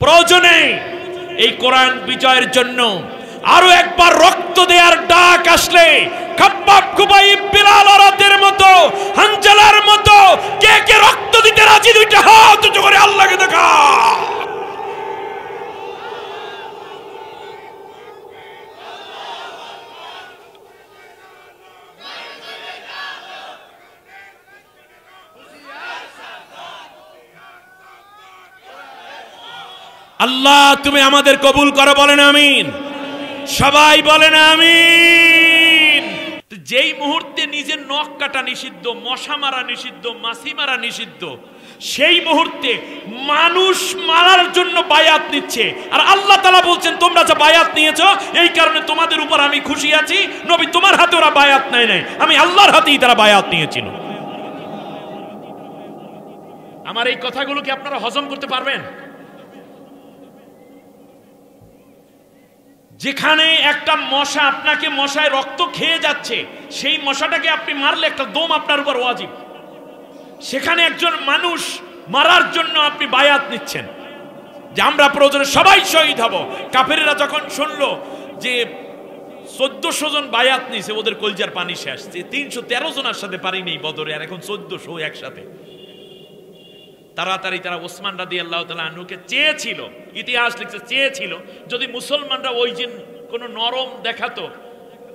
প্রয়োজনে এই কোরআন বিজয়ের জন্য আরো একবার রক্ত দেওয়ার ডাক আসলে খাব্বাব, খুবাইব, বিলাল ওদের মতো, হানজালার মতো কে কে রক্ত দিতে রাজি? দুইটা হাত উঁচু করে আল্লাহকে দেখা। আল্লাহ তুমি আমাদের কবুল করো, বলেন আমিন। সবাই বলেন আমিন। যেই মুহূর্তে নিজের নখ কাটা নিষিদ্ধ, মশা মারা নিষিদ্ধ, মাছি মারা নিষিদ্ধ, সেই মুহূর্তে মানুষ মারার জন্য বায়াত নিচ্ছে। আর আল্লাহ তাআলা বলছেন তোমরা যে বায়াত নিয়েছো এই কারণে তোমাদের উপর আমি খুশি আছি। নবী তোমার হাতে ওরা বায়াত নেয় নাই, আমি আল্লাহর হাতেই তারা বায়াত নিয়েছিল। আমার এই কথাগুলো কি আপনারা হজম করতে পারবেন? যেখানে একটা মশা আপনাকে মশায় রক্ত খেয়ে যাচ্ছে, সেই মশাটাকে আপনি মারলে একটা দম আপনার উপর ওয়াজিব। সেখানে একজন মানুষ মারার জন্য আপনি বায়াত নিচ্ছেন যে আমরা প্রয়োজনে সবাই শহীদ হব। কাফেরেরা যখন শুনলো যে 1400 জন বায়াত নিছে, ওদের কলজার পানি শেষ। 313 জনের সাথে পারিনি বদরে, আর এখন 1400 একসাথে। তাড়াতাড়ি তারা ওসমান রাদিয়াল্লাহু তাআলা আনহুকে চেয়েছিল, ইতিহাস লিখছে চেয়েছিল, যদি মুসলমানরা ওই দিন কোনো নরম দেখাতো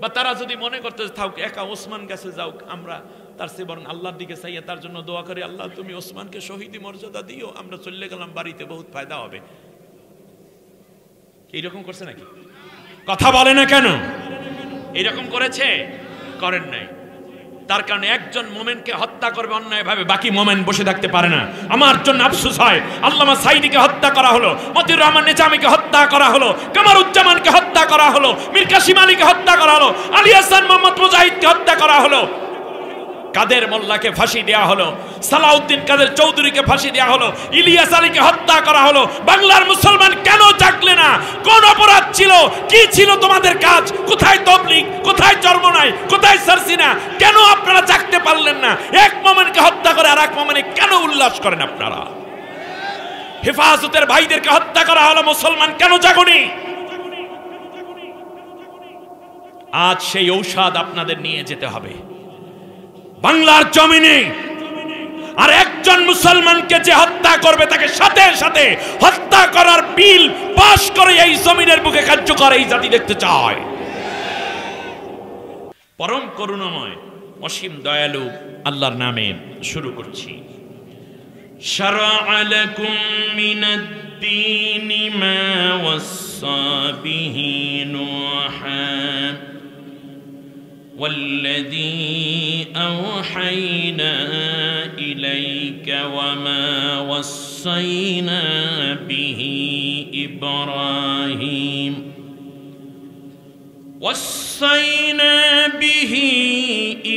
বা তারা যদি মনে করতে থাক একা ওসমান কাছে যাও, আমরা তার চেয়ে বরং আল্লাহর দিকে চাইয়া তার জন্য দোয়া করি, আল্লাহ তুমি ওসমানকে শহীদি মর্যাদা দিও, আমরা চলে গেলাম বাড়িতে, বহুত ফায়দা হবে। এইরকম করছে নাকি? কথা বলে না কেন? এইরকম করেছে? করেন নাই। তার কারণে একজন মোমেনকে হত্যা করবে অন্যায়ভাবে, বাকি মোমেন বসে থাকতে পারে না। আমার জন্য আফসোস হয়, আল্লামা সাইদিকে হত্যা করা হলো, মতিউর রহমান নিজামীকে হত্যা করা হলো, কামারুজ্জামানকে হত্যা করা হলো, মীর কাসিম আলীকে হত্যা করা হলো, আলী হাসান মোহাম্মদ মুজাহিদকে হত্যা করা হলো, কাদের মোল্লাকে ফাঁসি দেওয়া হলো, সালাউদ্দিন কাদের চৌধুরীকে ফাঁসি দেওয়া হলো, ইলিয়াস আলীকে হত্যা করা হলো। বাংলার মুসলমান কেন জাগলে না? কোন অপরাধ ছিল? কি ছিল তোমাদের কাজ? কোথায় তবলিগ, কোথায় চরমনাই, কোথায় সারসিনা? কেন আপনারা জাগতে পারলেন না? এক মোমেনকে হত্যা করে আর এক মোমেনে কেন উল্লাস করেন আপনারা? হেফাজতের ভাইদেরকে হত্যা করা হলো, মুসলমান কেন জাগনি? আজ সেই ঔষধ আপনাদের নিয়ে যেতে হবে বাংলার জমিনে। আর একজন মুসলমানকে যে হত্যা করবে তাকে সাথে সাথে হত্যা করার বিল পাশ করে এই জমিনের বুকে কার্যকর এই জাতি দেখতে চায়। পরম করুণাময় অসীম দয়ালু আল্লাহর নামে শুরু করছি। শারা'a লাকুম মিনাদ-দীনি মা ওয়াসসা বিহি নূহান والذي أوحينا إليك وما وصينا به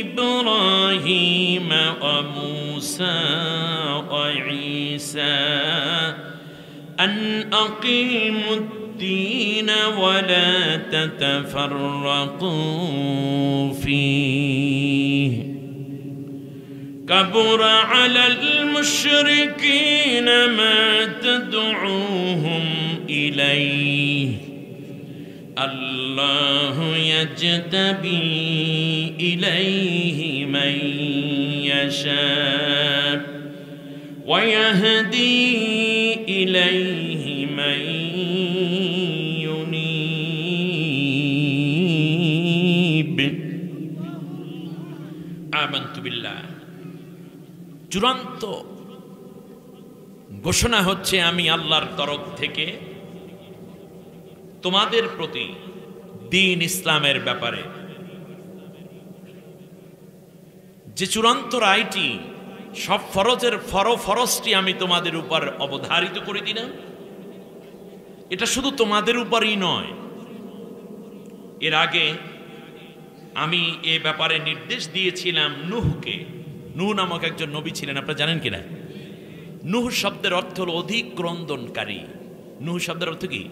إبراهيم وموسى وعيسى أن أقيموا الدين ولا تتفرقوا فيه كبر على المشركين ما تدعوهم إليه الله يجتبي إليه من يشاء ويهدي إليه من ينيب آمنت بالله। চূড়ান্ত ঘোষণা হচ্ছে আমি আল্লাহর তরফ থেকে তোমাদের প্রতি দ্বীন ইসলামের ব্যাপারে যে চূড়ান্ত রায়টি, সব ফরজের ফরজটি আমি তোমাদের উপর অবধারিত করে দিলাম। এটা শুধু তোমাদের উপরই নয়, এর আগে আমি এ ব্যাপারে নির্দেশ দিয়েছিলাম নূহকে। নূহ নামক একজন নবী ছিলেন, আপনারা জানেন কিনা? নূহ শব্দের অর্থ হল অধিক ক্রন্দনকারী। নূহ শব্দের অর্থ কি?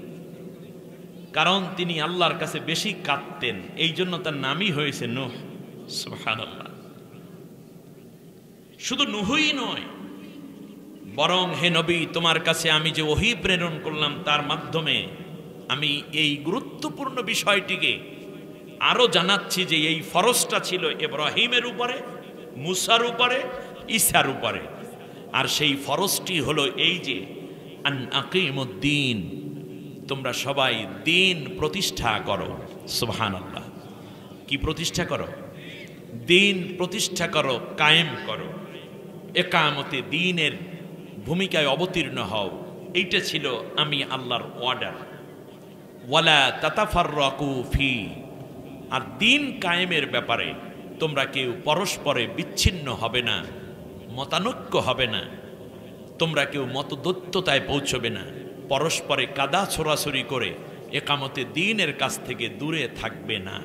কারণ তিনি আল্লাহর কাছে বেশি কাঁদতেন, এই জন্য তার নামই হয়েছে নূহ। সুবহানাল্লাহ। শুধু নূহই নয়, বরং হে নবী, তোমার কাছে আমি যে ওহী প্রেরণ করলাম তার মাধ্যমে আমি এই গুরুত্বপূর্ণ বিষয়টিকে আরো জানাচ্ছি যে এই ফরজটা ছিল ইব্রাহিমের উপরে, মুসার উপরে, ঈসার উপরে। আর সেই ফরজটি হলো এই যে আন আকিমুদ্দিন, তোমরা সবাই দিন প্রতিষ্ঠা করো। সুবহানাল্লাহ। কি প্রতিষ্ঠা করো? দিন প্রতিষ্ঠা করো, কায়েম করো। একামতে দ্বীনের ভূমিকায় অবতীর্ণ হও। এইটা ছিল আমি আল্লাহর অর্ডার। ওয়ালা তাতাফাররাকু ফি, আর দিন কায়েমের ব্যাপারে তোমরা কেউ পরস্পরে বিচ্ছিন্ন হবে না, মতানৈক্য হবে না, তোমরা কেউ মতদ্বৈততায় পৌঁছবে না, পরস্পরে কাদা ছোড়াছড়ি করে একামতে দ্বীনের কাছ থেকে দূরে থাকবে না।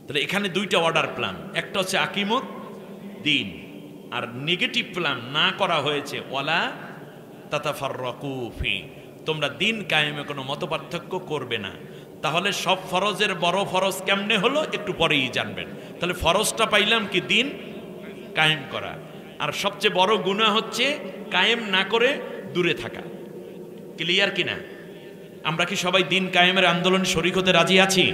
তাহলে এখানে দুইটা অর্ডার প্ল্যান, একটা হচ্ছে আকিমুদ দ্বীন, আর নেগেটিভ প্ল্যান না করা হয়েছে ওয়ালা তাতাফাররাকু ফি, তোমরা দিন কায়েমে কোনো মতপার্থক্য করবে না। তাহলে সব ফরজের বড় ফরজ কেমনে হলো একটু পরেই জানবেন। তাহলে ফরজটা পাইলাম কি দিন কায়েম করা, আর সবচেয়ে বড় গুনাহ হচ্ছে কায়েম না করে দূরে থাকা। ক্লিয়ার কিনা? আমরা কি সবাই দিন কায়েমের আন্দোলনে শরীক হতে রাজি আছি?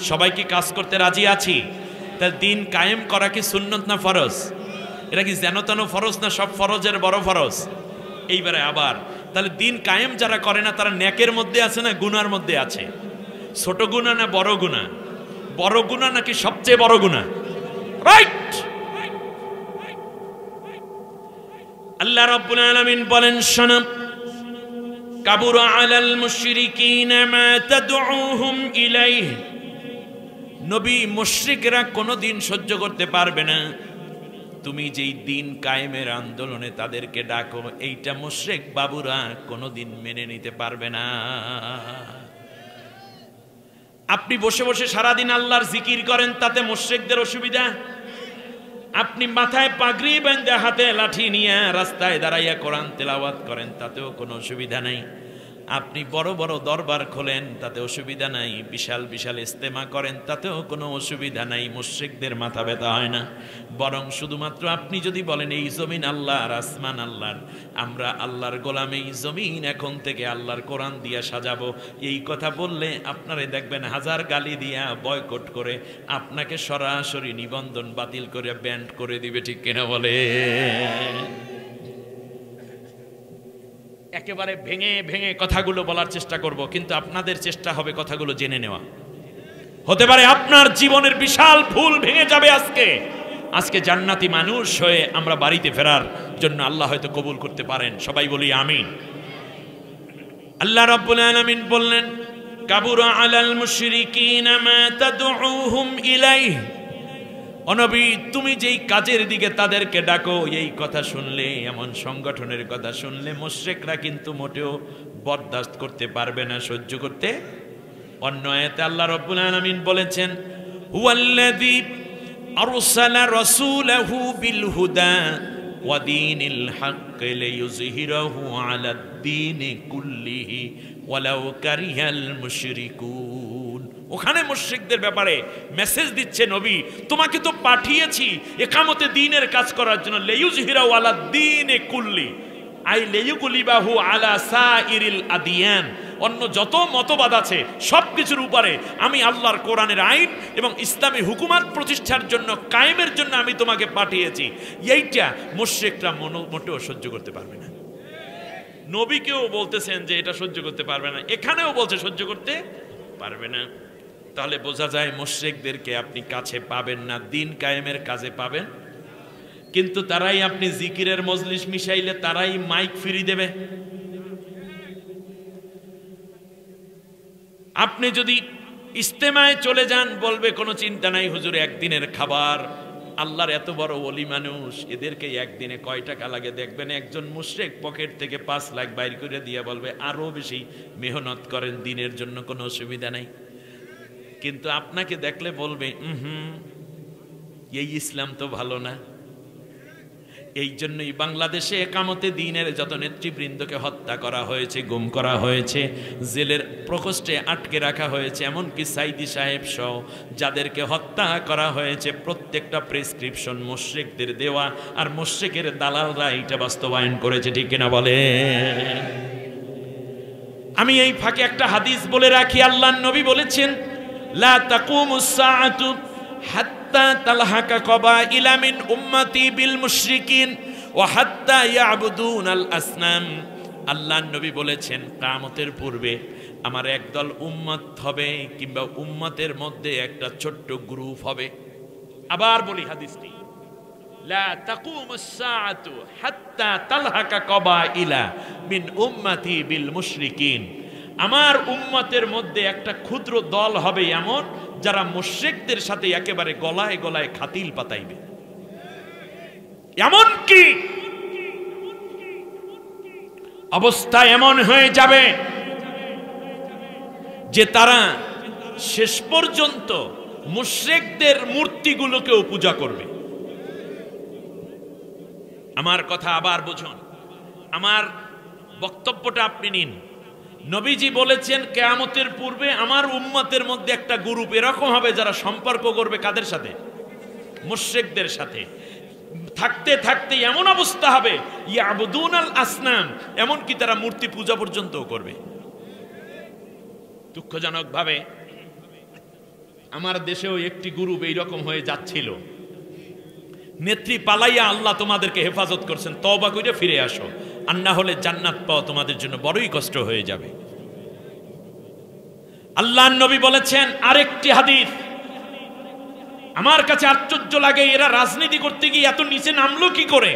সবাই কি কাজ করতে রাজি আছি? তাহলে দিন কায়েম করা কি সুন্নত না ফরজ? এটা কি যেন তেন ফরজ না সব ফরজের বড় ফরজ? এইবারে আবার তাহলে দিন কায়েম যারা করে না তারা নেকের মধ্যে আছে না গুনার মধ্যে আছে? ছোট গুনাহ না বড় গুনাহ? বড় গুনাহ নাকি সবচেয়ে বড় গুনাহ? রাইট। আল্লাহ রাব্বুল আলামিন বলেন, শোনো, কাবুরা আলাল মুশরিকিনা মা তাদউহুম ইলাইহি, নবী মুশরিকরা কোনোদিন সহ্য করতে পারবে না তুমি যেই দিন কায়েমের আন্দোলনে তাদেরকে ডাকো, এইটা মুশরিক বাবুরা কোনোদিন মেনে নিতে পারবে না। আপনি বসে বসে সারাদিন আল্লাহর জিকির করেন, তাতে মুশরিকদের অসুবিধা? আপনি মাথায় পাগড়ি বেঁধে হাতে লাঠি নিয়ে রাস্তায় দাঁড়াইয়া কোরআন তেলাওয়াত করেন, তাতেও কোনো অসুবিধা নাই। আপনি বড় বড় দরবার খোলেন, তাতে অসুবিধা নাই। বিশাল বিশাল ইস্তেমা করেন, তাতেও কোনো অসুবিধা নাই। মুশরিকদের মাথা ব্যথা হয় না। বরং শুধুমাত্র আপনি যদি বলেন এই জমিন আল্লাহর, আসমান আল্লাহর, আমরা আল্লাহর গোলাম, এই জমিন এখন থেকে আল্লাহর কোরআন দিয়া সাজাবো, এই কথা বললে আপনারে দেখবেন হাজার গালি দিয়া বয়কট করে আপনাকে সরাসরি নিবন্ধন বাতিল করে ব্যান্ড করে দিবে। ঠিক কিনা বলে? একেবারে ভেঙে ভেঙে কথাগুলো বলার চেষ্টা করব, কিন্তু আপনাদের চেষ্টা হবে কথাগুলো জেনে নেওয়া। হতে পারে আপনার জীবনের বিশাল ভুল ভেঙে যাবে আজকে জান্নাতি মানুষ হয়ে আমরা বাড়িতে ফেরার জন্য আল্লাহ হয়তো কবুল করতে পারেন। সবাই বলি আমিন। আল্লাহ রাব্বুল আলামিন বললেন, কাবুরা আলাল মুশরিকিনা মা তাদউহুম ইলাইহি, ও নবী তুমি যেই কাজের দিকে তাদেরকে ডাকো, এই কথা শুনলে, এমন সংগঠনের কথা শুনলে মুশরিকরা কিন্তু মোটেও বরদাস্ত করতে পারবে না, সহ্য করতে। অন্য আয়াতে আল্লাহ রাব্বুল আলামিন বলেছেন, হুয়াল্লাযী আরসালা রাসূলাহু বিল হুদা ওয়া দীনিল হক লিইয়ুযহিরাহু আলাদ দীনি কুল্লিহি ওয়ালাউ কারিহাল মুশরিকুন। ওখানে মুশরিকদের ব্যাপারে মেসেজ দিচ্ছে, নবী তোমাকে তো পাঠিয়েছি ইকামতে দ্বীনের কাজ করার জন্য, লিইয়ুযহিরাহু আলাদ দীনি কুল্লি, আই লিইয়ুগলিবাহু আলা সাইরিল আদিয়ান, অন্য যত মতবাদ আছে সবকিছুর উপরে আমি আল্লাহর কোরআনের আইন এবং ইসলামী হুকুমত প্রতিষ্ঠার জন্য, কায়েমের জন্য আমি তোমাকে পাঠিয়েছি। এইটা মুশরিকরা মোটেও সহ্য করতে পারবে না। নবীকেও বলতেছেন যে এটা সহ্য করতে পারবে না, এখানেও বলছে সহ্য করতে পারবে না। তাহলে বোঝা যায় মুশরিকদেরকে আপনি কাছে পাবেন না, দিন কায়েমের কাজে পাবেন। কিন্তু তারাই আপনি জিকিরের মজলিস মিশাইলে তারাই মাইক ফ্রি দেবে। আপনি যদি ইস্তেমায় চলে যান, বলবে কোনো চিন্তা নাই হুজুর, একদিনের খাবার, আল্লাহর এত বড় ওলি মানুষ, এদেরকে একদিনে কয় টাকা লাগে দেখবেন। একজন মুশরিক পকেট থেকে 5 লাখ বাইর করে দিয়ে বলবে আরো বেশি মেহনত করেন দিনের জন্য, কোনো অসুবিধা নাই। কিন্তু আপনাকে দেখলে বলবে এই ইসলাম তো ভালো না, এই জন্যই বাংলাদেশে একামতে দ্বীনের যত নেতৃবৃন্দকে হত্যা করা হয়েছে, গুম করা হয়েছে, জেলের প্রকোষ্ঠে আটকে রাখা হয়েছে, এমনকি সাইদি সাহেব সহ যাদেরকে হত্যা করা হয়েছে, প্রত্যেকটা প্রেসক্রিপশন মুশরিকদের দেওয়া, আর মুশরিকের দালালরা এটা বাস্তবায়ন করেছে। ঠিক কিনা বলে? আমি এই ফাঁকে একটা হাদিস বলে রাখি। আল্লাহর নবী বলেছেন, লা তাকুমুস সাআতু হাত্তা তালহাকা কবাইলা মিন উম্মতি বিল মুশরিকিন ওয়া হাত্তা ইয়াবুদুনাল আসনাম। আল্লাহর নবী বলেছেন, কিয়ামতের পূর্বে আমার একদল উম্মত হবে, কিংবা উম্মতের মধ্যে একটা ছোট্ট গ্রুপ হবে। আবার বলি হাদিসটি, লা তাকুমুস সাআতু হাত্তা তালহাকা কবাইলা মিন উম্মতি বিল মুশরিকিন। আমার উম্মতের মধ্যে একটা ক্ষুদ্র দল হবে এমন, যারা মুশরিকদের সাথে একেবারে গলায় গলায় খাতিল পাতাইবে। এমন কি অবস্থা এমন হয়ে যাবে যে তারা শেষ পর্যন্ত মুশরিকদের মূর্তিগুলোকেও পূজা করবে। আমার কথা আবার বুঝুন, আমার বক্তব্যটা আপনি নিন। নবীজি বলেছেন, কিয়ামতের পূর্বে আমার উম্মতের মধ্যে একটা গ্রুপ এরকম হবে যারা সম্পর্ক করবে কাদের সাথে? মুশরিকদের সাথে। থাকতে থাকতে এমন অবস্থা হবে, ইয়াবুদুনাল আসনাম, এমনকি তারা মূর্তি পূজা পর্যন্তও করবে। দুঃখজনক ভাবে আমার দেশেও একটি গ্রুপ এইরকম হয়ে যাচ্ছিল। নেত্রী পালাইয়া আল্লাহ তোমাদেরকে হেফাজত করছেন, তওবা করে ফিরে আসো, আর না হলে জান্নাত পাওয়া তোমাদের জন্য বড়ই কষ্ট হয়ে যাবে। আল্লাহর নবী বলেছেন আরেকটি হাদিস, আমার কাছে আশ্চর্য লাগে, এরা রাজনীতি করতে গিয়ে এত নিচে নামলো কি করে?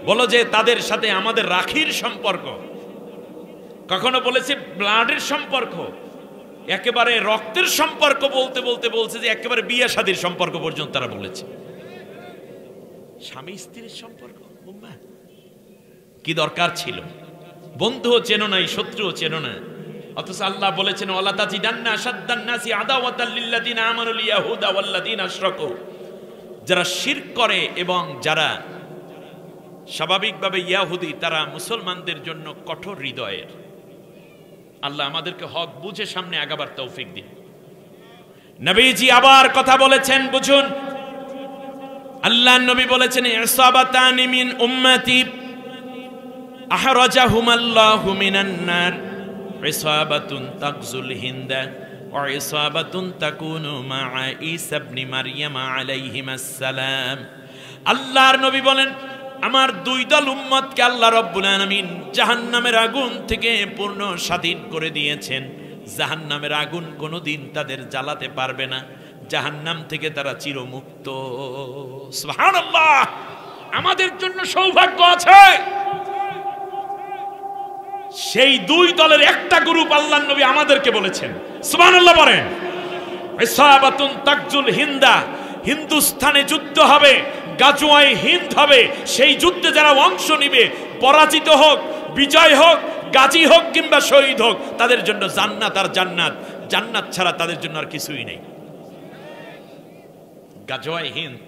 বলো যে তাদের সাথে আমাদের রাখির সম্পর্ক, কখনো বলেছে ব্লাডের সম্পর্ক, একেবারে রক্তের সম্পর্ক বলতে বলতে বলছে যে একেবারে বিয়ে শাদীর সম্পর্ক পর্যন্ত তারা বলেছে। স্বামী স্ত্রীর সম্পর্ক কি দরকার ছিল? বন্ধুও চেনো নাই, শত্রুও চেনো না, অথচ আল্লাহ বলেছেন ওয়ালা তাজিদান্না আশাদ্দান নাসি আদাওয়াতাল লিল্লাযিনা আমানুল ইয়াহুদা ওয়াল্লাযিনা আশরাকু। যারা শিরক করে এবং যারা স্বাভাবিকভাবে ইয়াহুদি, তারা মুসলমানদের জন্য কঠোর হৃদয়ের। আল্লাহ আমাদেরকে হক বুঝে সামনে আগাবার তৌফিক দিন। নবীজি আবার কথা বলেছেন, বুঝুন। আল্লাহর নবী বলেছেন, ইসাবাতানি মিন উম্মতি আহরাজাহুমাল্লাহু মিনান নার, ইসাবাতুন তাকজুল হিন্দা ওয়া ইসাবাতুন তাকুনু মা'a ঈসা ইবনে মারইয়াম আলাইহিমাস সালাম। আল্লাহর নবী বলেন, আমার দুই দল উম্মতকে আল্লাহ রাব্বুল আলামিন জাহান্নামের আগুন থেকে পূর্ণ স্বাধীন করে দিয়েছেন। জাহান্নামের আগুন কোনোদিন তাদের জ্বালাতে পারবে না, জাহান্নাম থেকে তারা চিরমুক্ত। সুবহানাল্লাহ! আমাদের জন্য সৌভাগ্য আছে। সেই দুই দলের একটা গ্রুপ আল্লাহর নবী আমাদেরকে বলেছেন। সুবহানাল্লাহ বলেন। ইসাবাতুন তাকজুল হিন্দা, হিন্দুস্তানে যুদ্ধ হবে, গাজওয়ায়ে হিন্দ হবে। সেই যুদ্ধে যারা অংশ নিবে, পরাজিত হোক, বিজয় হোক, গাজী হোক কিংবা শহীদ হোক, তাদের জন্য জান্নাত আর জান্নাত। জান্নাত ছাড়া তাদের জন্য আর কিছুই নেই। গাজওয়ায়ে হিন্দ,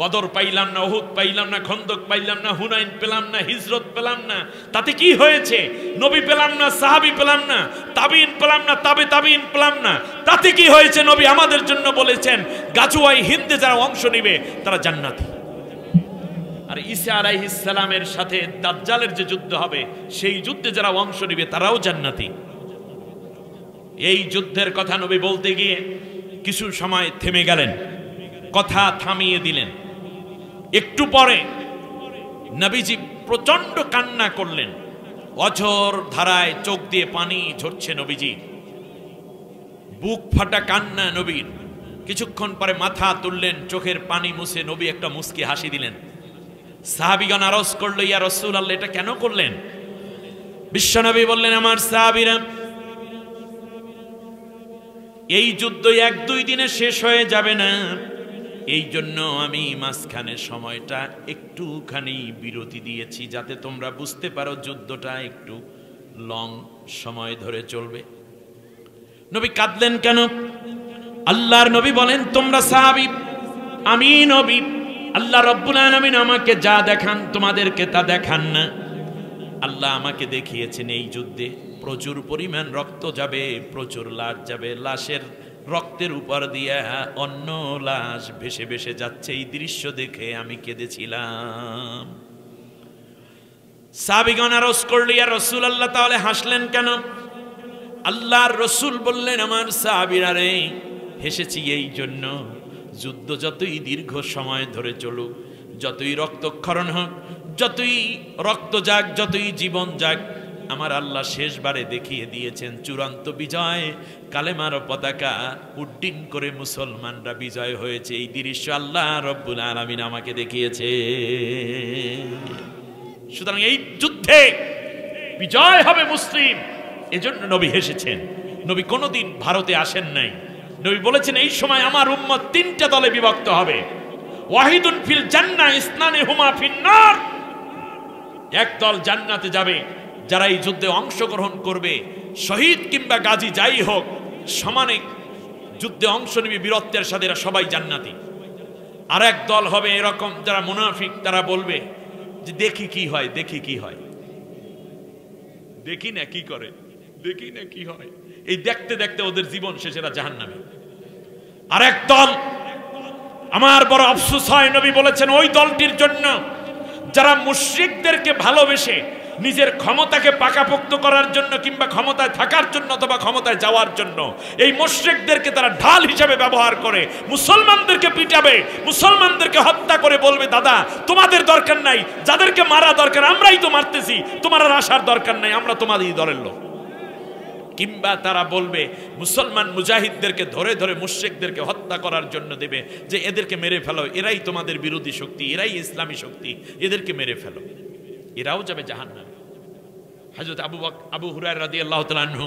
বদর পাইলাম না, উহুদ পাইলাম না, খন্দক পাইলাম না, হুনাইন পেলাম না, হিজরত পেলাম না, তাতে কি হয়েছে? নবী পেলাম না, সাহাবী পেলাম না, তাবিঈন পেলাম না, তাবিঈন পেলাম না, তাতে কি হয়েছে? নবী আমাদের জন্য বলেছেন গাজওয়ায়ে হিন্দে যারা অংশ নিবে তারা জান্নাতি। আর ঈসা আলাইহিস সালামের সাথে দাজ্জালের যে যুদ্ধ হবে, সেই যুদ্ধে যারা অংশ নিবে তারাও জান্নাতি। এই যুদ্ধের কথা নবী বলতে গিয়ে কিছু সময় থেমে গেলেন, কথা থামিয়ে দিলেন। একটু পরে নবীজি প্রচন্ড কান্না করলেন, অঝোর ধারায় চোখ দিয়ে পানি ঝরছে নবীজি, বুক ফাটা কান্না নবীর। কিছুক্ষণ পরে মাথা তুললেন, চোখের পানি মুছে নবী একটা মুস্কি হাসি দিলেন। সাহাবীগণ আরজ করলো, ইয়া রাসূলুল্লাহ, এটা কেন করলেন? বিশ্বনবী বললেন, আমার সাহাবীরা, এই যুদ্ধ এক দুই দিনে শেষ হয়ে যাবে না, এই জন্য আমি মাঝখানে সময়টা একটুখানি বিরতি দিয়েছি, যাতে তোমরা বুঝতে পারো যুদ্ধটা একটু লং সময় ধরে চলবে। নবী কাঁদলেন কেন? আল্লাহর নবী বলেন, তোমরা সাহাবী, আমি নবী আল্লাহ রাব্বুল আলামিন আমাকে যা দেখান তোমাদেরকে তা দেখান না। আল্লাহ আমাকে দেখিয়েছেন এই যুদ্ধে প্রচুর পরিমাণ রক্ত যাবে, প্রচুর লাশ যাবে, লাশের রক্তের উপর দিয়া অন্য লাশ ভেসে ভেসে যাচ্ছে। এই দৃশ্য দেখে আমি কেঁদেছিলাম। সাহাবীগণ আরজ করল, ইয়া রাসূলুল্লাহ তাহলে হাসলেন কেন? আল্লাহর রাসূল বললেন, আমার সাহাবীরা রে, হেসেছি এই জন্য, যুদ্ধ যতই দীর্ঘ সময় ধরে চলুক, যতই রক্তক্ষরণ হোক, যতই রক্ত যাক, যতই জীবন যাক, আমার আল্লাহ শেষবারে দেখিয়ে দিয়েছেন চূড়ান্ত বিজয়। কালেমার পতাকা উড্ডীন করে মুসলমানরা বিজয় হয়েছে। এই দৃশ্য আল্লাহ রব্বুল আলামিন আমাকে দেখিয়েছে। সুতরাং এই যুদ্ধে বিজয় হবে মুসলিম, এজন্য নবী হেসেছেন। নবী কোনোদিন ভারতে আসেন নাই। নবী বলেছেন এই সময় আমার উম্মত তিনটা দলে বিভক্ত হবে। ওয়াহিদুন ফিল জান্নাহ ইসনানি হুমা ফিন্নার। এক দল জান্নাতে যাবে যারা এই যুদ্ধে অংশগ্রহণ করবে, শহীদ কিংবা গাজী যাই হোক, সমানে যুদ্ধে অংশ নেবে বীরত্বের সাথে, এরা সবাই জান্নাতি। আর এক দল হবে এরকম যারা মুনাফিক, তারা বলবে যে দেখি কি হয়, দেখি কি হয়, দেখি না কি করে, দেখি না কি হয়। এই দেখতে দেখতে ওদের জীবন শেষে এরা জাহান্নামে। আর এক দল, আমার বড় আফসোস হয়, নবী বলেছেন ওই দলটির জন্য যারা মুশরিকদেরকে ভালোবেসে নিজের ক্ষমতাকে পাকাপোক্ত করার জন্য কিংবা ক্ষমতায় থাকার জন্য অথবা ক্ষমতায় যাওয়ার জন্য এই মুশরিকদেরকে তারা ঢাল হিসেবে ব্যবহার করে মুসলমানদেরকে পিটাবে, মুসলমানদেরকে হত্যা করে বলবে দাদা তোমাদের দরকার নাই, যাদেরকে মারা দরকার আমরাই তো মারতেছি, তোমার আর আসার দরকার নাই, আমরা তোমাদেরই দলের লোক। কিংবা তারা বলবে মুসলমান মুজাহিদদেরকে ধরে ধরে মুশরিকদেরকে হত্যা করার জন্য দেবে যে এদেরকে মেরে ফেলো, এরাই তোমাদের বিরোধী শক্তি, এরাই ইসলামী শক্তি, এদেরকে মেরে ফেলো। এরাও যাবে জাহান্নামে। হযরত আবু হুরায়রা রাদিয়াল্লাহু তাআলা আনহু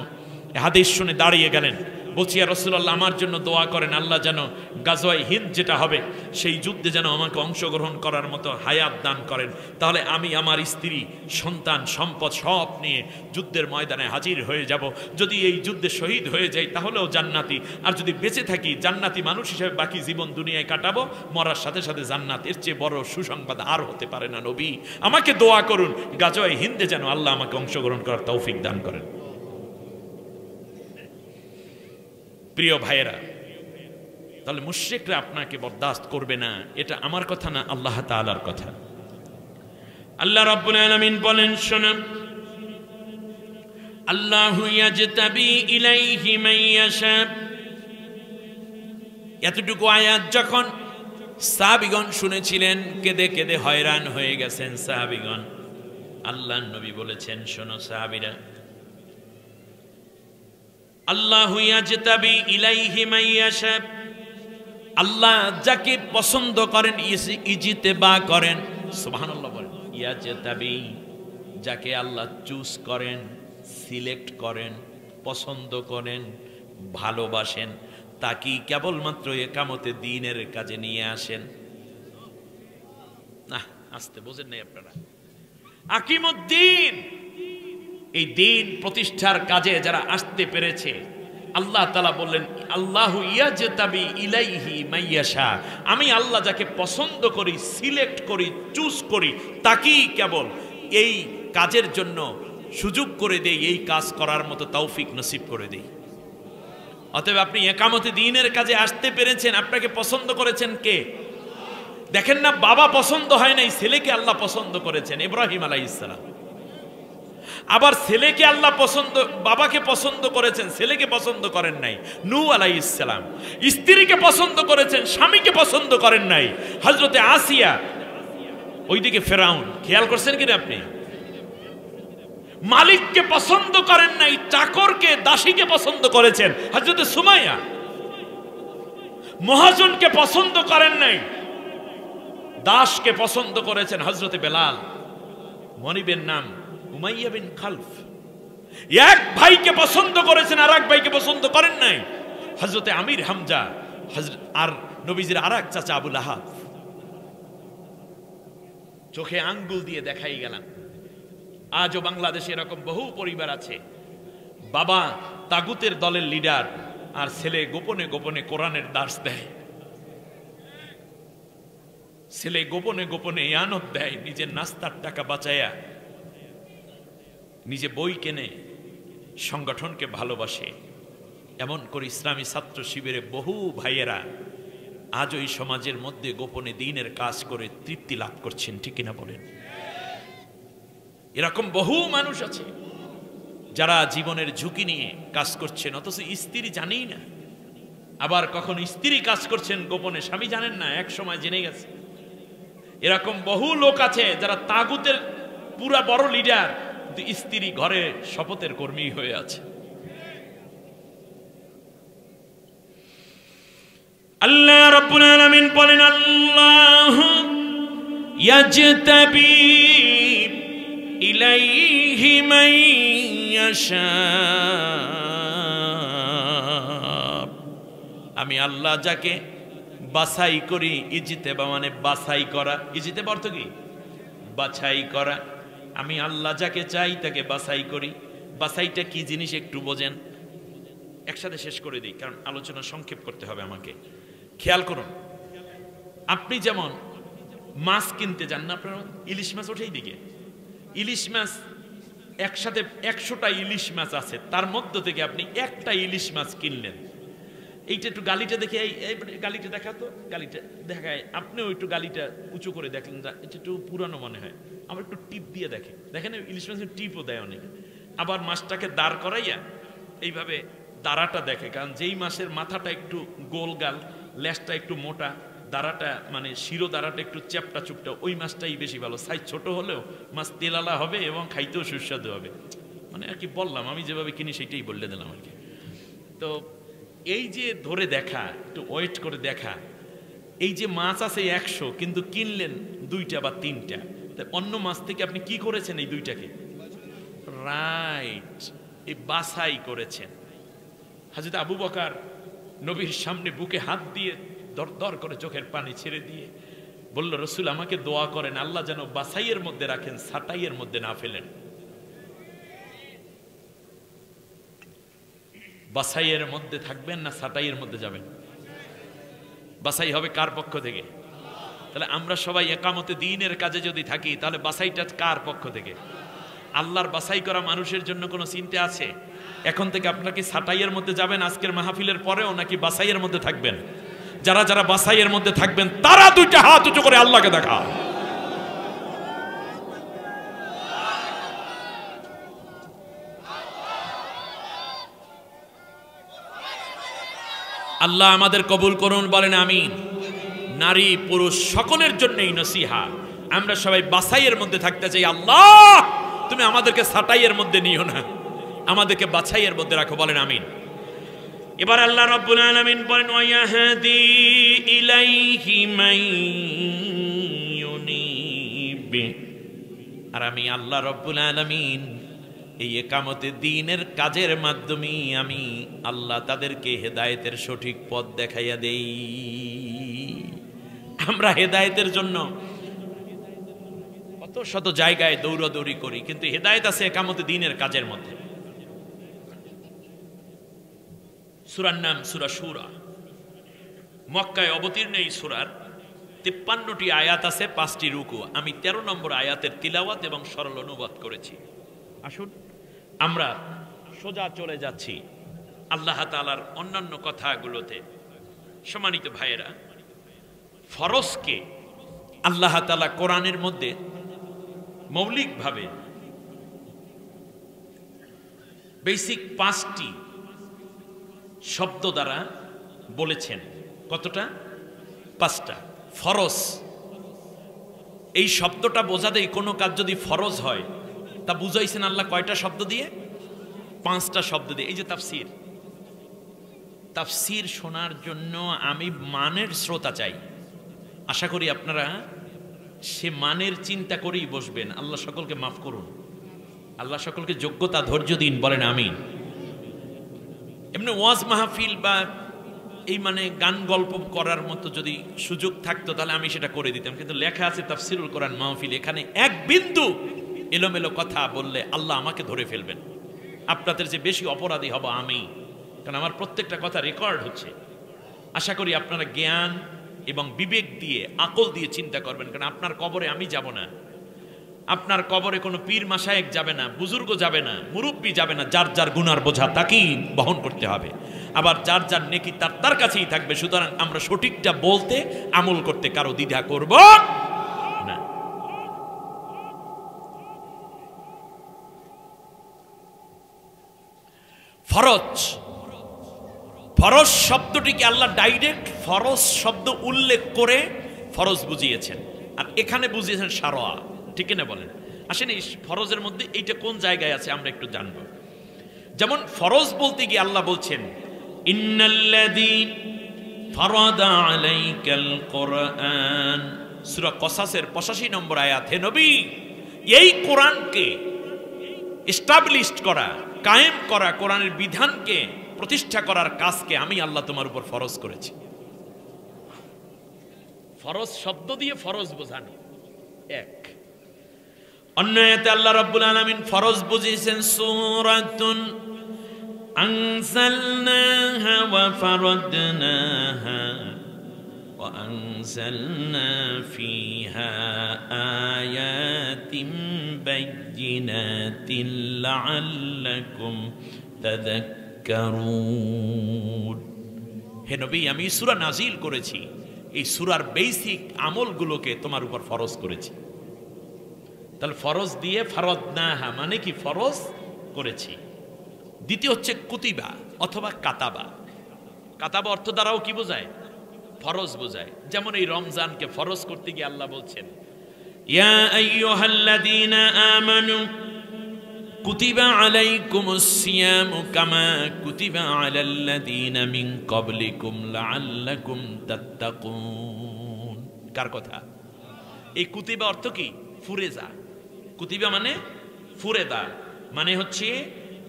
হাদিস শুনে দাঁড়িয়ে গেলেন, বলছি ইয়া রাসূলুল্লাহ আমার জন্য দোয়া করেন, আল্লাহ যেন গাজওয়ায়ে হিন্দ যেটা হবে সেই যুদ্ধে যেন আমাকে অংশগ্রহণ করার মতো হায়াত দান করেন, তাহলে আমি আমার স্ত্রী সন্তান সম্পদ সব নিয়ে যুদ্ধের ময়দানে হাজির হয়ে যাব। যদি এই যুদ্ধে শহীদ হয়ে যাই তাহলেও জান্নাতি, আর যদি বেঁচে থাকি জান্নাতি মানুষ হিসেবে বাকি জীবন দুনিয়ায় কাটাবো, মরার সাথে সাথে জান্নাত। এর চেয়ে বড় সুসংবাদ আর হতে পারে না। নবী আমাকে দোয়া করুন গাজওয়ায়ে হিন্দে যেন আল্লাহ আমাকে অংশগ্রহণ করার তৌফিক দান করেন। প্রিয় ভাইয়েরা, তাহলে মুশরিকরা আপনাকে বরদাস্ত করবে না, এটা আমার কথা না, আল্লাহ তাআলার কথা। আল্লাহ রাব্বুল আলামিন বলেন, শোনো, আল্লাহু ইয়াজতাবি ইলাইহি মান ইয়াশা। এতটুকু আয়াত যখন সাহাবীগণ শুনেছিলেন, কেঁদে কেঁদে হয়রান হয়ে গেছেন সাহাবীগণ। আল্লাহর নবী বলেছেন, শোনো সাহাবীরা, আল্লাহু ইয়াজতাবি ইলাইহি মান ইয়াশা, আল্লাহ যাকে পছন্দ করেন ইজতিবা করেন। সুবহানাল্লাহ বলেন, ইয়াজতাবি, যাকে আল্লাহ চুজ করেন, সিলেক্ট করেন, পছন্দ করেন, ভালোবাসেন, তাকে কেবলমাত্র একামতে দ্বীনের কাজে নিয়ে আসেন। না আস্তে বোঝেন নাই আপনারা। আকিমুদ্দিন, এই দিন প্রতিষ্ঠার কাজে যারা আসতে পেরেছে, আল্লাহ তাআলা বললেন আল্লাহু ইয়াজতাবি ইলাইহি মান ইয়াশা, আমি আল্লাহ যাকে পছন্দ করি, সিলেক্ট করি, চুজ করি, তাকেই কেবল এই কাজের জন্য সুযোগ করে দেই, এই কাজ করার মতো তৌফিক নসিব করে দেই। অতএব আপনি একামতে দ্বীনের কাজে আসতে পেরেছেন, আপনাকে পছন্দ করেছেন কে? দেখেন না, বাবা পছন্দ হয় নাই, ছেলেকে আল্লাহ পছন্দ করেছেন, ইব্রাহিম আলাইহিস সালাম। আবার ছেলেকে আল্লাহ পছন্দ, বাবাকে পছন্দ করেছেন, ছেলেকে পছন্দ করেন নাই, নূহ আলাইহিস সালাম। স্ত্রীকে পছন্দ করেছেন, স্বামীকে পছন্দ করেন নাই, হযরতে আসিয়া। ওইদিকে ফেরাউন, খেয়াল করছেন কিনা আপনি? মালিককে পছন্দ করেন নাই, চাকরকে, দাসীকে পছন্দ করেছেন, হযরতে সুমাইয়া। মহাজনকে পছন্দ করেন নাই, দাসকে পছন্দ করেছেন, হযরতে বেলাল। মনিবের নাম উমাইয়া বিন খালফ। এক ভাইকে পছন্দ করেছেন, আর এক ভাইকে পছন্দ করেন নাই, হযরতে আমির হামজা, আর নবীজির আর এক চাচা আবু লাহাব। চোখে আঙ্গুল দিয়ে দেখাই গেলাম। আজও বাংলাদেশে এরকম বহু পরিবার আছে, বাবা তাগুতের দলের লিডার, আর ছেলে গোপনে গোপনে কোরআনের দাস দেয়। ছেলে গোপনে গোপনে ইয়ানত দেয়, নিজের নাস্তার টাকা বাঁচায়া নিজে বই কেনে, সংগঠনকে ভালোবাসে। এমন করে ইসলামী ছাত্র শিবিরে বহু ভাইয়েরা আজ ওই সমাজের মধ্যে গোপনে দ্বীনের কাজ করে তৃপ্তি লাভ করছেন, ঠিক কিনা বলেন? এরকম বহু মানুষ আছে যারা জীবনের ঝুঁকি নিয়ে কাজ করছেন, অথচ স্ত্রী জানেই না। আবার কখন স্ত্রী কাজ করছেন গোপনে, স্বামী জানেন না, এক সময় জেনে গেছে। এরকম বহু লোক আছে যারা তাগুতের পুরা বড় লিডার, কিন্তু স্ত্রী ঘরে শপথের কর্মী হয়ে আছে। আল্লাহ রাব্বুল আলামিন বলেন, আল্লাহু ইয়াজতাবি ইলাইহি মান ইয়াশা, আমি আল্লাহ যাকে বাছাই করি, ইজতেবা মানে বাছাই করা, ইজতেবা অর্থ কি? বাছাই করা। আমি আল্লাহ যাকে চাই তাকে বাছাই করি। বাছাইটা কি জিনিস একটু বোঝেন, একসাথে শেষ করে দিই, কারণ আলোচনা সংক্ষেপ করতে হবে আমাকে। খেয়াল করুন, আপনি যেমন মাছ কিনতে যান না, আপনার ইলিশ মাছ ওঠেই দিকে, ইলিশ মাছ একসাথে 100টা ইলিশ মাছ আছে, তার মধ্য থেকে আপনি একটা ইলিশ মাছ কিনলেন। এইটা একটু গালিটা দেখে, এই গালিটা দেখাতো, গালিটা দেখায়, আপনিও একটু গালিটা উঁচু করে দেখলেন, এটা একটু পুরানো মনে হয়, আবার একটু টিপ দিয়ে দেখেন ইলিশ মাছের টিপও দেয় অনেক। আবার মাছটাকে দাঁড় করাইয়া এইভাবে দাঁড়াটা দেখে, কারণ যেই মাছের মাথাটা একটু গোল গাল, লেজটা একটু মোটা, দাঁড়াটা মানে শিরো দাঁড়াটা একটু চ্যাপটা চুপটা, ওই মাছটাই বেশি ভালো। সাইজ ছোট হলেও মাছ তেলালা হবে এবং খাইতেও সুস্বাদু হবে। মানে আর কি বললাম, আমি যেভাবে কিনি সেটাই বললে দিলাম আর কি। তো এই যে ধরে দেখা, একটু ওয়েট করে দেখা, এই যে মাছ আছে 100, কিন্তু কিনলেন 2টা বা 3টা, অন্য মাছ থেকে আপনি কি করেছেন? এই 2টাকে রাইট, এই বাছাই করেছেন। হযরত আবু বকর নবীর সামনে বুকে হাত দিয়ে দর দর করে চোখের পানি ছেড়ে দিয়ে বলল, রসুল আমাকে দোয়া করেন, আল্লাহ যেন বাছাইয়ের মধ্যে রাখেন, ছাঁটাইয়ের মধ্যে না ফেলেন। বাছাইয়ের মধ্যে থাকবেন না ছাঁটাইয়ের মধ্যে যাবেন? বাছাই হবে কার পক্ষ থেকে? তাহলে আমরা সবাই একামতে দ্বীনের কাজে যদি থাকি, তাহলে বাছাইটা কার পক্ষ থেকে? আল্লাহর বাছাই করা মানুষের জন্য কোনো চিন্তা আছে? এখন থেকে আপনারা কি ছাঁটাইয়ের মধ্যে যাবেন আজকের মাহফিলের পরেও, নাকি বাছাইয়ের মধ্যে থাকবেন? যারা যারা বাছাইয়ের মধ্যে থাকবেন তারা 2টা হাত উঁচু করে আল্লাহকে দেখা। আল্লাহ আমাদের কবুল করুন, বলেন আমিন। নারী পুরুষ সকলের জন্যই নসিহা, আমরা সবাই বাছাইয়ের মধ্যে থাকতে চাই। আল্লাহ তুমি আমাদেরকে ছাঁটাইয়ের মধ্যে নিও না, আমাদেরকে বাছাইয়ের মধ্যে রাখো, বলেন আমিন। এবার আল্লাহ রাব্বুল আলামিন বলেন, ওয়ায়াহদি ইলাইহি মান ইউনিব, আর আমি আল্লাহ রাব্বুল আলামিন এই একামতে দ্বীনের কাজের মাধ্যমে আমি আল্লাহ তাদেরকে হেদায়েতের সঠিক পথ দেখাইয়া দেই। আমরা হেদায়েতের জন্য কত শত জায়গায় দৌড়াদৌড়ি করি, কিন্তু হেদায়েত আছে একামতে দ্বীনের কাজের মধ্যে। সূরার নাম সূরা শুরা, মক্কায় অবতীর্ণ। এই সূরার 53টি আয়াত আছে, 5টি রুকু। আমি 13 নম্বর আয়াতের তিলাওয়াত এবং সরল অনুবাদ করেছি। আসুন আমরা সোজা চলে যাচ্ছি আল্লাহ তাআলার অন্যান্য কথাগুলোতে। সম্মানিত ভাইয়েরা, ফরজকে আল্লাহ তাআলা কোরআনের মধ্যে মৌলিকভাবে বেসিক 5টি শব্দ দ্বারা বলেছেন। কতটা? 5টা। ফরজ, এই শব্দটা বোঝা দেয় কোনো কাজ যদি ফরজ হয়, তা বুঝাইছেন আল্লাহ কয়টা শব্দ দিয়ে? 5টা শব্দ দিয়ে। এই যে তাফসীর, তাফসীর শোনার জন্য আমি মানের শ্রোতা চাই। আশা করি আপনারা সে মানের চিন্তা করেই বসবেন। আল্লাহ সকলকে মাফ করুন, আল্লাহ সকলকে যোগ্যতা ধৈর্য দিন, বলেন আমিন। এমনি ওয়াজ মাহফিল বা এই মানে গান গল্প করার মতো যদি সুযোগ থাকতো তাহলে আমি সেটা করে দিতাম, কিন্তু লেখা আছে তাফসীরুল কোরআন মাহফিল, এখানে এক বিন্দু এলোমেলো কথা বললে আল্লাহ আমাকে ধরে ফেলবেন। আপনাদের যে বেশি অপরাধী হব আমি, কারণ আমার প্রত্যেকটা কথা রেকর্ড হচ্ছে। আশা করি আপনারা জ্ঞান এবং বিবেক দিয়ে আকল দিয়ে চিন্তা করবেন, কারণ আপনার কবরে আমি যাব না, আপনার কবরে কোনো পীর মাশায়েখ যাবে না, বুজুর্গ যাবে না, মুরব্বী যাবে না। যার যার গুনার বোঝা তাকেই বহন করতে হবে, আবার যার যার নেকি তার কাছেই থাকবে। সুতরাং আমরা সঠিকটা বলতে আমল করতে কারো দ্বিধা করব না। ফরজ, ফরজ শব্দটিকে আল্লাহ ডাইরেক্ট ফরজ শব্দ উল্লেখ করে ফরজ বুঝিয়েছেন, আর এখানে বুঝিয়েছেন শারআ। ঠিক না বলেন? আসেন এই ফরজের মধ্যে এইটা কোন জায়গায় আছে আমরা একটু জানব। যেমন ফরজ বলতে গিয়ে আল্লাহ বলছেন ইন্নাল্লাযী ফারাদা আলাইকাল কুরআন, সূরা কসাসের 85 নম্বর আয়াত। হে নবী, এই কোরআনকে এস্টাবলিশড করা, কায়েম করা, কোরআনের বিধানকে প্রতিষ্ঠা করার কাজকে আমি আল্লাহ তোমার উপর ফরজ করেছি। ফরজ শব্দ দিয়ে ফরজ বোঝানো এক। অন্য আয়াতে আল্লাহ রাব্বুল আলামিন ফরজ বুঝিয়েছেন সূরাতুন আনজালনাহা ওয়া ফারাদনাহা ওয়া আনজালনা ফীহা আয়াতিন বাইয়িনাতিন লাআল্লাকুম তাযাক্কারুন। হে নবী, আমি সূরা নাজিল করেছি, এই সূরার বেসিক আমলগুলোকে তোমার উপর ফরজ করেছি। তাহলে ফরজ দিয়ে ফারাদনাহা মানে কি? ফরজ করেছি। দ্বিতীয় হচ্ছে কুতিবা অথবা কাতাবা। কাতাবা অর্থ দ্বারাও কি বোঝায়? ফরজ বোঝায়। যেমন এই রমজানকে ফরজ করতে গিয়ে আল্লাহ বলছেন ইয়া আইয়ুহাল্লাযীনা আমানু কুতিবা আলাইকুমুস সিয়ামু কামা কুতিবা আলাল্লাযীনা মিন ক্বাবলিকুম লাআল্লাকুম তাত্তাকুন। কার কথা? এই কুতিবা অর্থ কি? ফুরেজা। কুতিবা মানে ফুরেদা, মানে হচ্ছে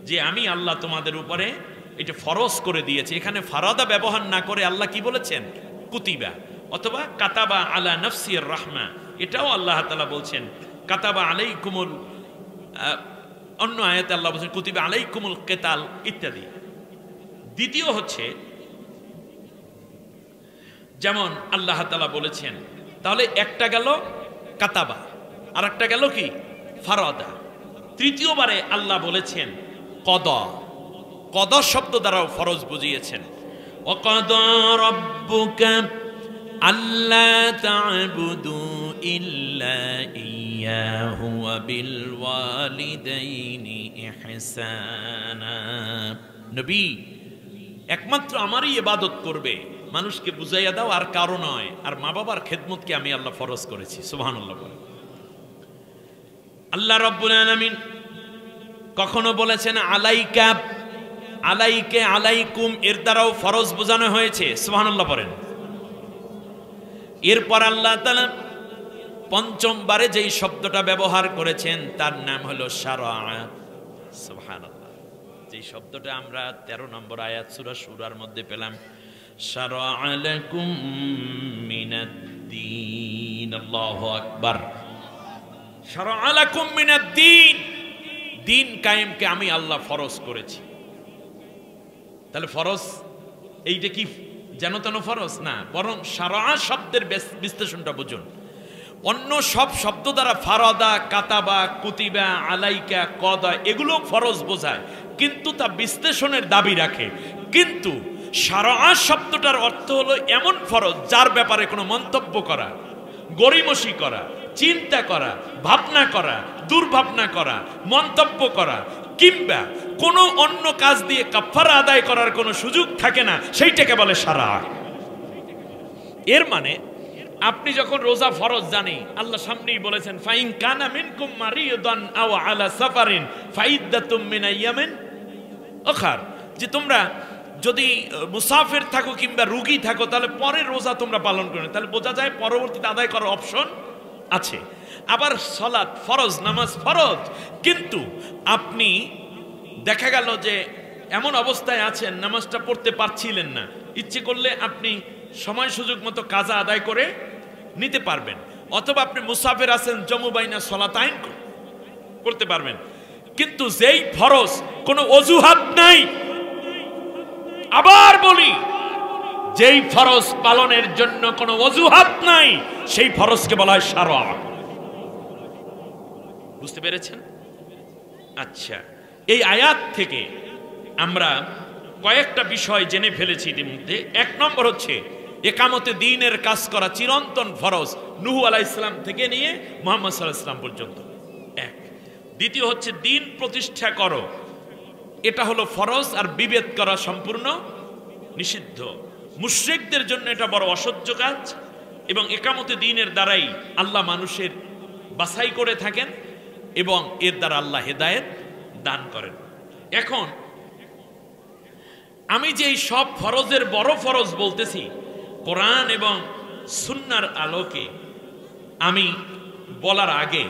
যে আমি আল্লাহ তোমাদের উপরে এটা ফরজ করে দিয়েছি। এখানে ফারাদা ব্যবহার না করে আল্লাহ কি বলেছেন? কুতিবা অথবা কাতাবা আলা নাফসির রাহমা, এটাও আল্লাহ তাআলা বলছেন। কাতাবা আলাইকুমুল, অন্য আয়াতে আল্লাহ বলছেন কুতিবা আলাইকুমুল কিতাল ইত্যাদি। দ্বিতীয় হচ্ছে যেমন আল্লাহ তাআলা বলেছেন, তাহলে একটা গেল কাতাবা আর একটা গেল কি? ফারাদা। তৃতীয়বারে আল্লাহ বলেছেন কদা। কদা শব্দ দ্বারাও ফরজ বুঝিয়েছেন। ওয়াকাদা রাব্বুকা আল্লা তা'বুদু ইল্লা ইয়াহু ওয়া বিল ওয়ালিদাইনি ইহসানা। নবী, একমাত্র আমারই ইবাদত করবে, মানুষকে বুঝাইয়া দাও, আর কারো নয়। আর মা বাবার খেদমতকে আমি আল্লাহ ফরজ করেছি। সুবহানাল্লাহ বলে। আল্লাহ রাব্বুল আলামিন কখনো বলেছেন আলাইকা, আলাইকে, আলাইকুম, এর দ্বারাও ফরজ বোঝানো হয়েছে। সুবহানাল্লাহ পড়েন। এরপর আল্লাহ তাআলা পঞ্চমবারে যেই শব্দটা ব্যবহার করেছেন তার নাম হলো শারআ। সুবহানাল্লাহ। যেই শব্দটা আমরা 13 নম্বর আয়াত সূরা শুরার মধ্যে পেলাম, শারআ লাকুম মিনাদ-দীন। আল্লাহু আকবার। শারআ লাকুম মিনাদ-দীন, দিন কায়েমকে আমি আল্লাহ ফরজ করেছি। তাহলে ফরজ এইটা কি যেন তেন ফরজ না, বরং শারআ শব্দের বিশ্লেষণটা বুঝুন। অন্য সব শব্দ দ্বারা ফারাদা, কাতাবা, কুতিবা, আলাইকা, কদা এগুলো ফরজ বোঝায়, কিন্তু তা বিশ্লেষণের দাবি রাখে। কিন্তু শারআ শব্দটার অর্থ হলো এমন ফরজ যার ব্যাপারে কোনো মন্তব্য করা, গড়িমসি করা, চিন্তা করা, ভাবনা করা, দুর্ভাবনা করা, মন্তব্য করা কিংবা কোনো অন্য কাজ দিয়ে কাফারা আদায় করার কোনো সুযোগ থাকে না, সেইটাকে বলে শারআ। এর মানে আপনি যখন রোজা ফরজ জানি, আল্লাহ সামনেই বলেছেন ফাইন কানা মিনকুম মারিদান আও আলা সাফারিন ফাইদ্দাতুম মিন আইয়ামিন উখর, যে তোমরা যদি মুসাফির থাকো কিংবা রোগী থাকো তাহলে পরে রোজা তোমরা পালন করো। তাহলে বোঝা যায় পরবর্তীতে আদায় করার অপশন আছে। আবার সালাত ফরজ, নামাজ ফরজ, কিন্তু আপনি দেখা গেল যে এমন অবস্থায় আছেন নামাজটা পড়তে পারছিলেন না, ইচ্ছে করলে আপনি সময় সুযোগ মতো কাজা আদায় করে নিতে পারবেন, অথবা আপনি মুসাফির আছেন জমু বাইনা সালাতাইন করতে পারবেন। কিন্তু যেই ফরজ কোনো অজুহাত নাই, আবার বলি যেই ফরজ পালনের জন্য কোনো অজুহাত নাই সেই ফরজকে বলা হয় শারআ। বুঝতে পেরেছেন? আচ্ছা, এই আয়াত থেকে আমরা কয়েকটা বিষয় জেনে ফেলেছি ইতিমধ্যে। এক নম্বর হচ্ছে একামতে দ্বীনের কাজ করা চিরন্তন ফরজ, নূহ আলাইহিস সালাম থেকে নিয়ে মুহাম্মদ সাল্লাল্লাহু আলাইহি ওয়াসাল্লাম পর্যন্ত। এক। দ্বিতীয় হচ্ছে দ্বীন প্রতিষ্ঠা করো, এটা হলো ফরজ, আর বিভেদ করা সম্পূর্ণ নিষিদ্ধ। মুশরিকদের জন্য এটা বড় অসহ্য কাজ, এবং একামতে দ্বীনের দ্বারাই আল্লাহ মানুষের বাছাই করে থাকেন এবং এর দ্বারা আল্লাহ হেদায়েত দান করেন। এখন আমি যে এই সব ফরজের বড় ফরজ বলতেছি, কোরআন এবং সুন্নাহর আলোকে আমি বলার আগে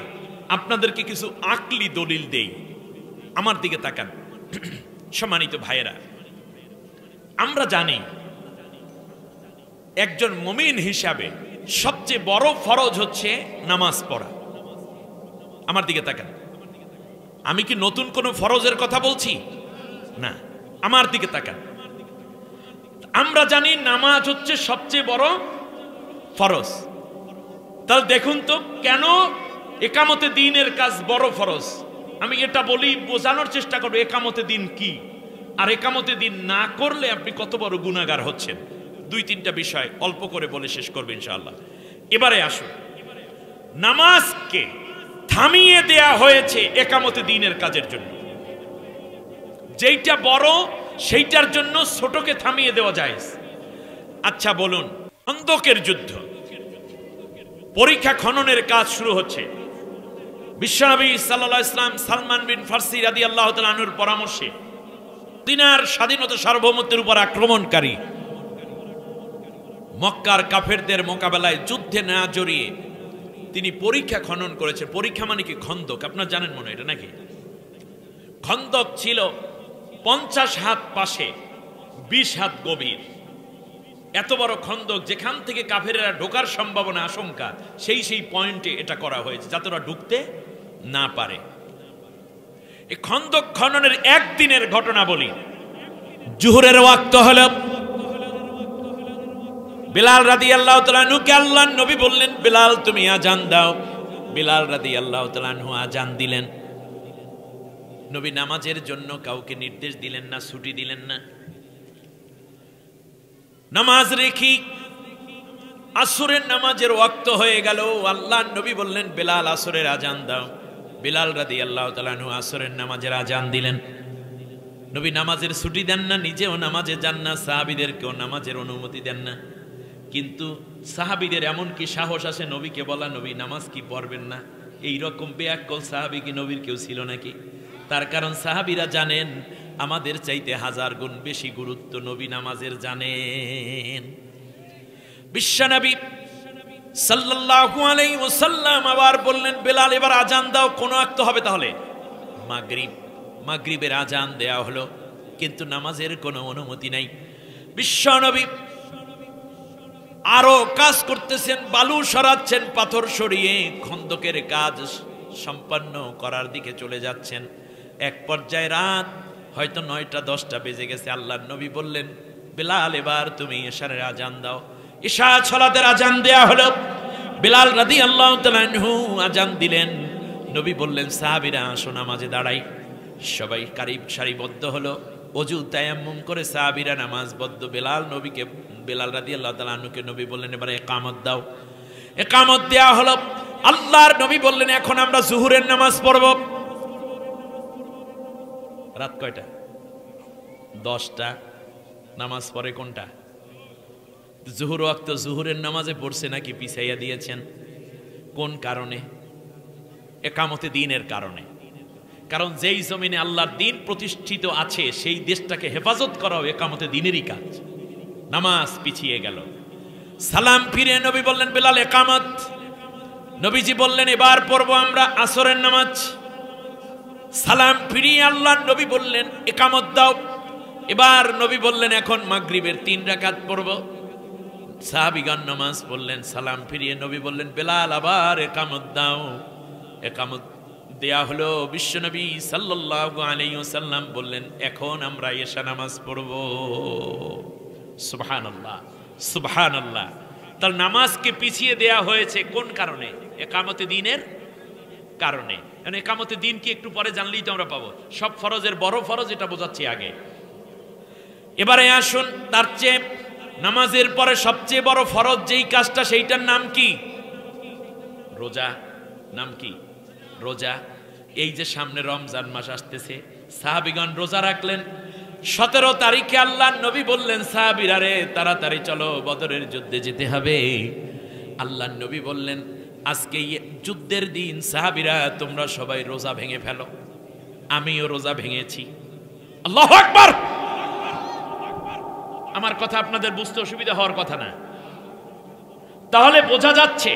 আপনাদেরকে কিছু আকলি দলিল দেই। আমার দিকে তাকান সম্মানিত ভাইয়েরা। আমরা জানি একজন মুমিন হিসাবে সবচেয়ে বড় ফরজ হচ্ছে নামাজ পড়া। আমার দিকে তাকান। আমি কি নতুন কোন ফরজের কথা বলছি? না, আমার দিকে তাকান। আমরা জানি নামাজ হচ্ছে সবচেয়ে বড় ফরজ। তাহলে দেখুন তো কেন একামতে দ্বীনের কাজ বড় ফরজ। আমি এটা বলি, বোঝানোর চেষ্টা করব একামতে দ্বীন কি, আর একামতে দ্বীন না করলে আপনি কত বড় গুনাহগার হচ্ছেন। দুই তিনটা বিষয় অল্প করে বলে শেষ করবেন ইনশাআল্লাহ। এবারে আসুন, নামাজকে থামিয়ে দেয়া হয়েছে একামতে দ্বীনের কাজের জন্য। যেইটা বড় সেইটার জন্য ছোটকে থামিয়ে দেওয়া যায়। আচ্ছা বলুন, খন্দকের যুদ্ধ, পরীক্ষা খননের কাজ শুরু হচ্ছে। বিশ্বনবী সাল্লাল্লাহু আলাইহি ওয়াসাল্লাম সালমান বিন ফারসি রাদিয়াল্লাহু তাআলা আনহুর পরামর্শে মদিনার স্বাধীনতা সার্বভৌমত্বের উপর আক্রমণকারী মক্কার কাফেরদের মোকাবেলায় যুদ্ধে না জড়িয়ে তিনি পরীক্ষা খনন করেছেন। পরীক্ষা মানে কি? খন্দক। আপনারা জানেন মনে এটা নাকি? খন্দক ছিল 50 হাত পাশে, 20 হাত গভীর। এত বড় খন্দক, যেখান থেকে কাফেরেরা ঢোকার সম্ভাবনা আশঙ্কা, সেই পয়েন্টে এটা করা হয়েছে যাতে ওরা ঢুকতে না পারে। এই খন্দক খননের একদিনের ঘটনা বলি। জোহরের ওয়াক্ত হলো। বিলাল রাদিয়াল্লাহু তাআলা আনহুকে আল্লাহর নবী বললেন, বিলাল তুমি আজান দাও। বিলাল রাদিয়াল্লাহু তাআলা আনহু আজান দিলেন। নবী নামাজের জন্য কাউকে নির্দেশ দিলেন না, ছুটি দিলেন না। নামাজ রেখি আসরের নামাজের ওয়াক্ত হয়ে গেল। আল্লাহর নবী বললেন, বিলাল আসরের আজান দাও। বিলাল রাদিয়াল্লাহু তাআলা আনহু আসরের নামাজের আজান দিলেন। নবী নামাজের ছুটি দেন না, নিজেও নামাজে যান না, সাহাবীদেরকেও নামাজের অনুমতি দেন না। কিন্তু সাহাবীদের এমন কি সাহস আসে নবীকে বলা, নবী নামাজ কি পড়বেন না? এই রকম বেয়াক্কল সাহাবী কি নবীর কেউ ছিল নাকি? তার কারণ সাহাবীরা জানেন আমাদের চাইতে 1000 গুণ বেশি গুরুত্ব নবী নামাজের জানেন। বিশ্বনবী সাল্লাল্লাহু আলাইহি ওয়াসাল্লাম আবার বললেন, বেলাল এবার আজান দাও। কোন ওয়াক্ত হবে তাহলে? মাগরিব। মাগরিবের আজান দেয়া হলো, কিন্তু নামাজের কোনো অনুমতি নাই। বিশ্বনবী আরো কাজ করতেছেন, বালু সরাচ্ছেন, পাথর সরিয়ে খন্দকের কাজ সম্পন্ন করার দিকে চলে যাচ্ছেন। এক পর্যায়ে রাত হয়তো 9টা-10টা বেজে গেছে। আল্লাহর নবী বললেন, বেলাল এবার তুমি ইশার আজান দাও। ইশা সালাতের আজান দেয়া হলো। বেলাল রাদিয়াল্লাহু তাআলা আনহু আজান দিলেন। নবী বললেন, সাহাবীরা আসো নামাজে দাঁড়াই। সবাই সারিবদ্ধ হলো। ওযু তায়াম্মুম করে সাহাবীরা নামাজবদ্ধ। বেলাল রাদিয়াল্লাহু তাআলা আনহুকে নবী বললেন, এবারে ইকামত দাও। ইকামত দেয়া হলো। আল্লাহর নবী বললেন, এখন আমরা জোহরের নামাজ পড়ব। রাত কয়টা? 10টা। নামাজ পড়ে কোনটা? জোহর ওয়াক্ত জোহরের নামাজে পড়ছে নাকি পিছাইয়া দিয়েছেন? কোন কারণে? একামতে দ্বীনের কারণে। কারণ যেই জমিনে আল্লাহর দ্বীন প্রতিষ্ঠিত আছে সেই দেশটাকে হেফাজত করাও একামতে দ্বীনেরই কাজ। নামাজ পিছিয়ে গেল। সালাম ফিরে নবী বললেন, বেলাল একামত। নবীজি বললেন, এবার পড়বো আমরা আসরের নামাজ। সালাম ফিরিয়ে আল্লাহর নবী বললেন, একামত দাও। এবার নবী বললেন, এখন মাগরিবের 3 রাকাত পড়ব। সাহাবীগণ নামাজ পড়লেন। সালাম ফিরিয়ে নবী বললেন, বেলাল আবার একামত দাও। একামত দেয়া হলো। বিশ্বনবী সাল্লাল্লাহু আলাইহি ওয়াসাল্লাম বললেন, এখন আমরা এশা নামাজ পড়ব। সুবহানাল্লাহ, সুবহানাল্লাহ। তার নামাজকে পিছিয়ে দেয়া হয়েছে কোন কারণে? একামতে দিনের কারণে। মানে একামতে দিন কি একটু পরে জানলেই তো আমরা পাবো। সব ফরজের বড় ফরজ, এটা বোঝাচ্ছি আগে। এবারে আসুন, তার চেয়ে নামাজের পরে সবচেয়ে বড় ফরজ যেই কাজটা, সেইটার নাম কি? রোজা। নাম কি? রোজা। এই যে সামনে রমজান মাস আসতেছে, সাহাবীগণ রোজা রাখলেন। 17 তারিখে আল্লাহর নবী বললেন, সাহাবীরা রে তাড়াতাড়ি চলো, বদরের যুদ্ধে যেতে হবে। আল্লাহর নবী বললেন, আজকে যুদ্ধের দিন, সাহাবীরা তোমরা সবাই রোজা ভেঙে ফেলো। আমিও রোজা ভেঙেছি। আল্লাহু আকবার। আমার কথা আপনাদের বুঝতে অসুবিধা হওয়ার কথা না। তাহলে বোঝা যাচ্ছে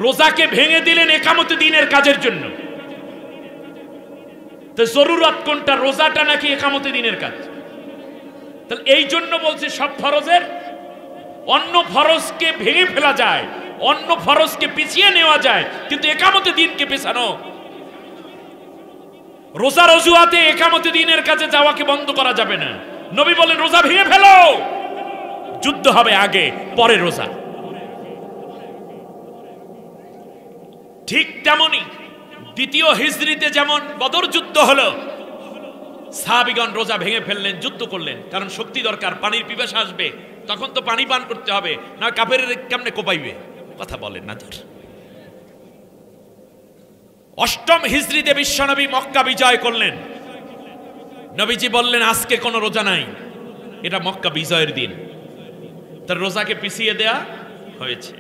রোজাকে ভেঙে দিলেন একামতে দিনের কাজের জন্য। তো জরুরত কোনটা, রোজাটা নাকি একামতে দিনের কাজ? তাহলে এই জন্য বলছে সব ফরজের অন্য ফরজকে ভেঙে ফেলা যায়, অন্য ফরজকে পিছিয়ে নেওয়া যায়, কিন্তু একামতে দিনকে পেছানো, রোজার অজুহাতে একামতে দিনের কাছে যাওয়াকে বন্ধ করা যাবে না। নবী বলেন রোজা ভেঙে ফেলো, যুদ্ধ হবে আগে, পরে রোজা। ঠিক তেমনি দ্বিতীয় হিজরিতে যেমন বদর যুদ্ধ হলো, সাহাবীগণ রোজা ভেঙে ফেললেন, যুদ্ধ করলেন, কারণ শক্তি দরকার, পানির পিপাসা আসবে, তখন তো পানি পান করতে হবে, না কাফেরের কেমনে কোপাইবে? কথা বলেন না। অষ্টম হিজরিতে বিশ্বনবী মক্কা বিজয় করলেন। নবীজি বললেন আজকে কোনো রোজা নাই, এটা মক্কা বিজয়ের দিন। তার রোজাকে পিছিয়ে দেয়া হয়েছে।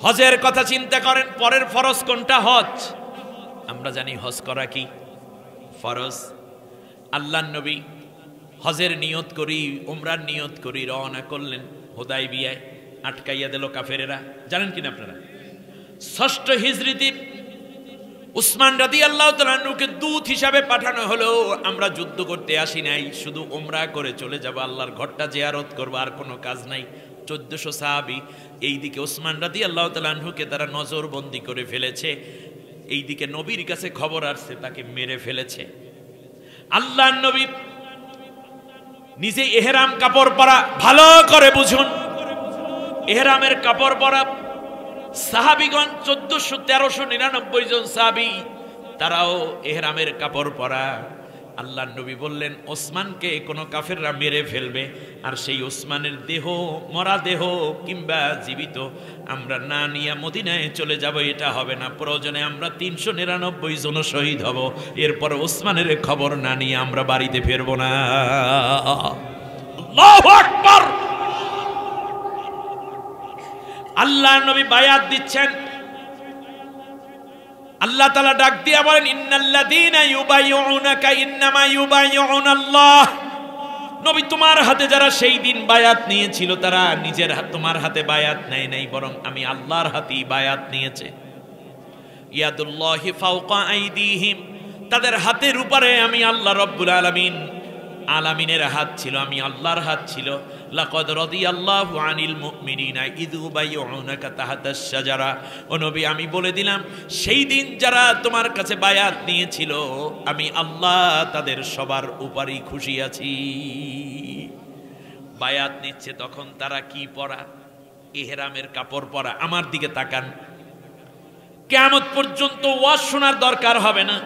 হজের কথা চিন্তা করেন, পরের ফরজ কোনটা? হজ। আমরা জানি হজ করা কি ফরজ। আল্লাহর নবী হজের নিয়ত করি, উমরার নিয়ত করি রওনা করলেন। হুদায়বিয়ায় আটকাইয়া দিল কাফেরেরা, জানেন কিনা আপনারা? ষষ্ঠ হিজরিতে উসমান রাদিয়াল্লাহু তাআলা আনহুকে দূত হিসাবে পাঠানো হলো। আমরা যুদ্ধ করতে আসি নাই, শুধু উমরা করে চলে যাব, আল্লাহর ঘরটা জিয়ারত করব, আর কোনো কাজ নাই। 1400 সাহাবী। এইদিকে উসমান রাদিয়াল্লাহু তাআলা আনহুকে তারা নজরবন্দি করে ফেলেছে, এইদিকে নবীর কাছে খবর আসছে তাকে মেরে ফেলেছে। আল্লাহর নবী নিজে ইহরাম কাপড় পরা, ভালো করে বুঝুন, ইহরামের কাপড় পরা সাহাবীগণ 1400-1399 জন সাহাবী, তারাও ইহরামের কাপড় পরা। আল্লাহর নবী বললেন ওসমানকে কোন কাফেররা মেরে ফেলবে, আর সেই ওসমানের দেহ, মরা দেহ কিংবা জীবিত, আমরা না নিয়ে মদিনায় চলে যাব, এটা হবে না। প্রয়োজনে আমরা 399 জন শহীদ হব, এরপর ওসমানের খবর না নিয়ে আমরা বাড়িতে ফিরবো না। আল্লাহু আকবার। আল্লাহর নবী বায়াত দিচ্ছেন। আল্লাহ তাআলা ডাক দিয়া বলেন ইন্নাল্লাযীনা ইউবাইয়ুনাকা ইন্নামা ইউবাইয়ুনাল্লাহ। নবী তোমার হাতে যারা সেই দিন বায়াত নিয়েছিল, তারা নিজের তোমার হাতে বায়াত নেয় নাই, বরং আমি আল্লাহর হাতেই বায়াত নিয়েছে। ইয়াদুল্লাহি ফাওকা আইদিহিম, তাদের হাতের উপরে আমি আল্লাহ রাব্বুল আলামিন, আলামিনের হাত ছিল, আমি আল্লাহর হাত ছিল। লাকাদ রাদিয়াল্লাহু আনিল মুমিনিনা ইয ইউবাইয়ুনাকা তাহতাশ শাজারা। ও নবী আমি বলে দিলাম, সেই দিন যারা তোমার কাছে বায়াত নিয়েছিল, আমি আল্লাহ তাদের সবার উপরই খুশি আছি। বায়াত নিচ্ছে তখন তারা কি পরা? ইহরামের কাপড় পরা। আমার দিকে তাকান, কিয়ামত পর্যন্ত ওয়াজ শোনার দরকার হবে না,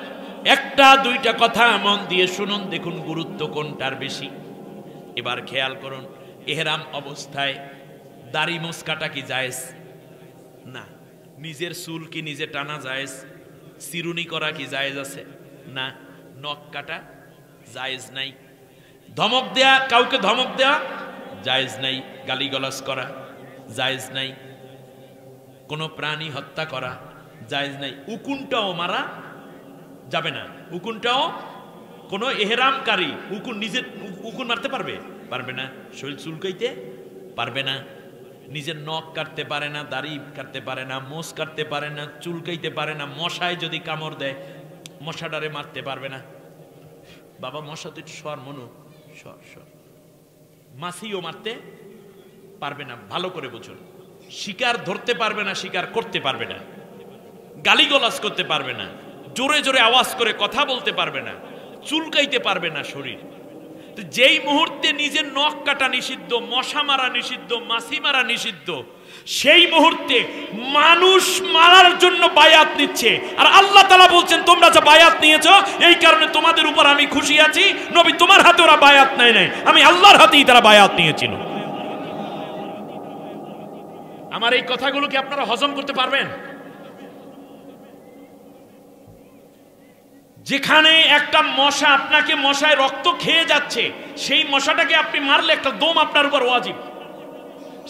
একটা দুইটা কথা মন দিয়ে শুনুন, দেখুন গুরুত্ব কোনটার বেশি। এবার খেয়াল করুন, ইহরাম অবস্থায় দাড়ি মোছ কাটা কি জায়েজ? না। নিজের চুল কি নিজে টানা জায়েজ? চিরুনি করা কি জায়েজ আছে? না। নখ কাটা জায়েজ নাই। ধমক দেয়া, কাউকে ধমক দেয়া জায়েজ নাই। গালিগালাজ করা জায়েজ নাই। কোনো প্রাণী হত্যা করা জায়েজ নাই। উকুনটাও মারা যাবে না। উকুনটাও কোন ইহরামকারী উকুন নিজে উকুন মারতে পারবে? পারবে না। শরীর চুলকাইতে পারবে না, নিজের নখ কাটতে পারে না, দাড়ি কাটতে পারে না, মোষ কাটতে পারে না, চুলকাইতে পারে না। মশায় যদি কামড় দেয়, মশাটারে মারতে পারবে না। বাবা মশা তো একটু সর, মনু সর সর। মাছিও মারতে পারবে না। ভালো করে বুঝুন, শিকার ধরতে পারবে না, শিকার করতে পারবে না, গালিগালাজ করতে পারবে না, জোরে জোরে আওয়াজ করে কথা বলতে পারবে না, চুলকাইতে পারবে না শরীর। যেই মুহূর্তে নিজের নখ কাটা নিষিদ্ধ, মশা মারা নিষিদ্ধ, মাছি মারা নিষিদ্ধ, সেই মুহূর্তে মানুষ মারার জন্য বায়াত নিচ্ছে। আর আল্লাহ তাআলা বলছেন তোমরা যে বায়াত নিয়েছো এই কারণে তোমাদের উপর আমি খুশি আছি। নবী তোমার হাতে ওরা বায়াত নেয় নাই, আমি আল্লাহর হাতেই তারা বায়াত নিয়েছিল। আমার এই কথাগুলো কি আপনারা হজম করতে পারবেন? যেখানে একটা মশা আপনাকে মশায় রক্ত খেয়ে যাচ্ছে, সেই মশাটাকে আপনি মারলে একটা দম আপনার উপর ওয়াজিব।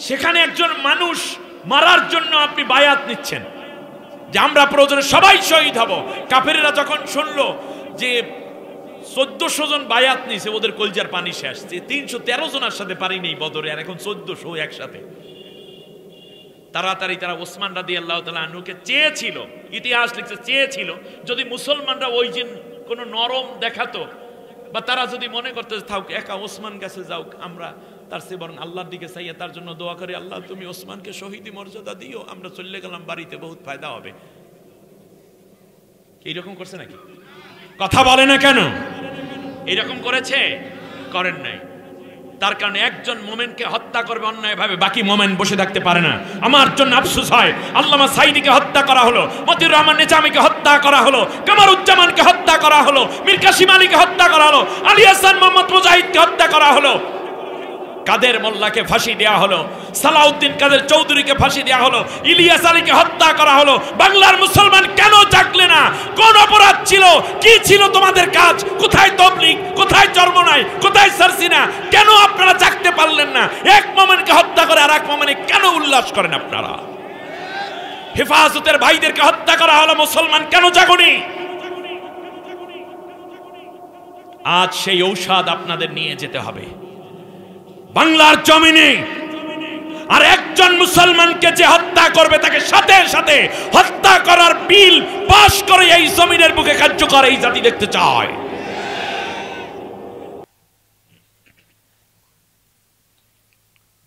সেখানে একজন মানুষ মারার জন্য আপনি বায়াত নিচ্ছেন যে আমরা প্রয়োজনে সবাই শহীদ হব। কাফেরেরা যখন শুনলো যে 1400 জন বায়াত নিছে, ওদের কলজার পানি শেষ। 313 জনের সাথে পারি নেই বদরে, আর এখন 1400 একসাথে। তাড়াতাড়ি তারা ওসমান রাদিয়াল্লাহু তাআলা আনহুকে চেয়েছিল, ইতিহাস লিখছে চেয়েছিল, যদি মুসলমানরা ওই দিন কোনো নরম দেখাতো বা তারা যদি মনে করতে থাক একা ওসমান কাছে যাও, আমরা তার চেয়ে বরং আল্লাহর দিকে চাইয়া তার জন্য দোয়া করি, আল্লাহ তুমি ওসমানকে শহীদি মর্যাদা দিও, আমরা চলে গেলাম বাড়িতে, বহুত ফায়দা হবে। এইরকম করছে নাকি? কথা বলে না কেন? এইরকম করেছে? করেন নাই। তার কারণে একজন মোমেনকে হত্যা করবে অন্যায়ভাবে, বাকি মোমেন বসে থাকতে পারে না। আমার জন্য আফসোস হয়, আল্লামা সাইদিকে হত্যা করা হলো, মতিউর রহমান নিজামীকে হত্যা করা হলো, কামারুজ্জামানকে হত্যা করা হলো, মীর কাসিম আলীকে হত্যা করা হলো, আলী হাসান মোহাম্মদ মুজাহিদকে হত্যা করা হলো, কাদের মোল্লাকে ফাঁসি দেওয়া হলো, সালাউদ্দিন কাদের চৌধুরীকে ফাঁসি দেওয়া হলো, ইলিয়াস আলীকে হত্যা করা হলো। বাংলার মুসলমান কেন জাগলে না? কোন অপরাধ ছিল? কি ছিল তোমাদের কাজ? কোথায় তবলিগ, কোথায় চরমনাই, কোথায় সারসিনা? কেন আপনারা জাগতে পারলেন না? এক মোমেনকে হত্যা করে আর এক মোমেনে কেন উল্লাস করেন আপনারা? হেফাজতের ভাইদেরকে হত্যা করা হলো, মুসলমান কেন জাগনি? আজ সেই ঔষধ আপনাদের নিয়ে যেতে হবে বাংলার জমিনে। আর একজন মুসলমানকে যে হত্যা করবে তাকে সাথে সাথে হত্যা করার বিল পাশ করে এই জমিনের বুকে কার্যকর এই জাতি দেখতে চায়।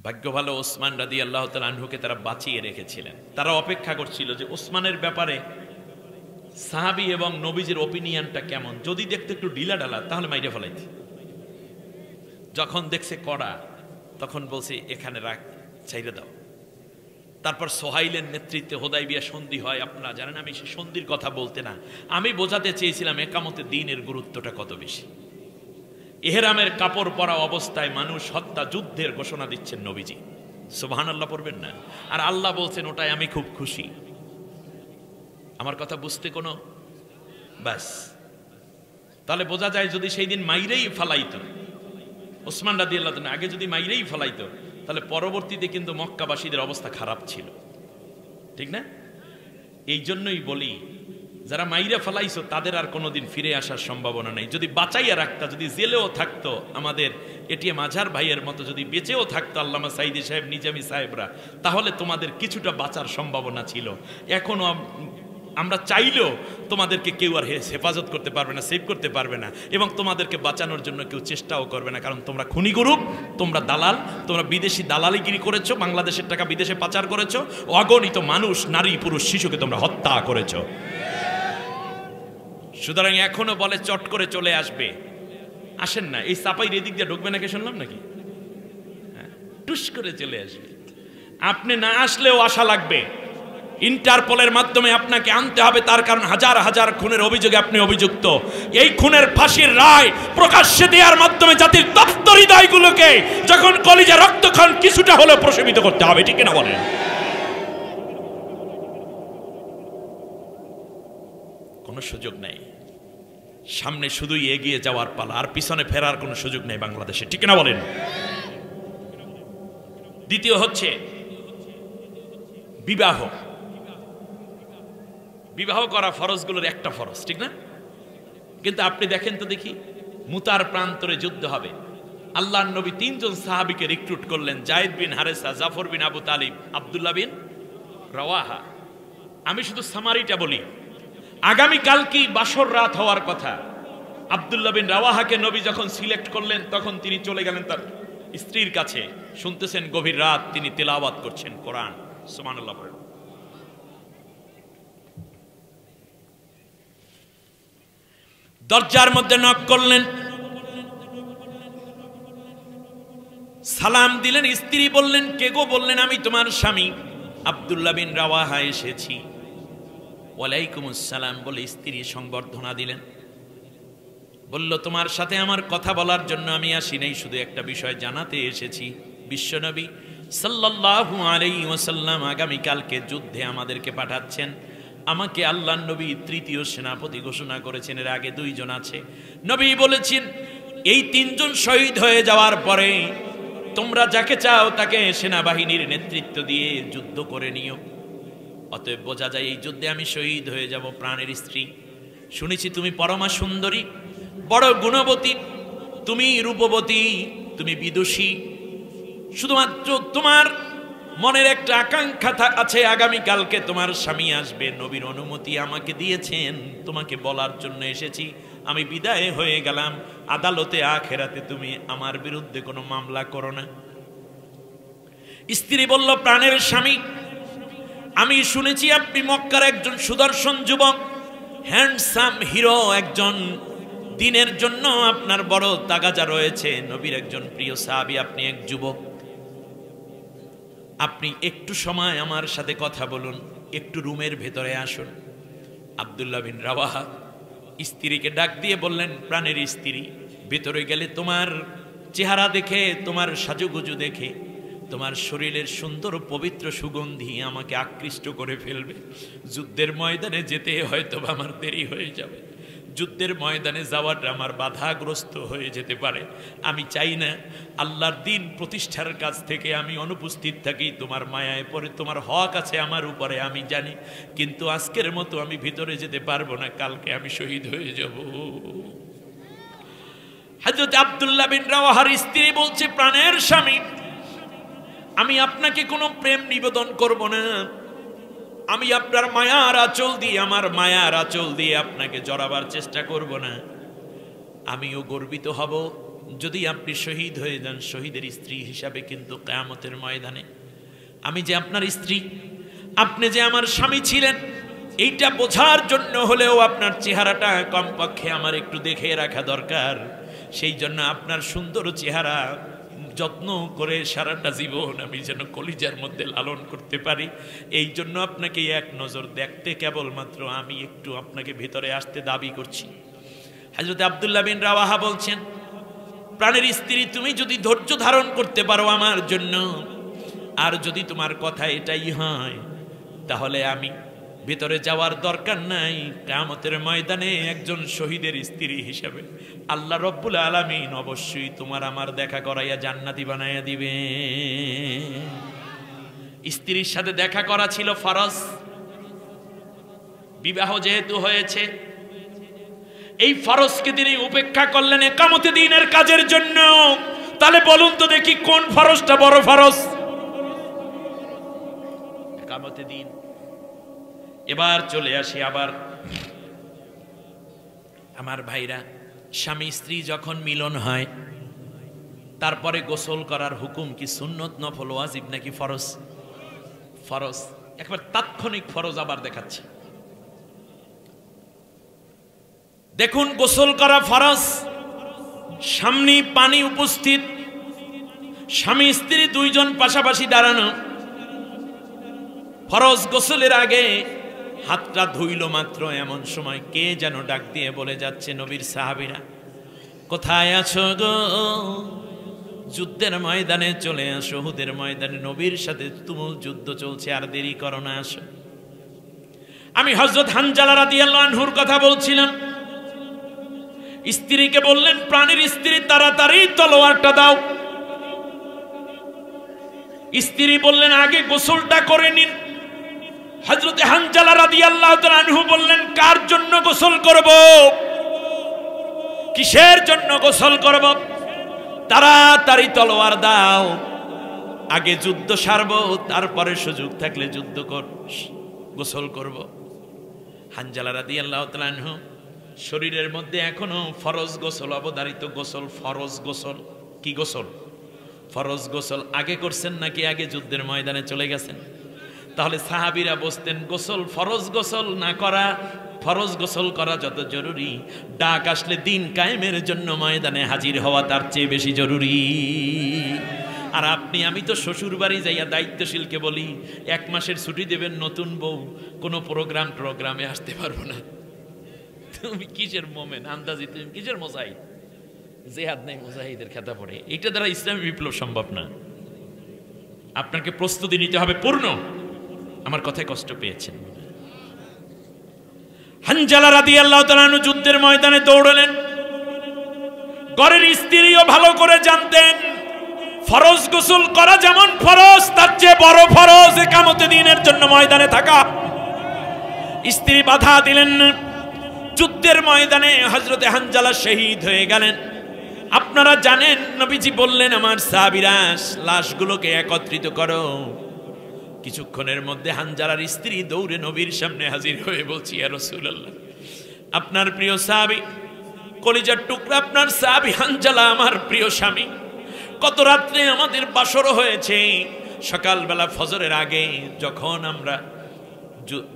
ভাগ্য ভালো ওসমান রাদিয়াল্লাহু তাআলা আনহুকে তারা বাঁচিয়ে রেখেছিলেন। তারা অপেক্ষা করছিল যে ওসমানের ব্যাপারে সাহাবী এবং নবীজির ওপিনিয়নটা কেমন। যদি দেখতে একটু ঢিলা ঢালা তাহলে মাইরে ফেলাইতে। যখন দেখছে কড়া তখন বলছে এখানে রাখ, ছাইরে দাও। তারপর সোহাইলের নেতৃত্বে হুদাইবিয়া সন্ধি হয়। আপনারা জানেন, আমি সে সন্ধির কথা বলতে না, আমি বোঝাতে চেয়েছিলাম একামতে দ্বীনের গুরুত্বটা কত বেশি। ইহরামের কাপড় পরা অবস্থায় মানুষ হত্যা যুদ্ধের ঘোষণা দিচ্ছেন নবীজি, সুবহানাল্লাহ পড়বেন না? আর আল্লাহ বলছেন ওটাই আমি খুব খুশি। আমার কথা বুঝতে কোনো ব্যাস? তাহলে বোঝা যায় যদি সেই দিন মাইরেই ফালাইতো ওসমান রাদিয়াল্লাহু তাআলা, আগে যদি মাইরেই ফলাইতো তাহলে পরবর্তীতে কিন্তু মক্কাবাসীদের অবস্থা খারাপ ছিল, ঠিক না? এই জন্যই বলি যারা মাইরা ফলাইছো তাদের আর কোনোদিন ফিরে আসার সম্ভাবনা নেই। যদি বাঁচাইয়া রাখতা, যদি জেলেও থাকতো আমাদের এটিএম আজহার ভাইয়ের মতো, যদি বেঁচেও থাকতো আল্লামা সাইদি সাহেব, নিজামী সাহেবরা, তাহলে তোমাদের কিছুটা বাঁচার সম্ভাবনা ছিল। এখনো আমরা চাইলেও তোমাদেরকে কেউ আর হেফাজত করতে পারবে না, সেভ করতে পারবে না, এবং তোমাদেরকে বাঁচানোর জন্য কেউ চেষ্টাও করবে না। কারণ তোমরা খুনি গ্রুপ, তোমরা দালাল, তোমরা বিদেশি দালালিগিরি করেছো, বাংলাদেশের টাকা বিদেশে পাচার করেছো, অগণিত মানুষ, নারী পুরুষ শিশুকে তোমরা হত্যা করেছো। সুতরাং এখনো বলে চট করে চলে আসবে, আসেন না। এই চাপাইর এদিক দিয়ে ঢুকবে নাকি শুনলাম নাকি? টুস করে চলে আসবে। আপনি না আসলেও আশা লাগবে। ইন্টারপোলের মাধ্যমে আপনাকে আনতে হবে, তার কারণ হাজার হাজার খুনের অভিযোগে আপনি অভিযুক্ত। এই খুনের ফাঁসির রায় প্রকাশ্যে দেওয়ার মাধ্যমে জাতির তপ্ত হৃদয়গুলোকে যখন কলিজা রক্তক্ষণ কিছুটা হলেও প্রশমিত করতে হবে, ঠিক না বলেন? কোনো সুযোগ নেই, সামনে শুধুই এগিয়ে যাওয়ার পালা, আর পিছনে ফেরার কোনো সুযোগ নেই বাংলাদেশে, ঠিক না বলেন? দ্বিতীয় হচ্ছে বিবাহ। বিবাহ করা ফরজগুলোর একটা ফরজ, ঠিক না? কিন্তু আপনি দেখেন তো দেখি, মুতার প্রান্তরে যুদ্ধ হবে, আল্লাহর নবী 3 জন সাহাবীকে রিক্রুট করলেন, যায়েদ বিন হারেসা, জাফর বিন আবু তালিব, আব্দুল্লাহ বিন রাওয়াহা। আমি শুধু সামারিটা বলি। আগামী কালকেই বাসর রাত হওয়ার কথা। আব্দুল্লাহ বিন রাওয়াহাকে নবী যখন সিলেক্ট করলেন তখন তিনি চলে গেলেন তার স্ত্রীর কাছে, শুনতেছেন গভীর রাত তিনি তেলাওয়াত করছেন কোরআন, সুবহানাল্লাহ। দরজার মধ্যে নক করলেন, সালাম দিলেন। স্ত্রী বললেন, কে গো? বললেন, আমি তোমার স্বামী আব্দুল্লাহ বিন রাওয়াহা এসেছি। ওয়ালাইকুম আসসালাম বলে স্ত্রী সংবর্ধনা দিলেন। বলল, তোমার সাথে আমার কথা বলার জন্য আমি আসি নাই, শুধু একটা বিষয় জানাতে এসেছি। বিশ্বনবী সাল্লাল্লাহু আলাইহি ওয়াসাল্লাম আগামীকালকে যুদ্ধে আমাদেরকে পাঠাচ্ছেন। আমাকে আল্লাহর নবী তৃতীয় সেনাপতি ঘোষণা করেছেন। এর আগে 2 জন আছে। নবী বলেছেন, এই 3 জন শহীদ হয়ে যাওয়ার পরে তোমরা যাকে চাও তাকে সেনাবাহিনীর নেতৃত্ব দিয়ে যুদ্ধ করে নিও। অতএব বোঝা যায় এই যুদ্ধে আমি শহীদ হয়ে যাব। প্রাণের স্ত্রী, শুনেছি তুমি পরমা সুন্দরী, বড় গুণবতী, তুমি রূপবতী, তুমি বিদুষী। শুধুমাত্র তোমার মনের একটা আকাঙ্ক্ষা আছে, আগামীকালকে তোমার স্বামী আসবে। নবীর অনুমতি আমাকে দিয়েছেন, তোমাকে বলার জন্য এসেছি। আমি বিদায় হয়ে গেলাম। আদালতে আখেরাতে তুমি আমার বিরুদ্ধে কোনো মামলা করো না। স্ত্রী বলল, প্রাণের স্বামী, আমি শুনেছি আপনি মক্কার একজন সুদর্শন যুবক, হ্যান্ডসাম হিরো একজন। দিনের জন্য আপনার বড় তাগাজা রয়েছে। নবীর একজন প্রিয় সাহাবী, আপনি এক যুবক। আপনি একটু সময় আমার সাথে কথা বলুন, একটু রুমের ভেতরে আসুন। আব্দুল্লাহ বিন রাওয়াহা স্ত্রীকে ডাক দিয়ে বললেন, প্রাণের স্ত্রী, ভেতরে গেলে তোমার চেহারা দেখে, তোমার সাজুগুজু দেখে, তোমার শরীরের সুন্দর পবিত্র সুগন্ধি আমাকে আকৃষ্ট করে ফেলবে। যুদ্ধের ময়দানে যেতে হয়তো আমার দেরি হয়ে যাবে, যুদ্ধের ময়দানে যাওয়াটা আমার বাধাগ্রস্ত হয়ে যেতে পারে। আমি চাই না আল্লাহর দিন প্রতিষ্ঠার কাছ থেকে আমি অনুপস্থিত থাকি। তোমার মায়ায় পড়ে, তোমার হক আছে আমার উপরে আমি জানি, কিন্তু আজকের মতো আমি ভিতরে যেতে পারবো না, কালকে আমি শহীদ হয়ে যাব। হযরত আব্দুল্লাহ বিন রাওয়াহার স্ত্রী বলছে, প্রাণের স্বামী, আমি আপনাকে কোনো প্রেম নিবেদন করব না। আমি আপনার মায়ার আঁচল দিয়ে, আমার মায়ার আঁচল দিয়ে আপনাকে জড়াবার চেষ্টা করব না। আমিও গর্বিত হব যদি আপনি শহীদ হয়ে যান শহীদের স্ত্রী হিসাবে, কিন্তু কিয়ামতের ময়দানে আমি যে আপনার স্ত্রী, আপনি যে আমার স্বামী ছিলেন, এইটা বোঝার জন্য হলেও আপনার চেহারাটা কমপক্ষে আমার একটু দেখে রাখা দরকার। সেই জন্য আপনার সুন্দর চেহারা যত্ন করে সারাটা জীবন আমি যেন কলিজার মধ্যে লালন করতে পারি, এই জন্য আপনাকে এক নজর দেখতে কেবলমাত্র আমি একটু আপনাকে ভেতরে আসতে দাবি করছি। হযরত আব্দুল্লাহ বিন রাওয়াহা বলছেন, প্রাণের স্ত্রী, তুমি যদি ধৈর্য ধারণ করতে পারো আমার জন্য, আর যদি তোমার কথা এটাই হয়, তাহলে আমি ভেতরে যাওয়ার দরকার নাই। কিয়ামতের ময়দানে একজন শহীদের স্ত্রী হিসেবে আল্লাহ রব্বুল আলামিন অবশ্যই তোমার আমার দেখা করাইয়া জান্নাতি বানাইয়া দিবে। স্ত্রীর সাথে দেখা করা ছিল ফরজ। বিবাহ যেহেতু হয়েছে, এই ফরজকে তিনি উপেক্ষা করলেন ইকামতে দ্বীনের কাজের জন্য। তাহলে বলুন তো দেখি, কোন ফরজটা বড় ফরজ? ইকামতে দ্বীন। এবার চলে আসি আবার আমার ভাইরা, স্বামী স্ত্রী যখন মিলন হয়, তারপরে গোসল করার হুকুম কি সুন্নত, নফল, ওয়াজিব নাকি ফরজ? ফরজ। একবার তাৎক্ষণিক ফরজ আবার দেখাচ্ছি। দেখুন, গোসল করা ফরজ। সামনে পানি উপস্থিত, স্বামী স্ত্রী 2 জন পাশাপাশি দাঁড়ানো। ফরজ গোসলের আগে হাতটা ধুইল মাত্র, এমন সময় কে যেন ডাক দিয়ে বলে যাচ্ছে, নবীর সাহাবীরা, কোথায় আছো গো? যুদ্ধের ময়দানে চলে আসো, উহুদের ময়দানে নবীর সাথে তুমুল যুদ্ধ চলছে, আর দেরি করো না, আসো। আমি হযরত হানজালা রাদিয়াল্লাহু আনহুর কথা বলছিলাম। স্ত্রীকে বললেন, প্রাণের স্ত্রী, তাড়াতাড়ি তলোয়ারটা দাও। স্ত্রী বললেন, আগে গোসলটা করে নিন। হযরত হানজালা রাদিয়াল্লাহু তাআলা আনহু বললেন, কার জন্য গোসল করব? কিসের জন্য গোসল করব? তাড়াতাড়ি তলোয়ার দাও, আগে যুদ্ধ সারবো, তারপরে সুযোগ থাকলে যুদ্ধ গোসল করব। হানজালা রাদিয়াল্লাহু তাআলা আনহু শরীরের মধ্যে এখনো ফরজ গোসল অবধারিত গোসল, ফরজ গোসল। কি গোসল? ফরজ গোসল আগে করছেন নাকি আগে যুদ্ধের ময়দানে চলে গেছেন? তাহলে সাহাবীরা বসতেন, গোসল ফরজ গোসল না করা, ফরজ গোসল করা যত জরুরি, ডাক আসলে দিন কায়েমের জন্য ময়দানে হাজির হওয়া তার চেয়ে বেশি জরুরি। আর আপনি, আমি তো শ্বশুর বাড়ি যাইয়া দায়িত্বশীলকে বলি 1 মাসের ছুটি দেবেন, নতুন বউ, কোনো প্রোগ্রামে আসতে পারবো না। তুমি কিসের মোমেন আন্দাজি, তুমি কিসের মুজাহিদ? জিহাদ নেই, মুজাহিদের খেতা পড়ে। এটা দ্বারা ইসলামী বিপ্লব সম্ভব না। আপনাকে প্রস্তুতি নিতে হবে পূর্ণ। আমার কথায় কষ্ট পেয়েছেন। হানজালা রাদিয়াল্লাহু তাআলা আনহু যুদ্ধের ময়দানে দৌড়লেন। ঘরের স্ত্রীও ভালো করে জানতেন ফরজ গোসল করা যেমন ফরজ, তার চেয়ে বড় ফরজ ইকামতে দ্বীনের জন্য ময়দানে থাকা। স্ত্রী বাধা দিলেন। যুদ্ধের ময়দানে হযরতে হানজালা শহীদ হয়ে গেলেন। আপনারা জানেন নবীজি বললেন, আমার সাহাবীরা লাশগুলোকে একত্রিত করো। কিছুক্ষণের মধ্যে হানজালার স্ত্রী দৌড়ে নবীর সামনে হাজির হয়ে বলছি, ইয়া রাসূলুল্লাহ, আপনার প্রিয় সাহাবী, কলিজার টুকরা আপনার সাহাবী হানজালা আমার প্রিয় স্বামী, কত রাত্রে আমাদের বাসর হয়েছে। সকালবেলা ফজরের আগে যখন আমরা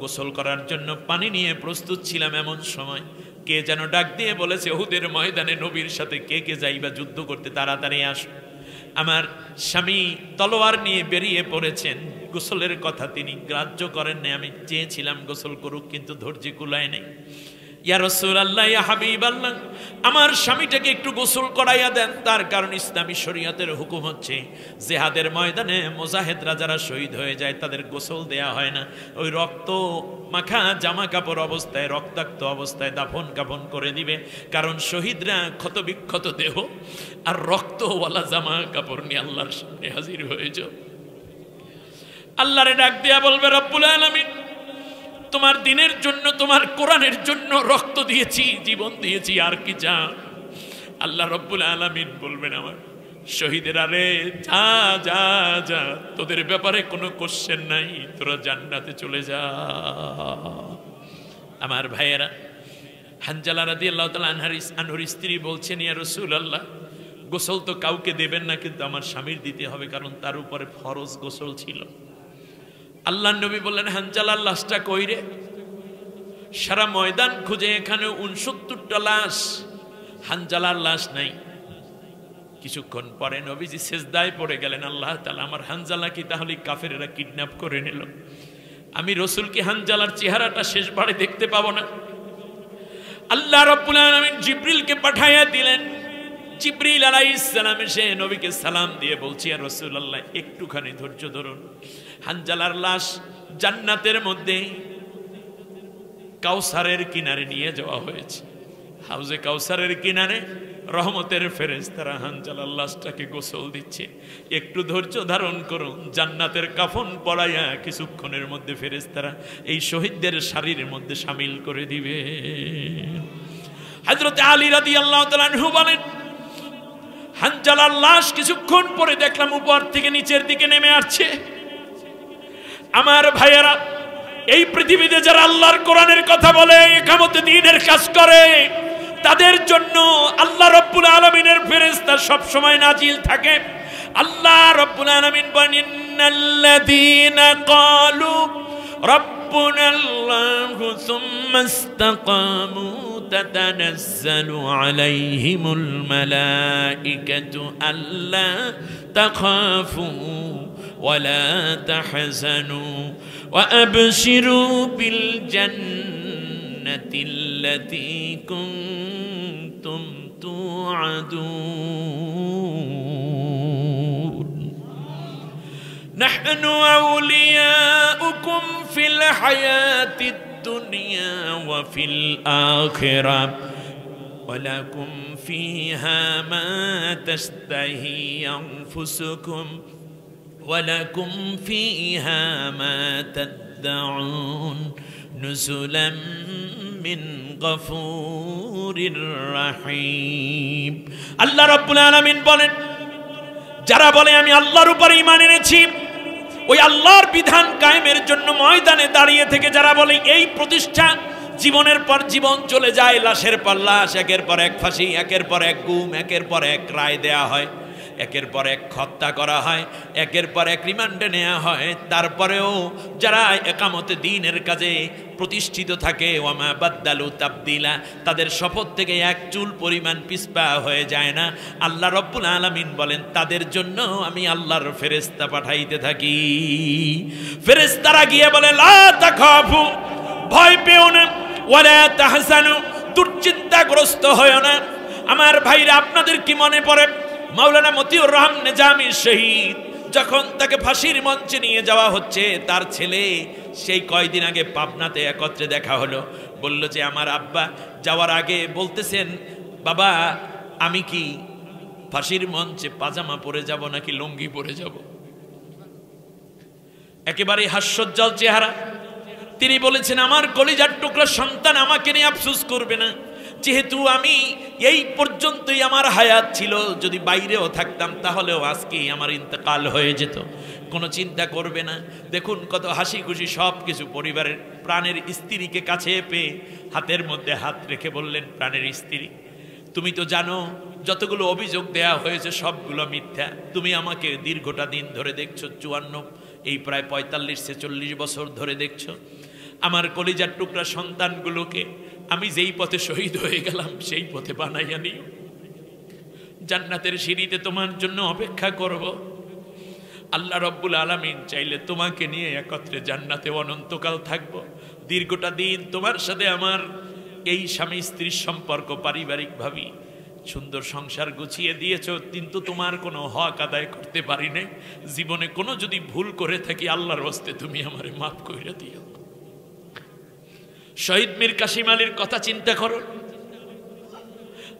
গোসল করার জন্য পানি নিয়ে প্রস্তুত ছিলাম, এমন সময় কে যেন ডাক দিয়ে বলেছে, উহুদের ময়দানে নবীর সাথে কে কে যাইবা যুদ্ধ করতে, তাড়াতাড়ি আসো। আমার স্বামী তলোয়ার নিয়ে বেরিয়ে পড়েছেন। গোসলের কথা তিনি গ্রাহ্য করেন নাই। আমি চেয়েছিলাম গোসল করুক, কিন্তু ধৈর্য কুলায় নেই। ইয়া রাসূলুল্লাহ, ইয়া হাবিবাল্লাহ, আমার স্বামীটাকে একটু গোসল করাইয়া দেন। তার কারণ ইসলামী শরীয়তের হুকুম হচ্ছে, জিহাদের ময়দানে মুজাহিদরা যারা শহীদ হয়ে যায় তাদের গোসল দেয়া হয় না। ওই রক্ত মাখা জামা কাপড় অবস্থায়, রক্তাক্ত অবস্থায় দাফন কাফন করে দিবে। কারণ শহীদরা ক্ষত বিক্ষত দেহ আর রক্তওয়ালা জামা কাপড় নিয়ে আল্লাহর সামনে হাজির হয়ে যাও। আল্লাহরে ডাক দিয়া বলবে, রব্বুল আলামিন, তোমার দ্বীনের জন্য, তোমার কোরআনের জন্য রক্ত দিয়েছি, জীবন দিয়েছি, আর কি যা? আল্লাহ রব্বুল আলামিন বলবেন, আমার শহীদের, আরে যা যা যা, তোদের ব্যাপারে কোনো কোশ্চেন নাই, তোরা জান্নাতে চলে যা। আমার ভাইয়েরা, হানজালা রাদিয়াল্লাহু তাআলা আনহুর স্ত্রী বলছেন, ইয়া রাসূলুল্লাহ, গোসল তো কাউকে দেবেন না, কিন্তু আমার স্বামীর দিতে হবে, কারণ তার উপরে ফরজ গোসল ছিল। আল্লাহর নবী বললেন, হানজালার লাশটা কই রে? সারা ময়দান খুঁজে এখানে 69টা লাশ, হানজালার লাশ নাই। কিছুক্ষণ পরে নবীজি সিজদায় পড়ে গেলেন, আল্লাহ তাআলা, আমার হানজালা কি তাহলে কাফেরেরা কিডন্যাপ করে নিল? আমি রাসূল কি হানজালার চেহারাটা শেষবারে দেখতে পাবো না? আল্লাহ রাব্বুল আলামিন জিবরিলকে পাঠাইয়া দিলেন। জিবরিল আলাইহিস সালাম এসে নবীকে সালাম দিয়ে বলছি, ইয়া রাসূলুল্লাহ, একটুখানি ধৈর্য ধরুন। হানজালার লাশ জান্নাতের মধ্যে কাউসারের কিনারে নিয়ে যাওয়া হয়েছে। হাউজে কাউসারের কিনারে রহমতের ফেরেশতারা হানজালার লাশটাকে গোসল দিচ্ছে। একটু ধৈর্য ধারণ করুন, জান্নাতের কাফন পরাইয়া কিছুক্ষণের মধ্যে ফেরেশতারা এই শহীদদের শারীরের মধ্যে শামিল করে দিবে। হযরত আলী রাদিয়াল্লাহু তাআলা আনহু বলেন, হানজালার লাশ কিছুক্ষণ পরে দেখলাম উপর থেকে নিচের দিকে নেমে আসছে। আমার ভাইয়েরা, এই পৃথিবীতে যারা আল্লাহর কোরআনের কথা বলে, ইকামতে দ্বীনের কাজ করে, তাদের জন্য আল্লাহ রাব্বুল আলামিনের ফেরেশতা সব সময় নাজিল থাকে। আল্লাহ রাব্বুল আলামিন বলেন, ইন্নাল্লাযীনা ক্বালু রাব্বুনাল্লাহু সুম্মা ইসতাকামু তাতানাজ্জালু আলাইহিমুল মালাইকাতু আল্লা তাখাফু ولا تحزنوا وأبشروا بالجنة التي كنتم توعدون نحن أولياؤكم في الحياة الدنيا وفي الآخرة ولكم فيها ما تشتهي أنفسكم ولكم فيها ما تدعون نزلا من غفور رحيم আল্লাহ রাব্বুল আলামিন বলেন, যারা বলে আমি আল্লাহর উপর ঈমান এনেছি, ওই আল্লাহর বিধান কায়েমের জন্য ময়দানে দাঁড়িয়ে থেকে যারা বলে এই প্রতিষ্ঠা, জীবনের পর জীবন চলে যায়, লাশের পর লাশ, একের পর এক ফাঁসি, একের পর এক গুম, একের পর এক রায় দেয়া হয়, একের পর এক হত্যা করা হয়, একের পর এক রিমান্ডে নেওয়া হয়। তারপরেও যারা একামতে দ্বীনের কাজে প্রতিষ্ঠিত থাকে, ওয়ামা বাদ্দালু তাবদিলা, তাদের শপথ থেকে এক চুল পরিমাণ পিছপা হয়ে যায় না। আল্লাহ রব্বুল আলামিন বলেন তাদের জন্য আমি আল্লাহর ফেরেশতা পাঠাইতে থাকি। ফেরেশতারা গিয়ে বলে লা তাখাফু, ভয় পেও না, ওয়ালা তাহজানু, দুশ্চিন্তাগ্রস্ত হয় না। আমার ভাইরা, আপনাদের কি মনে পড়ে মাওলানা মতিউর রহমান নিজামী শহীদ যখন তাকে ফাঁসির মঞ্চে নিয়ে যাওয়া হচ্ছে, তার ছেলে সেই কয়দিন আগে পাবনাতে একত্রে দেখা হলো, বলল যে আমার আব্বা যাওয়ার আগে বলতেছেন, বাবা আমি কি ফাঁসির মঞ্চে পাজামা পরে যাব নাকি লুঙ্গি পরে যাব। একেবারে হাস্যোজ্জ্বল চেহারা। তিনি বলেছেন আমার কলিজার টুকরা সন্তান আমাকে নিয়ে আফসোস করবে না, যেহেতু আমি এই পর্যন্তই আমার হায়াত ছিল, যদি বাইরেও থাকতাম তাহলেও আজকে আমার ইন্তেকাল হয়ে যেত, কোনো চিন্তা করবে না। দেখুন কত হাসি খুশি সব কিছু পরিবারের। প্রাণের স্ত্রীকে কাছে পেয়ে হাতের মধ্যে হাত রেখে বললেন, প্রাণের স্ত্রী তুমি তো জানো যতগুলো অভিযোগ দেয়া হয়েছে সবগুলো মিথ্যা। তুমি আমাকে দীর্ঘটা দিন ধরে দেখছো, 54 এই প্রায় 45-46 বছর ধরে দেখছো। আমার কলিজার টুকরা সন্তানগুলোকে আমি যেই পথে শহীদ হয়ে গেলাম সেই পথে বানাইয়া নিও। জান্নাতের সিঁড়িতে তোমার জন্য অপেক্ষা করব। আল্লাহ রব্বুল আলামিন চাইলে তোমাকে নিয়ে একত্রে জান্নাতে অনন্তকাল থাকব। দীর্ঘটা দিন তোমার সাথে আমার এই স্বামী স্ত্রীর সম্পর্ক পারিবারিকভাবে সুন্দর সংসার গুছিয়ে দিয়েছ, কিন্তু তোমার কোনো হক আদায় করতে পারি নাই। জীবনে কোনো যদি ভুল করে থাকি আল্লাহর হস্তে তুমি আমারে মাফ করে দিও। শহীদ মীর কাসিম আলীর কথা চিন্তা করো।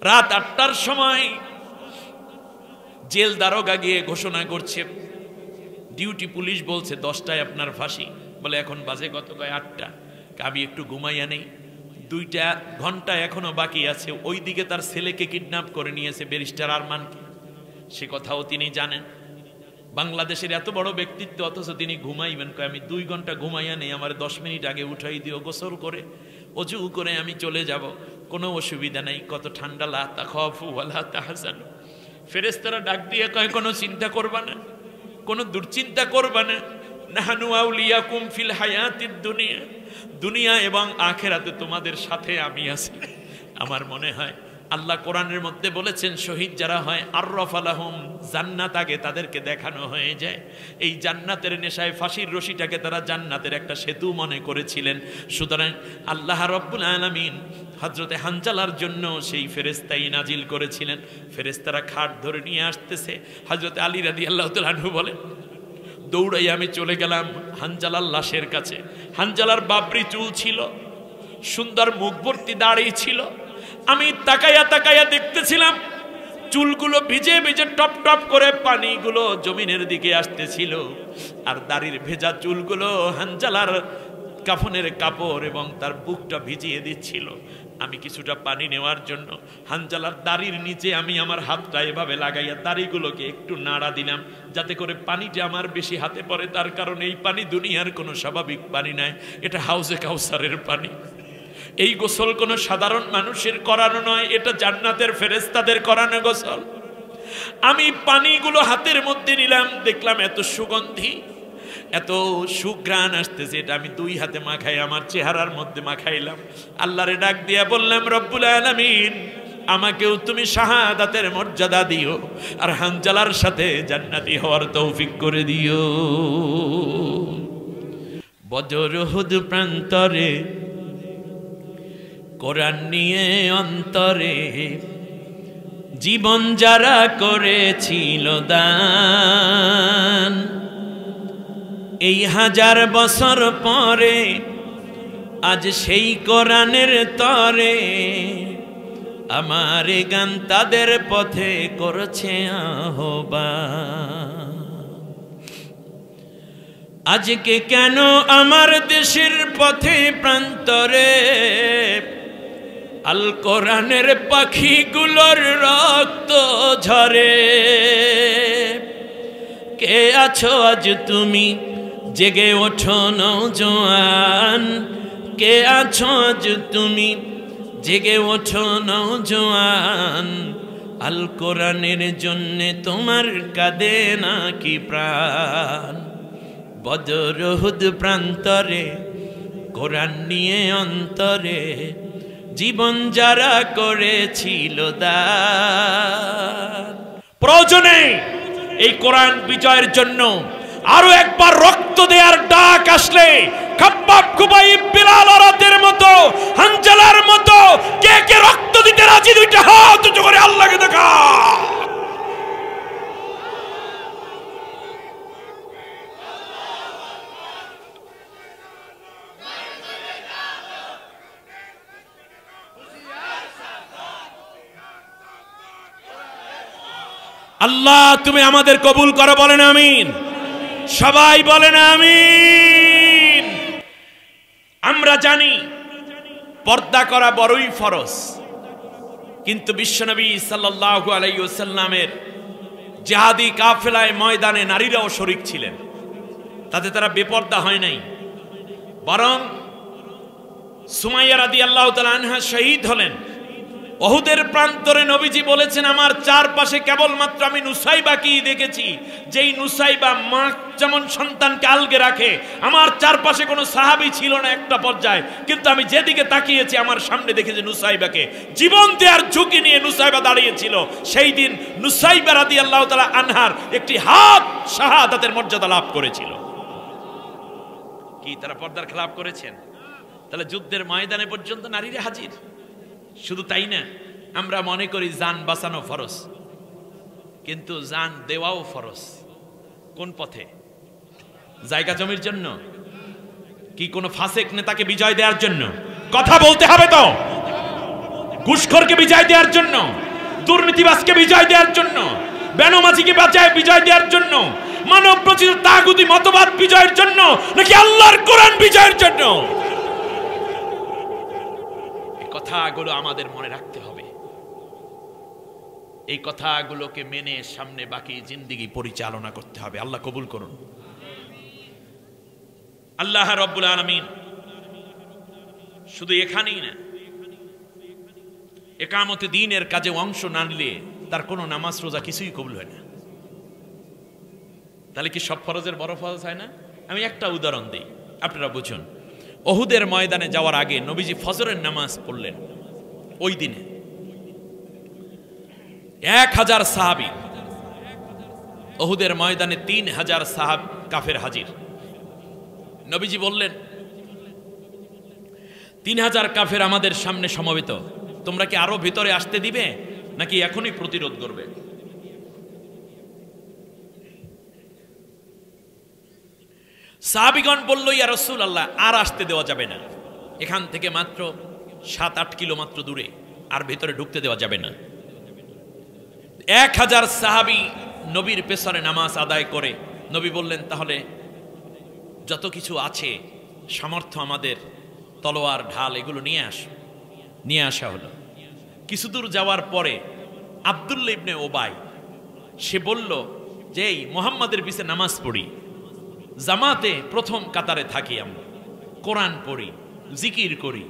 রাত 8টার সময় জেল দারোগা গিয়ে ঘোষণা করছে, ডিউটি পুলিশ বলছে 10টায় আপনার ফাঁসি। বলে এখন বাজে কত? কয় 8টা। আমি একটু ঘুমাইয়া নেই, 2টা ঘন্টা এখনো বাকি আছে। ওইদিকে তার ছেলেকে কিডন্যাপ করে নিয়েছে ব্যারিস্টার আরমানকে, সে কথাও তিনি জানেন। বাংলাদেশের এত বড় ব্যক্তিত্ব, অথচ তিনি ঘুমাইবেন। কয় আমি 2 ঘন্টা ঘুমাইয়া নেই, আমার 10 মিনিট আগে উঠাই দিও, গোসল করে অজু করে আমি চলে যাব, কোনো অসুবিধা নেই। কত ঠান্ডা। লা তাখাফু ওয়ালা তাহজানু। ফেরেশতারা ডাক দিয়ে কয় কোনো চিন্তা করবা না, কোনো দুশ্চিন্তা করবা না। নাহানু আউলিয়াকুম ফিল হায়াতিদ দুনিয়া, দুনিয়া এবং আখিরাতে তোমাদের সাথে আমি আছি। আমার মনে হয় আল্লাহ কোরআনের মধ্যে বলেছেন শহীদ যারা হয় আররাফালাহুম, জান্নাত আগে তাদেরকে দেখানো হয়ে যায়। এই জান্নাতের নেশায় ফাঁসির রশিটাকে তারা জান্নাতের একটা সেতু মনে করেছিলেন। সুতরাং আল্লাহ রাব্বুল আলামিন হযরতে হানজালার জন্য সেই ফেরেশতাই নাজিল করেছিলেন। ফেরেশতারা খাট ধরে নিয়ে আসতেছে। হযরতে আলী রাদিয়াল্লাহু তাআলা আনহু বলেন, দৌড়াই আমি চলে গেলাম হানজালার লাশের কাছে। হানজালার বাবরি চুল ছিল, সুন্দর মুখ ভর্তি দাড়ি ছিল। আমি তাকাইয়া তাকাইয়া দেখতেছিলাম চুলগুলো ভিজে ভিজে টপ টপ করে পানিগুলো জমিনের দিকে আসতেছিল, আর দাড়ির ভেজা চুলগুলো হানজালার কাফনের কাপড় এবং তার বুকটা ভিজিয়ে দিচ্ছিল। আমি কিছুটা পানি নেওয়ার জন্য হানজালার দাড়ির নিচে আমি আমার হাতটা এভাবে লাগাইয়া দাড়িগুলোকে একটু নাড়া দিলাম, যাতে করে পানিটা আমার বেশি হাতে পড়ে। তার কারণ এই পানি দুনিয়ার কোনো স্বাভাবিক পানি নয়, এটা হাউজে কাউসারের পানি। এই গোসল কোনো সাধারণ মানুষের করানো নয়, এটা জান্নাতের ফেরেশতাদের করানো গোসল। আমি পানিগুলো হাতের মধ্যে নিলাম, দেখলাম এত সুগন্ধি, এত সুঘ্রাণ আসতেছে। এটা আমি 2 হাতে মাখাই আমার চেহারার মধ্যে মাখাইলাম। আল্লাহরে ডাক দিয়া বললাম, রব্বুল আলামিন আমাকেও তুমি শাহাদাতের মর্যাদা দিও, আর হানজালার সাথে জান্নাতি হওয়ার তৌফিক করে দিও। বদর উহুদ প্রান্তরে কোরআন নিয়ে অন্তরে জীবন যারা করেছিল দান, এই 1000 বছর পরে আজ সেই কোরআনের তরে আমার গান তাদের পথে করছে আহ্বান। আজকে কেন আমার দেশের পথে প্রান্তরে আল কোরআনের পাখিগুলোর রক্ত ঝরে? কে আছো আজ তুমি জেগে ওঠো নওজোয়ান, কে আছো আজ তুমি জেগে ওঠো নওজোয়ান, আল কোরআনের জন্যে তোমার কাঁদে নাকি প্রাণ, বদর উহুদ প্রান্তরে কোরআন নিয়ে অন্তরে জীবন যারা করেছিল দান। প্রয়োজনে এই কোরআন বিজয়ের জন্য আরো একবার রক্ত দেওয়ার ডাক আসলে খাব্বাব, খুবাইব, বিলাল রাতের মতো, হানজালার মতো কে কে রক্ত দিতে রাজি? দুইটা হাত উঁচু করে আল্লাহকে দেখা। আল্লাহ তুমি আমাদের কবুল করো, বলেন আমিন। সবাই বলেন আমিন। আমরা জানি পর্দা করা বড়ই ফরজ, কিন্তু বিশ্বনবী সাল্লাল্লাহু আলাইহি ওয়াসাল্লামের জিহাদি কাফেলায় ময়দানে নারীরাও শরীক ছিলেন, তাতে তারা বেপর্দা হয় নাই, বরং সুমাইয়া রাদিয়াল্লাহু তাআলা আনহা শহীদ হলেন। উহুদের প্রান্তরে নবীজি বলেছেন, আমার চারপাশে কেবলমাত্র আমি নুসাইবাকে দেখেছি, যেই নুসাইবা মা যেমন সন্তানকে আলগে রাখে, আমার চারপাশে কোনো সাহাবী ছিল না একটা পর্যায়ে, কিন্তু আমি যেদিকে তাকিয়েছি আমার সামনে দেখেছি নুসাইবাকে। জীবন দেওয়ার ঝুঁকি নিয়ে নুসাইবা দাঁড়িয়েছিল। সেই দিন নুসাইবা রাদিয়াল্লাহু তাআলা আনহার একটি হাত শাহাদাতের মর্যাদা লাভ করেছিল। কি তারা পর্দার খেলাফ করেছেন? তাহলে যুদ্ধের ময়দানে পর্যন্ত নারীরা হাজির। শুধু তাই না, আমরা মনে করি জান বাঁচানো ফরজ, কিন্তু জান দেওয়াও ফরজ। কোন পথে? জায়গা জমির জন্য? কি কোনো ফাসেক নেতাকে বিজয় দেওয়ার জন্য? কথা বলতে হবে তো। ঘুষখোরকে বিজয় দেওয়ার জন্য? দুর্নীতিবাজকে বিজয় দেওয়ার জন্য? বেনমাজিকে বাঁচায় বিজয় দেওয়ার জন্য? মানব রচিত তাগুতি মতবাদ বিজয়ের জন্য, নাকি আল্লাহর কোরআন বিজয়ের জন্য? কথাগুলো আমাদের মনে রাখতে হবে। এই কথাগুলোকে মেনে সামনে বাকি জিন্দেগি পরিচালনা করতে হবে। আল্লাহ কবুল করুন। আল্লাহ রাব্বুল আলামিন শুধু এখানেই না, ইকামতে দ্বীনের কাজে অংশ না নিলে তার কোনো নামাজ রোজা কিছুই কবুল হয় না। তাহলে কি সব ফরজের বড় ফরজ হয় না? আমি একটা উদাহরণ দিই, আপনারা বুঝুন। উহুদের ময়দানে যাওয়ার আগে নবীজি ফজরের নামাজ পড়লেন। ওই দিনে 1000 সাহাবী, উহুদের ময়দানে 3000 সাহাব কাফের হাজির। নবীজি বললেন, 3000 কাফের আমাদের সামনে সমবেত, তোমরা কি আরো ভিতরে আসতে দিবে নাকি এখনই প্রতিরোধ করবে? সাহাবীগণ বলল, ইয়া রাসূলুল্লাহ, আর আসতে দেওয়া যাবে না, এখান থেকে মাত্র 7-8 কিলো মাত্র দূরে, আর ভিতরে ঢুকতে দেওয়া যাবে না। 1000 সাহাবী নবীর পেছনে নামাজ আদায় করে নবী বললেন, তাহলে যত কিছু আছে সামর্থ্য আমাদের, তলোয়ার ঢাল এগুলো নিয়ে আসা হলো। কিছু দূর যাওয়ার পরে আব্দুল্লাহ ইবনে ওবাই সে বলল যে, এই মুহাম্মাদের পিছে নামাজ পড়ি, জামাতে প্রথম কাতারে থাকি, আমরা কোরআন পড়ি, জিকির করি,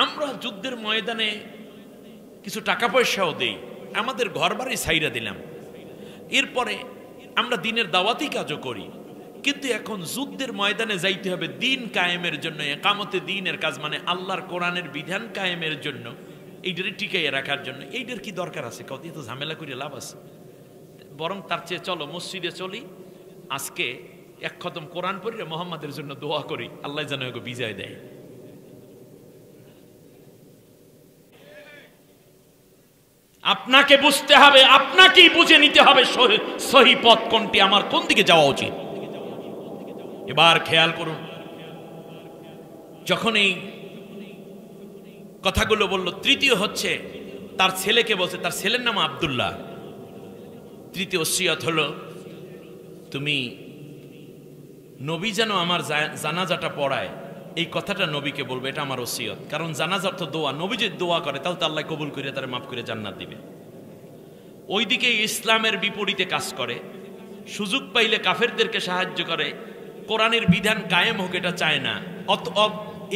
আমরা যুদ্ধের ময়দানে কিছু টাকা পয়সাও দেই, আমাদের ঘর বাড়ি ছাইরা দিলাম, এরপরে আমরা দিনের দাওয়াতি কাজও করি, কিন্তু এখন যুদ্ধের ময়দানে যাইতে হবে দিন কায়েমের জন্য, ইকামতে দ্বীনের কাজ মানে আল্লাহর কোরআনের বিধান কায়েমের জন্য, এইটারে টিকাইয়া রাখার জন্য। এইটার কি দরকার আছে? কত তো ঝামেলা করে লাভ আছে? বরং তার চেয়ে চলো মসজিদে চলি, আজকে এক খতম কোরআন পড়ে মুহাম্মাদের জন্য দোয়া করি, আল্লাহ যেন এগো বিজয় দেয়। আপনাকে বুঝতে হবে, আপনাকেই বুঝে নিতে হবে সহি পথ কোনটি, আমার কোন দিকে যাওয়া উচিত। এবার খেয়াল করুন, যখন এই কথাগুলো বলল, তৃতীয় হচ্ছে তার ছেলেকে বলছে, তার ছেলের নাম আব্দুল্লাহ। তৃতীয় ওসিয়ত হলো, তুমি নবী যেন আমার জানাজাটা পড়ায়, এই কথাটা নবীকে বলবে, এটা আমার ওসিয়ত। কারণ জানাজার তো দোয়া, নবী যদি দোয়া করে তাহলে তো আল্লাহ কবুল করে তারা মাফ করে জান্নাত দিবে। ওইদিকে ইসলামের বিপরীতে কাজ করে, সুযোগ পাইলে কাফেরদেরকে সাহায্য করে, কোরআনের বিধান কায়েম হোক এটা চায় না।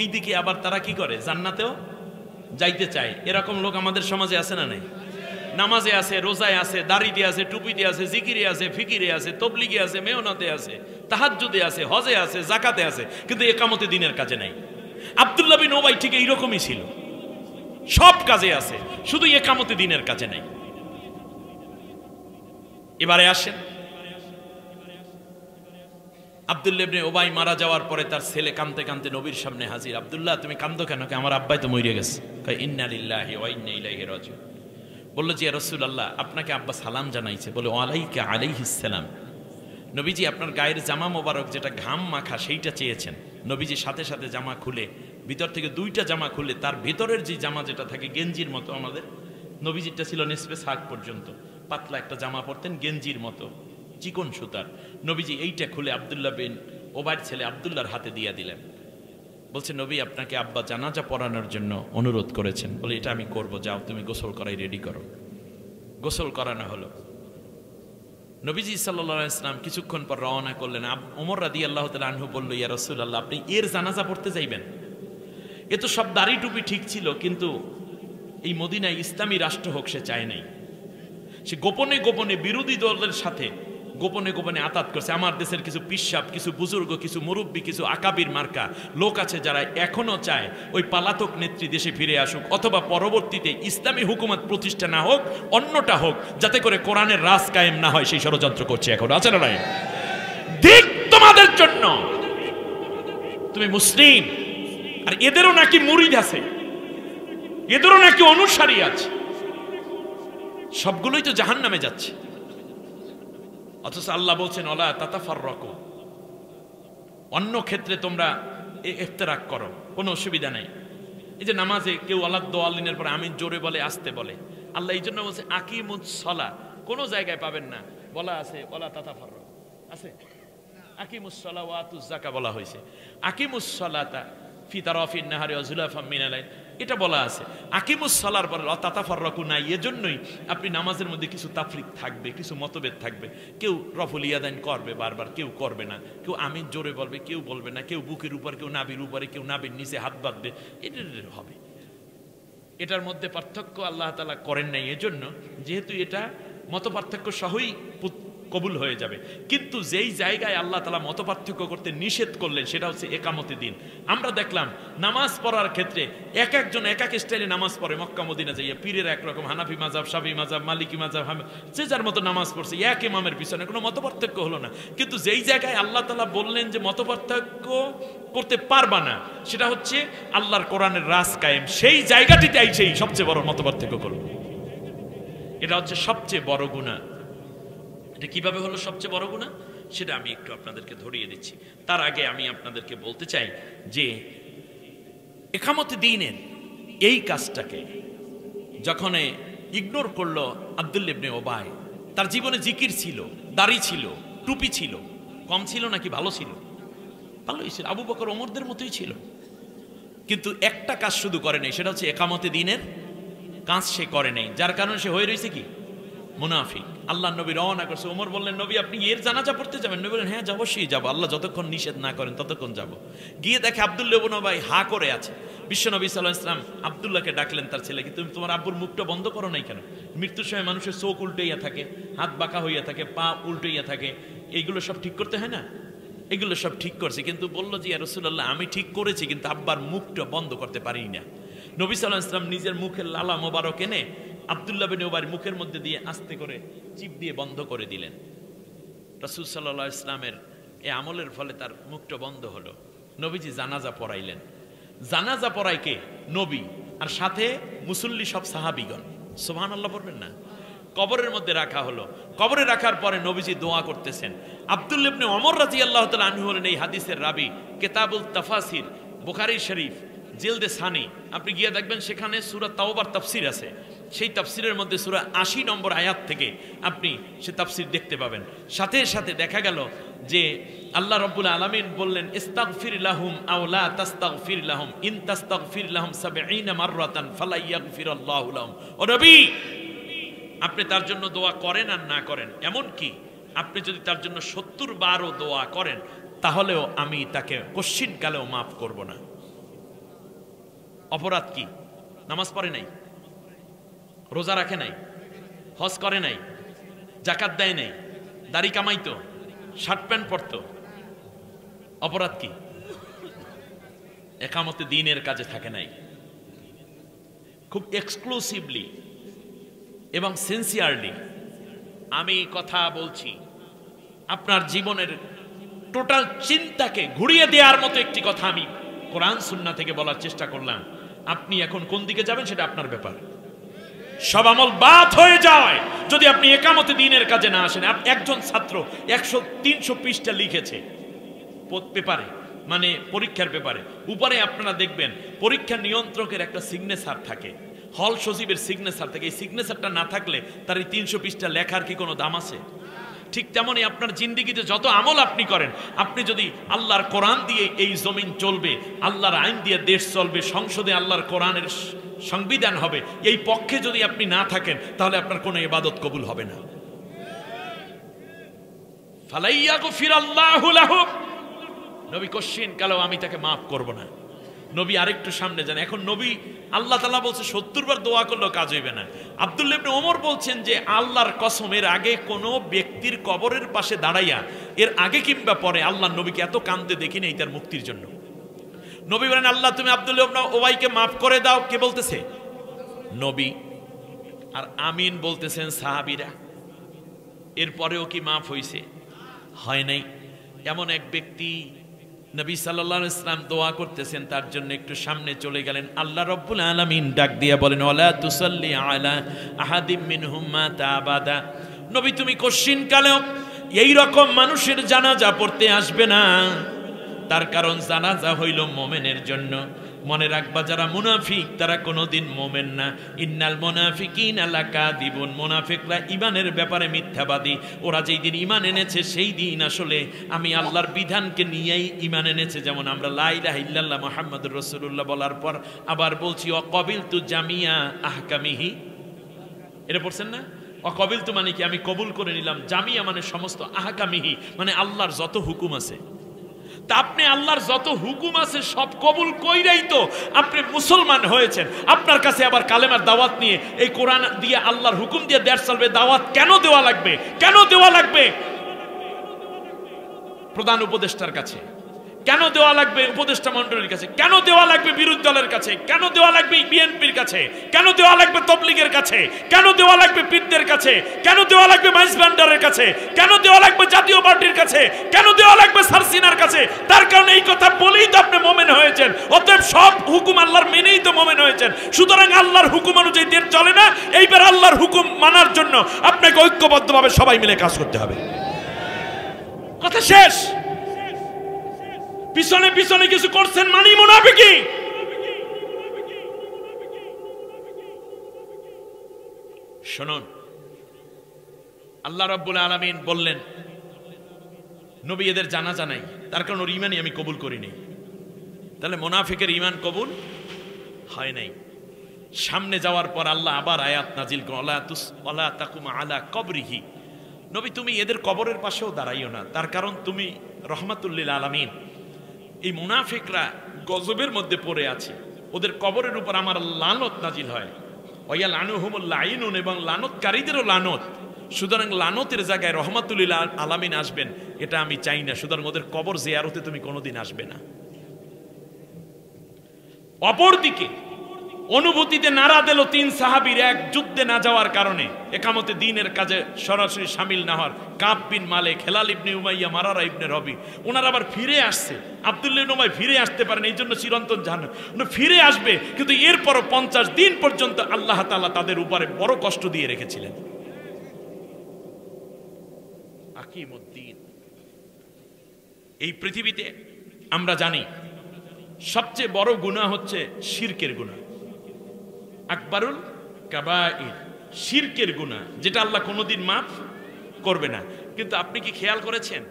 এইদিকে আবার তারা কি করে, জান্নাতেও যাইতে চায়। এরকম লোক আমাদের সমাজে আছে না নাই? নামাজে আছে, রোজায় আছে, দাড়িতে আছে, টুপিতে আছে, জিকিরে আছে, ফিকিরে আছে, তবলিগে আছে, মেহনতে আছে, তাহাজ্জুদে আছে, হজে আছে, জাকাতে আছে, কিন্তু একামতে দিনের কাজে নাই। আব্দুল্লাহ বিন উবাই ঠিক এইরকমই ছিল, সব কাজে আছে, শুধু একামতে দিনের কাজে নাই। এবারে আসেন, আব্দুল্লাহ ইবনে উবাই মারা যাওয়ার পরে তার ছেলে কাঁদতে কাঁদতে নবীর সামনে হাজির। আব্দুল্লাহ, তুমি কাঁদো কেন? আমার আব্বাই তো মরে গেছে। কয় ইন্না লিল্লাহি ওয়া ইন্না ইলাইহি রাজিউন। বলল যে ইয়া রাসূলুল্লাহ, আপনাকে আব্বা সালাম জানাইছে। বলে ওয়ালাইকা আলাইহিস সালাম। নবীজি আপনার গায়ের জামা মোবারক যেটা ঘাম মাখা সেইটা চেয়েছেন। নবীজি সাথে সাথে জামা খুলে, ভিতর থেকে দুইটা জামা খুলে, তার ভেতরের যে জামা যেটা থাকে গেঞ্জির মতো, আমাদের নবীজিটা ছিল নিসফে সাক পর্যন্ত, পাতলা একটা জামা পরতেন গেঞ্জির মতো, চিকন সুতার। নবীজি এইটা খুলে আব্দুল্লাহ বিন ওবাইর ছেলে আব্দুল্লাহর হাতে দিয়ে দিলেন। বলছে নবী আপনাকে আব্বা জানাজা পড়ানোর জন্য অনুরোধ করেছেন। বলে এটা আমি করব, যাও তুমি গোসল করাই রেডি করো। গোসল করানো হলো। নবীজি সাল্লাল্লাহু আলাইহি ওয়াসাল্লাম কিছুক্ষণ পর রওনা করলেন। ওমর রাদিয়াল্লাহু তাআলা আনহু বলল, ইয়া রাসূলুল্লাহ, আপনি এর জানাজা পড়তে যাইবেন? এ তো সব দাড়ি টুপি ঠিক ছিল, কিন্তু এই মদিনায় ইসলামী রাষ্ট্র হোক সে চায় নাই। সে গোপনে গোপনে বিরোধী দলের সাথে গোপনে গোপনে আতাত করছে। আমার দেশের কিছু পিসাব, কিছু বুজুর্গ, কিছু মুরব্বী, কিছু আকাবির মার্কা লোক আছে যারা এখনো চায় ওই পালাতক নেত্রী দেশে ফিরে আসুক, অথবা পরবর্তীতে ইসলামী হুকুমত প্রতিষ্ঠা না হোক, অন্যটা হোক, যাতে করে কোরআনের রাজ কায়েম না হয়, সেই ষড়যন্ত্র করছে এখন। আছে না নাই? দিক তোমাদের জন্য, তুমি মুসলিম, আর এদেরও নাকি মুরিদ আছে, এদেরও নাকি অনুসারী আছে, সবগুলোই তো জাহান্নামে যাচ্ছে। অথচ আল্লাহ বলছেন ওয়ালা তাতাফাররাকু, অন্য ক্ষেত্রে তোমরা ইফতিরাক করো, কোনো অসুবিধা নাই। এই যে নামাজে কেউ আলাদ দোয়ালিনের পরে আমিন জোরে বলে, আসতে বলে, আল্লাহ এই জন্য বলছে আকিমুস সালাহ। কোনো জায়গায় পাবেন না বলা আছে ওয়ালা তাতাফাররাকু, আছে? আকিমুস সালাহ ওয়া আতুজ যাকাত বলা হয়েছে। আকিমুস সালাতা ফি তারাফিন নাহারি ওয়া যুলাফাম মিনাল লাইল, এটা বলা আছে। আকিমুস সালার পরে তাতাফাররাকু নাই, এজন্যই আপনি নামাজের মধ্যে কিছু তাফরিক থাকবে, কিছু মতভেদ থাকবে। কেউ রফুল ইয়াদাইন করবে বারবার, কেউ করবে না, কেউ আমিন জোরে বলবে, কেউ বলবে না, কেউ বুকের উপর, কেউ নাভির উপরে, কেউ নাভির নিচে হাত বাঁধবে, এটা হবে। এটার মধ্যে পার্থক্য আল্লাহ তাআলা করেন নাই, এজন্য যেহেতু এটা মত পার্থক্য সহই কবুল হয়ে যাবে। কিন্তু যেই জায়গায় আল্লাহ তাআলা মত পার্থক্য করতে নিষেধ করলেন সেটা হচ্ছে একামতে দিন। আমরা দেখলাম নামাজ পড়ার ক্ষেত্রে এক একজন এক এক স্টাইলে নামাজ পড়ে। মক্কা মদিনা যাইয়া পীরের একরকম, হানাফি মাযহাব, শাফিঈ মাযহাব, মালিকি মাযহাব, যে যার মতো নামাজ পড়ছে, এক ইমামের পিছনে কোনো মত পার্থক্য হলো না। কিন্তু যেই জায়গায় আল্লাহ তাআলা বললেন যে মত পার্থক্য করতে পারবা না, সেটা হচ্ছে আল্লাহর কোরআনের রাজ কায়েম, সেই জায়গাটিতে আইছেই সবচেয়ে বড় মত পার্থক্য করলো। এটা হচ্ছে সবচেয়ে বড় গুনাহ। এটা কিভাবে হলো সবচেয়ে বড় গুনাহ, সেটা আমি একটু আপনাদেরকে ধরিয়ে দিচ্ছি। তার আগে আমি আপনাদেরকে বলতে চাই যে ইকামতে দ্বীনের এই কাজটাকে যখন ইগনোর করলো আব্দুল্লাহ ইবনে উবাই, তার জীবনে জিকির ছিল, দাড়ি ছিল, টুপি ছিল, কম ছিল নাকি ভালো ছিল? ভালোই ছিল, আবু বকর ওমরদের মতোই ছিল। কিন্তু একটা কাজ শুধু করে নাই, সেটা হচ্ছে ইকামতে দ্বীনের কাজ সে করে নাই, যার কারণে সে হয়ে রয়েছে কি মুনাফিক। আল্লাহ নবী রওনা করছে, ওমর বললেন নবী আপনি এর জানাজা পড়তে যাবেন? নবী বললেন হ্যাঁ অবশ্যই যাবো, আল্লাহ যতক্ষণ নিষেধ না করেন ততক্ষণ যাব। গিয়ে দেখে আব্দুল্লাহ ইবনে উবাই হা করে আছে। বিশ্বনবী সাল্লাল্লাহু আলাইহি ওয়াসাল্লাম আব্দুল্লাহকে ডাকলেন, তার ছেলেকে, তুমি তোমার আব্বুর মুখটা বন্ধ করো নাই কেন? মৃত্যুর সময় মানুষের চোখ উল্টাইয়া থাকে, হাত বাঁকা হইয়া থাকে, পা উল্টাইয়া থাকে, এইগুলো সব ঠিক করতে হয় না? এগুলো সব ঠিক করছে, কিন্তু বললো যে ইয়া রাসূলুল্লাহ আমি ঠিক করেছি, কিন্তু আব্বার মুখটা বন্ধ করতে পারি না। নবী সাল্লাল্লাহু আলাইহি ওয়াসাল্লাম নিজের মুখের লালা মোবারক এনে আব্দুল্লাহ বিন উবাইর মুখের মধ্যে দিয়ে আস্তে করে চিপ দিয়ে বন্ধ করে দিলেন। রাসূল সাল্লাল্লাহু আলাইহি ওয়াসাল্লামের এই আমলের ফলে তার মুখটা বন্ধ হলো। নবীজি জানাজা পড়াইলেন। জানাজা পড়ায় কে? নবী, আর সাথে মুসল্লি সব সাহাবীগণ। সুবহানাল্লাহ পড়বেন না? কবরের মধ্যে রাখা হলো। কবরে রাখার পরে নবীজি দোয়া করতেছেন। আব্দুল্লাহ ইবনে ওমর রাদিয়াল্লাহু তাআলা আনহু হলেন এই হাদিসের রাবী। কিতাবুল তাফাসির, বুখারী শরীফ জিলদে সানি, আপনি গিয়ে দেখবেন সেখানে সূরা তাওবার তাফসির আছে। সেই তাফসিরের মধ্যে সূরা ৮০ নম্বর আয়াত থেকে আপনি সে তাফসির দেখতে পাবেন। সাথে সাথে দেখা গেল যে আল্লাহ রাব্বুল আলামিন বললেন ইস্তাগফির লাহুম আও লা তাস্তাগফির লাহুম ইন তাস্তাগফির লাহুম ৭০ মাররাতান ফালা ইয়াগফিরুল্লাহু লাহুম। ও নবী, আপনি তার জন্য দোয়া করেন আর না করেন, এমন কি আপনি যদি তার জন্য ৭০ বারও দোয়া করেন, তাহলেও আমি তাকে কশ্চিনকালেও মাফ করব না। অপরাধ কি? নামাজ পড়ে নাই, রোজা রাখে নাই, হজ করে নাই, জাকাত দেয় নাই, দাড়ি কামাইতো, শার্ট প্যান্ট পরতো, অপরাধ কি? একামতে দ্বীনের কাজে থাকে নাই। খুব এক্সক্লুসিভলি এবং সিনসিয়ারলি আমি কথা বলছি, আপনার জীবনের টোটাল চিন্তাকে ঘুরিয়ে দেওয়ার মতো একটি কথা আমি কোরআন সুন্নাহ থেকে বলার চেষ্টা করলাম। আপনি এখন কোন দিকে যাবেন সেটা আপনার ব্যাপার। সব আমল বাদ হয়ে যায় যদি আপনি একামতে দ্বীনের কাজে না আসেন। একজন ছাত্র 100-300 পৃষ্ঠা লিখেছে পেপারে, মানে পরীক্ষার পেপারে। উপরে আপনারা দেখবেন পরীক্ষা নিয়ন্ত্রকের একটা সিগনেচার থাকে, হল সচিবের সিগনেচার থাকে। এই সিগনেচারটা না থাকলে তার এই 300 পৃষ্ঠা লেখার কি কোনো দাম আছে? ঠিক তেমনি আপনার জিন্দেগিতে যত আমল আপনি করেন, আপনি যদি আল্লাহর কোরআন দিয়ে এই জমিন চলবে, আল্লাহর আইন দিয়ে দেশ চলবে, সংসদে আল্লাহর কোরআনের সংবিধান হবে, এই পক্ষে যদি আপনি না থাকেন তাহলে আপনার কোনো ইবাদত কবুল হবে না। ফালাইয়াগফিরাল্লাহু লাহু, নবী কোশ্চিন কালো আমি তাকে মাফ করব না। নবী আরেকটু সামনে যান। এখন নবী আল্লাহ তাআলা বলছে 70 বার দোয়া করলেও কাজ হইবে না। আব্দুল্লাহ ইবনে ওমর বলছেন যে আল্লাহর কসম, এর আগে কোনো ব্যক্তির কবরের পাশে দাঁড়াইয়া এর আগে কিংবা পরে আল্লাহর নবীকে এত কাঁদতে দেখিনি তার মুক্তির জন্য। নবী বলেন আল্লাহ তুমি আব্দুল্লাহ ইবনে ওবাইকে মাফ করে দাও। কে বলতেছে? নবী। আর আমিন বলতেছেন সাহাবীরা। এরপরেও কি মাফ হইছে? হয় নাই। এমন এক ব্যক্তি নবী সাল্লাল্লাহু আলাইহি ওয়াসাল্লাম দোয়া করতেছেন, তার জন্য একটু সামনে চলে গেলেন। আল্লাহ রাব্বুল আলামিন ডাক দিয়া বলেন ওয়ালা তুসাল্লি আলা আহাদিম মিনহুম মাতা আবাদা। নবী তুমি কোশ্চিন কালেও এই রকম মানুষের জানাজা পড়তে আসবে না। তার কারণ জানাজা হইল মুমিনের জন্য। মনে রাখবা যারা মুনাফিক তারা কোনোদিন মুমিন না। ইন্নাল মুনাফিকিনা লাকাযিবুন, মুনাফিকরা ঈমানের ব্যাপারে মিথ্যাবাদী। ওরা যেই দিন ঈমান এনেছে সেই দিন আসলে আমি আল্লাহর বিধানকে নিয়েই ঈমান এনেছে। যেমন আমরা লা ইলাহা ইল্লাল্লাহ মুহাম্মাদুর রাসূলুল্লাহ বলার পর আবার বলছি ওয়াকাবিলতু জামিয়া আহকামিহি, এটা পড়ছেন না? ওয়াকাবিলতু মানে কি? আমি কবুল করে নিলাম। জামিয়া মানে সমস্ত, আহকামিহি মানে আল্লাহর যত হুকুম আছে। তা আপনি আল্লাহর যত হুকুম আছে সব কবুল কইরাই তো আপনি মুসলমান হয়েছেন। আপনার কাছে আবার কালেমার দাওয়াত নিয়ে এই কোরআন দিয়ে আল্লাহর হুকুম দিয়ে দেশ চলবে, দাওয়াত কেন দেওয়া লাগবে? কেন দেওয়া লাগবে প্রধান উপদেষ্টার কাছে? কেন দেওয়া লাগবে উপদেষ্টা মণ্ডলীর কাছে? কেন দেওয়া লাগবে বিরোধী দলের কাছে? কেন দেওয়া লাগবে বিএনপির কাছে? কেন দেওয়া লাগবে তবলিগের কাছে? কেন দেওয়া লাগবে পীরদের কাছে? কেন দেওয়া লাগবে মাইজ ভান্ডারের কাছে? কেন দেওয়া লাগবে জাতীয় পার্টির কাছে? কেন দেওয়া লাগবে সারসিনার কাছে? তার কারণে এই কথা বলেই তো আপনি মুমিন হয়েছেন। অতএব সব হুকুম আল্লাহর মেনেই তো মুমিন হয়েছেন। সুতরাং আল্লাহর হুকুম অনুযায়ী দেশ চলে না। এইবার আল্লাহর হুকুম মানার জন্য আপনাকে ঐক্যবদ্ধভাবে সবাই মিলে কাজ করতে হবে। কথা শেষ। পিছনে পিছনে কিছু করছেন মানে মুনাফিকি। শুনুন, আল্লাহ রাব্বুল আলামিন বললেন নবী এদের জানাজা নাই, তার কারণ ওর ঈমানই আমি কবুল করি নাই। তাহলে মুনাফিকের ঈমান কবুল হয় নাই। সামনে যাওয়ার পর আল্লাহ আবার আয়াত নাজিল করেন ওয়ালা তাকুম আলা কবরিহি, নবী তুমি এদের কবরের পাশেও দাঁড়াইও না। তার কারণ তুমি রহমাতুল লিল আলামিন। এই মুনাফিকরা গজবের মধ্যে পড়ে আছে, ওদের কবরের উপর আমার লানত নাজিল হয়। ওয়া লানুহুমুল লাইনুন, এবং লানতকারীদেরও লানত। সুতরাং লানতের জায়গায় রহমাতুল লিল আলামিন আসবেন এটা আমি চাই না। সুতরাং ওদের কবর জিয়ারতে তুমি কোনোদিন আসবে না। অপরদিকে অনুভূতিতে নাড়া দিল 3 সাহাবীর এক যুদ্ধে না যাওয়ার কারণে, একামতে দ্বীনের কাজে সরাসরি শামিল না হওয়ার। কাব বিন মালিক, হেলাল ইবনে উমাইয়া, মারারা ইবনে রবি। ওনারা আবার ফিরে আসছে। আব্দুল্লাহ ইবনে উমাইয়া ফিরে আসতে পারেন, এই জন্য চিরন্তন জাহান্নাম। ফিরে আসবে, কিন্তু এরপরও 50 দিন পর্যন্ত আল্লাহ তাআলা তাদের উপরে বড় কষ্ট দিয়ে রেখেছিলেন। আকিমুদ্দিন। এই পৃথিবীতে আমরা জানি সবচেয়ে বড় গুনাহ হচ্ছে শিরকের গুনাহ। আকবারুল কাবাইর, শিরকের গুনাহ, যেটা আল্লাহ কোনোদিন মাফ করবে না। কিন্তু আপনি কি খেয়াল করেছেন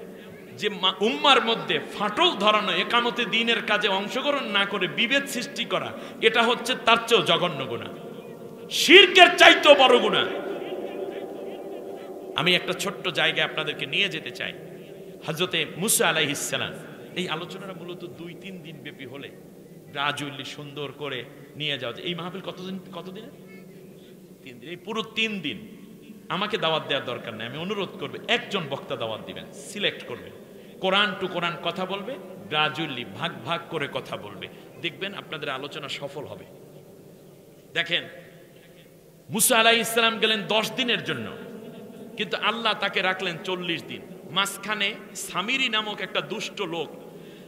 যে উম্মার মধ্যে ফাটল ধরানো, একামতে দ্বীনের কাজে অংশগ্রহণ না করে বিভেদ সৃষ্টি করা, এটা হচ্ছে তার চেয়েও জঘন্য গুনাহ, শিরকের চাইতেও বড় গুনাহ। আমি একটা ছোট্ট জায়গায় আপনাদেরকে নিয়ে যেতে চাই। হযরতে মুসা আলাইহিস সালাম। এই আলোচনাটা মূলত 2-3 দিন ব্যাপী হলে রাজুল্লি সুন্দর করে নিয়ে যাওয়া যায়। এই মাহফিল কতদিন? 3 দিন। এই পুরো 3 দিন আমাকে দাওয়াত দেওয়ার দরকার নেই, আমি অনুরোধ করবে একজন বক্তা দাওয়াত দিবেন, সিলেক্ট করবেন, কোরআন টু কোরআন কথা বলবে, গ্রাজুয়ালি ভাগ ভাগ করে কথা বলবে, দেখবেন আপনাদের আলোচনা সফল হবে। দেখেন মুসা আলাইহিস সালাম গেলেন 10 দিনের জন্য, কিন্তু আল্লাহ তাকে রাখলেন 40 দিন। মাঝখানে সামিরি নামক একটা দুষ্ট লোক,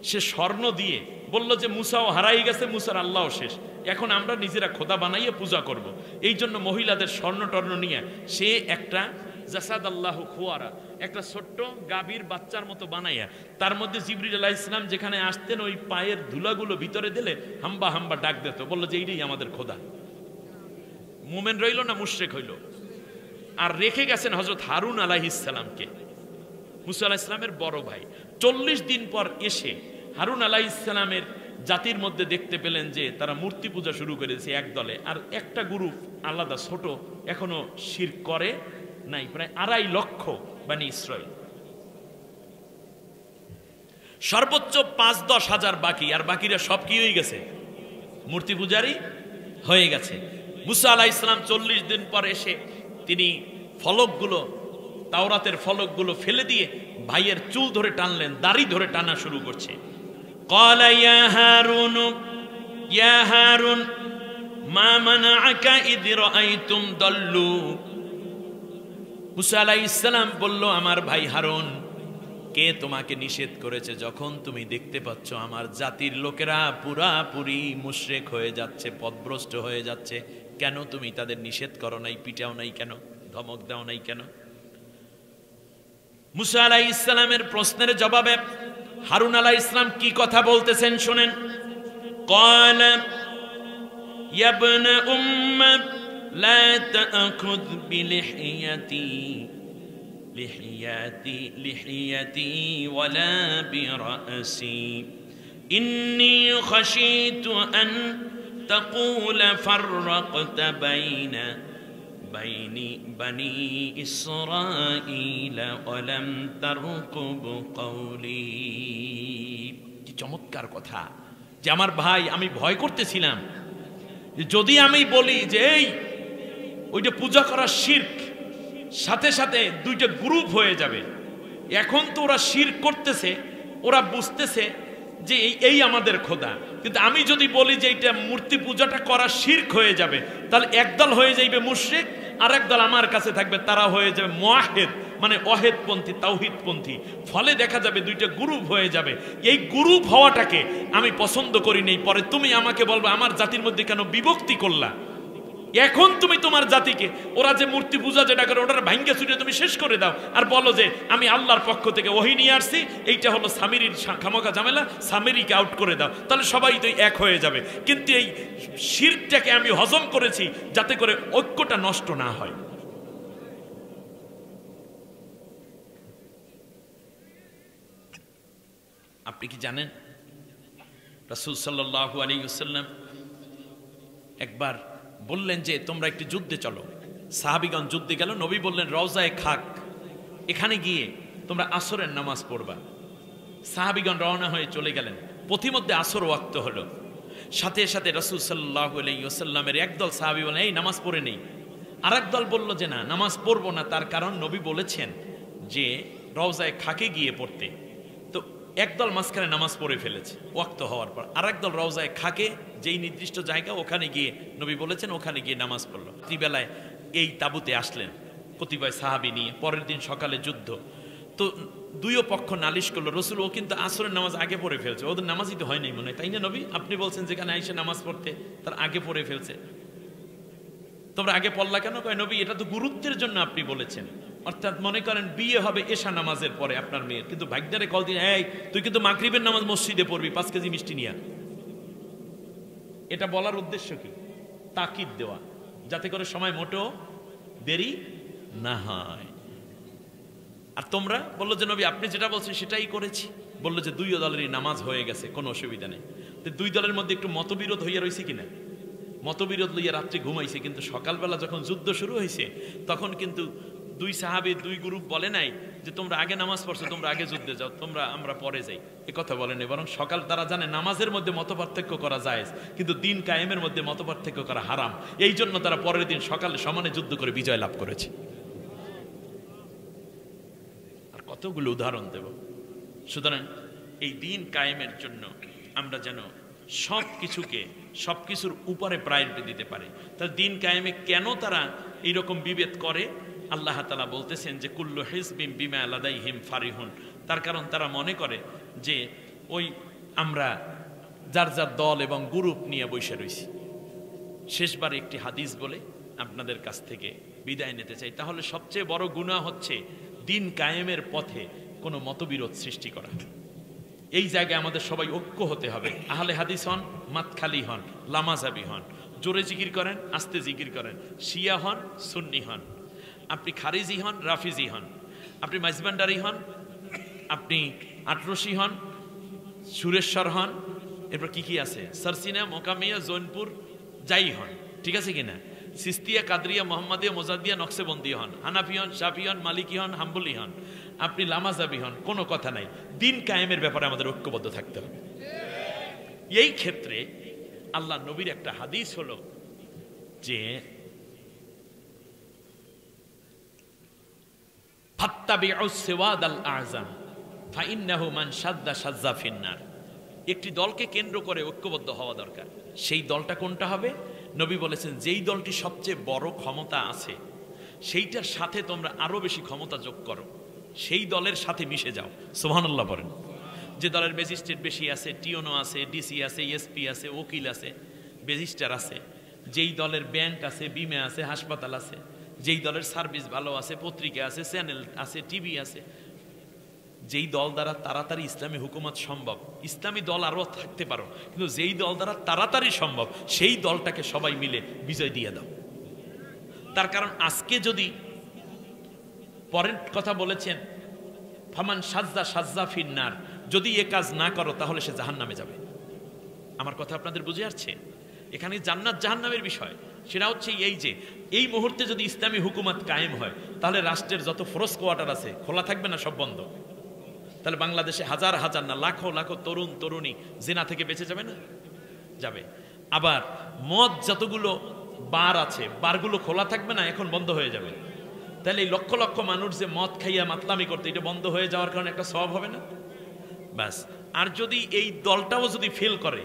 সে স্বর্ণ দিয়ে বলল যে মুসাও হারাই গেছে, মুসার আল্লাহও শেষ, এখন আমরা নিজেরা খোদা বানাইয়ে পূজা করব। এই জন্য মহিলাদের স্বর্ণ টর্ণ নিয়ে সে একটা জাসাদ আল্লাহ খুয়ারা, একটা ছোট্ট গাভীর বাচ্চার মতো বানাইয়া, তার মধ্যে জিবরিল আলাইহিস সালাম যেখানে আসতেন ওই পায়ের ধুলাগুলো ভিতরে দিলে হাম্বা হাম্বা ডাক দিত, বললো যে এইটাই আমাদের খোদা। মুমিন রইল না মুশরিক হইল? আর রেখে গেছেন হযরত হারুন আলাইহিস সালামকে, মুসা আলাইহিস সালামের বড় ভাই। 40 দিন পর এসে হারুন আলাইহিস সালামের জাতির মধ্যে দেখতে পেলেন যে তারা মূর্তি পূজা শুরু করেছে এক দলে, আর একটা গ্রুপ আলাদা ছোট এখনো শিরক করে নাই, প্রায় 2.5 লক্ষ বনি ইসরাইল। সর্বোচ্চ 5-10 হাজার বাকি, আর বাকিরা সব কি হয়ে গেছে? মূর্তি পূজারি হয়ে গেছে। মুসা আলাইহিস সালাম 40 দিন পর এসে তিনি ফলকগুলো, তাওরাতের ফলকগুলো ফেলে দিয়ে ভাইয়ের চুল ধরে টানলেন, দাড়ি ধরে টানা শুরু করছে। ক্বালা ইয়া হারুন, ইয়া হারুন মা মানাআকা ইয রাআইতুম দাল্লু। মুসা আলাইহিস সালাম বলল, আমার ভাই হারুন, কে তোমাকে নিষেধ করেছে যখন তুমি দেখতে পাচ্ছ আমার জাতির লোকেরা পুরাপুরি মুশরিক হয়ে যাচ্ছে, পথভ্রষ্ট হয়ে যাচ্ছে, কেন তুমি তাদের নিষেধ করো নাই, পিটাও নাই কেন, ধমক দাও নাই কেন? মুসা আলাইহিস সালামের প্রশ্নের জবাবে হারুন আলাইহিস সালাম কি কথা বলতেছেন শুনেন। ক্বালা ইয়া ইবনা উম্মা লা তা'খুয বিলিহিয়াতি লিহিয়াতি ওয়ালা বিরাসি ইন্নী খাশীতু আন তাকুলা ফাররাকতা বাইনা বনি ইসরাঈল ওয়ালাম তারকুব কওলি। কি চমৎকার কথা যে আমার ভাই, আমি ভয় করতেছিলাম যদি আমি বলি যে এই ওইটা পূজা করা শিরক, সাথে সাথে 2টা গ্রুপ হয়ে যাবে। এখন তো ওরা শিরক করতেছে, ওরা বুঝতেছে যে এই আমাদের খোদা, কিন্তু আমি যদি বলি যে এটা মূর্তি পূজাটা করা শিরক হয়ে যাবে, তাহলে একদল হয়ে যাইবে মুশরিক, আর একদল আমার কাছে থাকবে, তারা হয়ে যাবে মুওয়াহিদ, মানে অহেদপন্থী, তাওহীদপন্থী। ফলে দেখা যাবে 2টা গ্রুপ হয়ে যাবে। এই গ্রুপ হওয়াটাকে আমি পছন্দ করি নাই। পরে তুমি আমাকে বলবে আমার জাতির মধ্যে কেন বিভক্তি করলা? এখন তুমি তোমার জাতিকে, ওরা যে মূর্তি পূজা যেটা করে ওটার ভাঙ্গে ছুটে তুমি শেষ করে দাও, আর বলো যে আমি আল্লাহর পক্ষ থেকে ওহী নিয়ে আসছি, এইটা হলো সামিরির খামোকা ঝামেলা, সামিরিকে আউট করে দাও, তাহলে সবাই তো এক হয়ে যাবে। কিন্তু এই শিরকটাকে আমি হজম করেছি যাতে করে ঐক্যটা নষ্ট না হয়। আপনি কি জানেন রাসূল সাল্লাল্লাহু আলাইহি ওয়াসাল্লাম একবার বললেন যে তোমরা একটি যুদ্ধে চলো। সাহাবীগণ যুদ্ধে গেল, নবী বললেন রওজায়ে খাক, এখানে গিয়ে তোমরা আসরের নামাজ পড়বা। সাহাবীগণ রওনা হয়ে চলে গেলেন। পথিমধ্যে আসর ওয়াক্ত হলো, সাথে সাথে রাসূল সাল্লাল্লাহু আলাইহি ওয়াসাল্লামের একদল সাহাবী বলেন এই নামাজ পড়ে নেই, আর একদল বলল যে না নামাজ পড়বো না, তার কারণ নবী বলেছেন যে রওজায়ে খাকে গিয়ে পড়তে। তো একদল মাঝখানে নামাজ পড়ে ফেলেছে ওয়াক্ত হওয়ার পর, আর একদল রওজায়ে খাকে, যেই নির্দিষ্ট জায়গা ওখানে গিয়ে নবী বলেছেন ওখানে গিয়ে নামাজ পড়লো। রাত্রিবেলায় এই তাঁবুতে আসলেন কতিপয় সাহাবী নিয়ে। পরের দিন সকালে যুদ্ধ, তো দুইও পক্ষ নালিশ করলো, রসুল ও কিন্তু আসরের নামাজ আগে পড়ে ফেলছে, ওদের নামাজই তো হয় নাই মনে হয়, তাই না নবী? আপনি বলছেন যেখানে আইসে নামাজ পড়তে তার আগে পড়ে ফেলছে, তোমরা আগে পড়লা কেন? কয় নবী এটা তো গুরুত্বের জন্য আপনি বলেছেন। অর্থাৎ মনে করেন বিয়ে হবে এশা নামাজের পরে আপনার মেয়ের, কিন্তু ভাগ্যরে কল দিয়ে এই তুই কিন্তু মাগরিবের নামাজ মসজিদে পড়বি 5 কেজি মিষ্টি নিয়া। এটা বলার উদ্দেশ্য কি? তাকিদ দেওয়া, যাতে করে সময় মোটেও দেরি না হয়। আর তোমরা বললো যে নবী আপনি যেটা বলছেন সেটাই করেছি। বললো যে 2 দলেরই নামাজ হয়ে গেছে, কোনো অসুবিধা নেই। তো 2 দলের মধ্যে একটু মতবিরোধ হইয়া রয়েছে কিনা, মতবিরোধ লইয়া রাত্রে ঘুমাইছে, কিন্তু সকালবেলা যখন যুদ্ধ শুরু হয়েছে তখন কিন্তু 2 সাহাবী 2 গ্রুপ বলে নাই যে তোমরা আগে নামাজ পড়ছো, তোমরা আগে যুদ্ধে যাও, আমরা পরে যাই, এ কথা বলেনি। বরং সকাল তারা জানে নামাজের মধ্যে মতপার্থক্য করা জায়েজ, কিন্তু দিন কায়েমের মধ্যে মতপার্থক্য করা হারাম। এই জন্য তারা পরের দিন সকালে সমানে যুদ্ধ করে বিজয় লাভ করেছে। কতগুলো উদাহরণ দেব। সুতরাং এই দিন কায়েমের জন্য আমরা যেন সব কিছুর উপরে প্রায়োরিটি দিতে পারি। তার দিন কায়েমে কেন তারা এইরকম বিভেদ করে? আল্লাহ তাআলা বলতেছেন যে কুল্লু হিজবিম বিমা লাদাইহিম ফারিহুন। তার কারণ তারা মনে করে যে ওই আমরা যার যার দল এবং গ্রুপ নিয়ে বসে রয়েছি। শেষবার একটি হাদিস বলে আপনাদের কাছ থেকে বিদায় নিতে চাই। তাহলে সবচেয়ে বড় গুনাহ হচ্ছে দিন কায়েমের পথে কোনো মতবিরোধ সৃষ্টি করা। এই জায়গায় আমাদের সবাই ঐক্য হতে হবে। আহলে হাদিস হন, মাতখালি হন, লামাজাবি হন, জোরে জিকির করেন, আস্তে জিকির করেন, শিয়া হন, সুন্নি হন, আপনি খারিজি হন, রাফিজি হন, আপনি মাইজবান্ডারি হন, আপনি আটরশি হন, সুরেশ্বর হন, এরপর কি আছে সারসিনা, মোকামিয়া, জৈনপুর, যাই হন, ঠিক আছে কিনা, সিস্তিয়া, কাদরিয়া, মোহাম্মদিয়া, মোজাদ্দিয়া, নকশেবন্দি হন, হানাফি হন, শাফি হন, মালিকি হন, হাম্বলি হন, আপনি লামাজাবি হন, কোনো কথা নাই। দিন কায়েমের ব্যাপারে আমাদের ঐক্যবদ্ধ থাকতে হবে। এই ক্ষেত্রে আল্লাহ নবীর একটা হাদিস হলো যে ফাত্তাবিউস সিওয়াদাল আযম ফাইন্নাহু মান শাদ্দা শাজ্জা ফিন্নার। একটি দলকে কেন্দ্র করে ঐক্যবদ্ধ হওয়া দরকার। সেই দলটা কোনটা হবে? নবী বলেছেন যেই দলটি সবচেয়ে বড় ক্ষমতা আছে সেইটার সাথে তোমরা আরো বেশি ক্ষমতা যোগ করো, সেই দলের সাথে মিশে যাও। সুবহানাল্লাহ বলেন। যে দলের ম্যাজিস্ট্রেট বেশি আছে, টিওনো আছে, ডিসি আছে, এসপি আছে, উকিল আছে, রেজিস্ট্রার আছে, যেই দলের ব্যাংক আছে, বিমা আছে, হাসপাতাল আছে, যেই দলের সার্ভিস ভালো আছে, পত্রিকা আছে, চ্যানেল আছে, টিভি আছে, যেই দল দ্বারা তাড়াতাড়ি ইসলামী হুকুমত সম্ভব, ইসলামী দল আরও থাকতে পারো, কিন্তু যেই দল দ্বারা তাড়াতাড়ি সম্ভব সেই দলটাকে সবাই মিলে বিজয় দিয়ে দাও। তার কারণ আজকে যদি পরের কথা বলেছেন ফামান সাজ্জা সাজ্জা ফিন্নার, যদি এ কাজ না করো তাহলে সে জাহান্নামে যাবে। আমার কথা আপনাদের বুঝে আসছে? এখানে জান্নাত জাহান্নামের বিষয় সেটা হচ্ছে এই যে এই মুহূর্তে যদি ইসলামী হুকুমত কায়েম হয় তাহলে রাষ্ট্রের যত ফোর্স কোয়ার্টার আছে খোলা থাকবে না, সব বন্ধ। তাহলে বাংলাদেশে হাজার হাজার না লাখো লাখো তরুণ তরুণী জেনা থেকে বেঁচে যাবে না? যাবে। আবার মদ যতগুলো বার আছে বারগুলো খোলা থাকবে না, এখন বন্ধ হয়ে যাবে। তাহলে এই লক্ষ লক্ষ মানুষ যে মদ খাইয়া মাতলামি করতে, এটা বন্ধ হয়ে যাওয়ার কারণে একটা সওয়াব হবে না? ব্যাস। আর যদি এই দলটাও যদি ফেল করে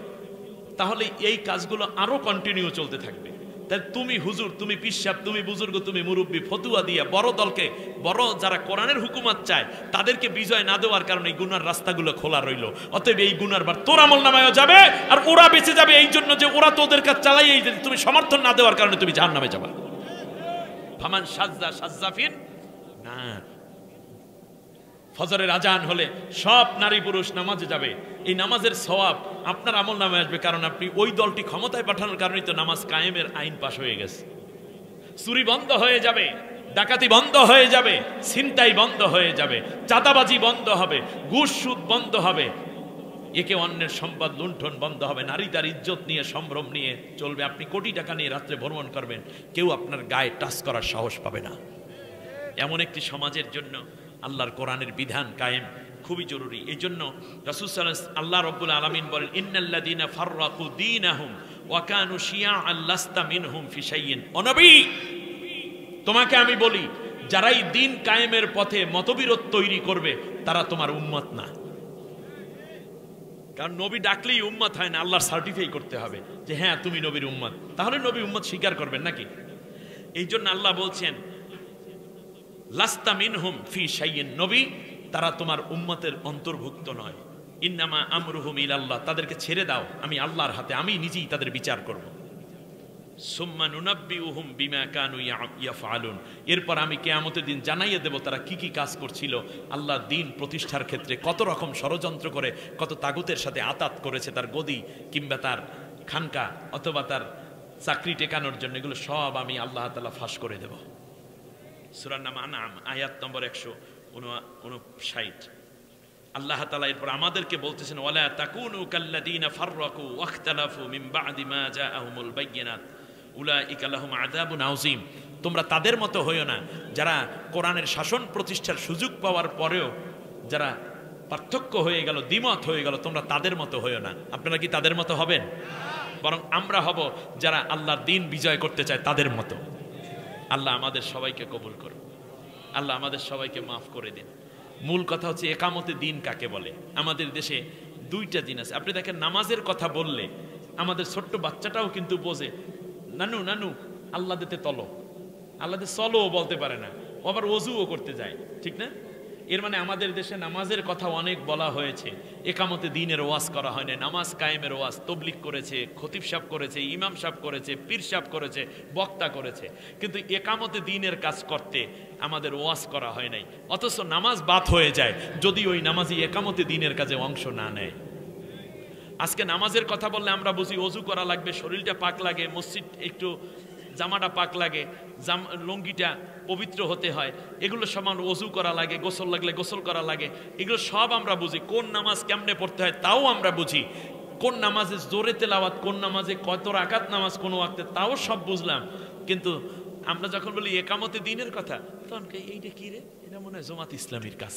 তাহলে এই কাজগুলো আরো কন্টিনিউ চলতে থাকবে। তাহলে তুমি হুজুর, তুমি পিসাব, তুমি বুজুর্গ, তুমি মুরব্বী ফতুয়া দিয়া বড় দলকে, বড় যারা কোরআনের হুকুমত চায় তাদেরকে বিজয় না দেওয়ার কারণে এই গুনার রাস্তাগুলো খোলা রইল। অতএব এই গুনার বার তোর আমল নামায়ও যাবে আর ওরা বেঁচে যাবে, এই জন্য যে ওরা তোদের কাছে চালাই, এই যে তুমি সমর্থন না দেওয়ার কারণে তুমি জাহান্নামে যাবে। ফামান সাজ্জা সাজ্জা ফিন নার। ফজরের আজান হলে সব নারী পুরুষ নামাজে যাবে, এই নামাজের সওয়াব আপনার আমল নামে আসবে, কারণ আপনি ওই দলটি ক্ষমতায় পাঠানোর কারণেই তো নামাজ কায়েমের আইন পাশ হয়ে গেছে। চুরি বন্ধ হয়ে যাবে, ডাকাতি বন্ধ হয়ে যাবে, ছিনতাই বন্ধ হয়ে যাবে, চাঁদাবাজি বন্ধ হবে, ঘুষ সুদ বন্ধ হবে, একে অন্যের সম্পদ লুণ্ঠন বন্ধ হবে, নারী তার ইজ্জত নিয়ে সম্ভ্রম নিয়ে চলবে। আপনি কোটি টাকা নিয়ে রাত্রে ভ্রমণ করবেন, কেউ আপনার গায়ে টাচ করার সাহস পাবে না। এমন একটি সমাজের জন্য আল্লাহর কোরআনের বিধান কায়েম খুবই জরুরি। এই জন্য রাসূল সাল্লাল্লাহু আলাইহি ওয়াসাল্লাম, আল্লাহ রাব্বুল আলামিন বলেন ইন্নাল্লাযীনা ফাররাকু দীনাহুম ওয়া কানু শিয়াআন লাস্তা মিনহুম ফি শাইইন। ও নবী, তোমাকে আমি বলি যারা এই দিন কায়েমের পথে মতবিরোধ তৈরি করবে তারা তোমার উম্মত না। কারণ নবী ডাকলেই উম্মত হয় না, আল্লাহর সার্টিফাই করতে হবে যে হ্যাঁ তুমি নবীর উম্মত, তাহলে নবী উম্মত স্বীকার করবেন নাকি? এই জন্য আল্লাহ বলছেন লাস্তা মিনহুম ফি শাইইন, নবী তারা তোমার উম্মতের অন্তর্ভুক্ত নয়। ইন্নামা আমরুহুম ইলাল্লাহ, তাদেরকে ছেড়ে দাও, আমি আল্লাহর হাতে, আমি নিজেই তাদের বিচার করব। সুম্মা নুনাব্বিউহুম বিমা কানু ইয়াফআলুন, এরপর আমি কিয়ামতের দিন জানাইয়ে দেব তারা কি কি কাজ করছিল। আল্লাহ দিন প্রতিষ্ঠার ক্ষেত্রে কত রকম ষড়যন্ত্র করে, কত তাগুতের সাথে আতাত করেছে, তার গদি কিংবা তার খানকা অথবা তার চাকরি টেকানোর জন্য, এগুলো সব আমি আল্লাহ তাআলা ফাঁস করে দেব। সূরা আনআম আয়াত নম্বর 159। আল্লাহ তাআলা এরপর আমাদেরকে বলতেছেন ওয়ালা তাকুনু কাল্লাযীনা ফাররাকু ওয়াখতালাফু মিন বা'দি মা জাআহুমুল বায়্যিনাত উলাইকা লাহুম আযাবুন আযীম। তোমরা তাদের মতো হইও না যারা কোরআনের শাসন প্রতিষ্ঠার সুযোগ পাওয়ার পরেও যারা পার্থক্য হয়ে গেল, দ্বিমত হয়ে গেল, তোমরা তাদের মতো হইও না। আপনারা কি তাদের মতো হবেন? বরং আমরা হব যারা আল্লাহর দ্বীন বিজয় করতে চায় তাদের মতো। আল্লাহ আমাদের সবাইকে কবুল করুন, আল্লাহ আমাদের সবাইকে মাফ করে দিন। মূল কথা হচ্ছে একামতে দিন কাকে বলে। আমাদের দেশে দুইটা দিন আছে। আপনি দেখেন নামাজের কথা বললে আমাদের ছোট্ট বাচ্চাটাও কিন্তু বোঝে, নানু নানু আল্লাহ দিতে তলো, আল্লাহ দিতে চলো বলতে পারে না, ও আবার ওযুও করতে যায়, ঠিক না? এর মানে আমাদের দেশে নামাজের কথা অনেক বলা হয়েছে, একামতে দিনের ওয়াজ করা হয় না। নামাজ কায়েমের ওয়াজ তবলিগ করেছে, খতিব সাহেব করেছে, ইমাম সাহেব করেছে, পীর সাহেব করেছে, বক্তা করেছে, কিন্তু একামতে দিনের কাজ করতে আমাদের ওয়াজ করা হয় নাই। অথচ নামাজ বাদ হয়ে যায় যদি ওই নামাজি একামতে দিনের কাজে অংশ না নেয়। আজকে নামাজের কথা বললে আমরা বুঝি ওযু করা লাগবে, শরীরটা পাক লাগে, মসজিদ একটু জামাটা পাক লাগে, লুঙ্গিটা পবিত্র হতে হয়, এগুলো সমান ওযু করা লাগে, গোসল লাগলে গোসল করা লাগে, এগুলো সব আমরা বুঝি। কোন নামাজ কেমনে পড়তে হয় তাও আমরা বুঝি, কোন নামাজে জোরে তেলাওয়াত, কোন নামাজে কত রাকাত নামাজ কোন ওয়াক্তে, তাও সব বুঝলাম। কিন্তু আমরা যখন বলি একামতে দিনের কথা, তখন এইটা কি রে, এটা মনে হয় জামাত ইসলামীর কাজ।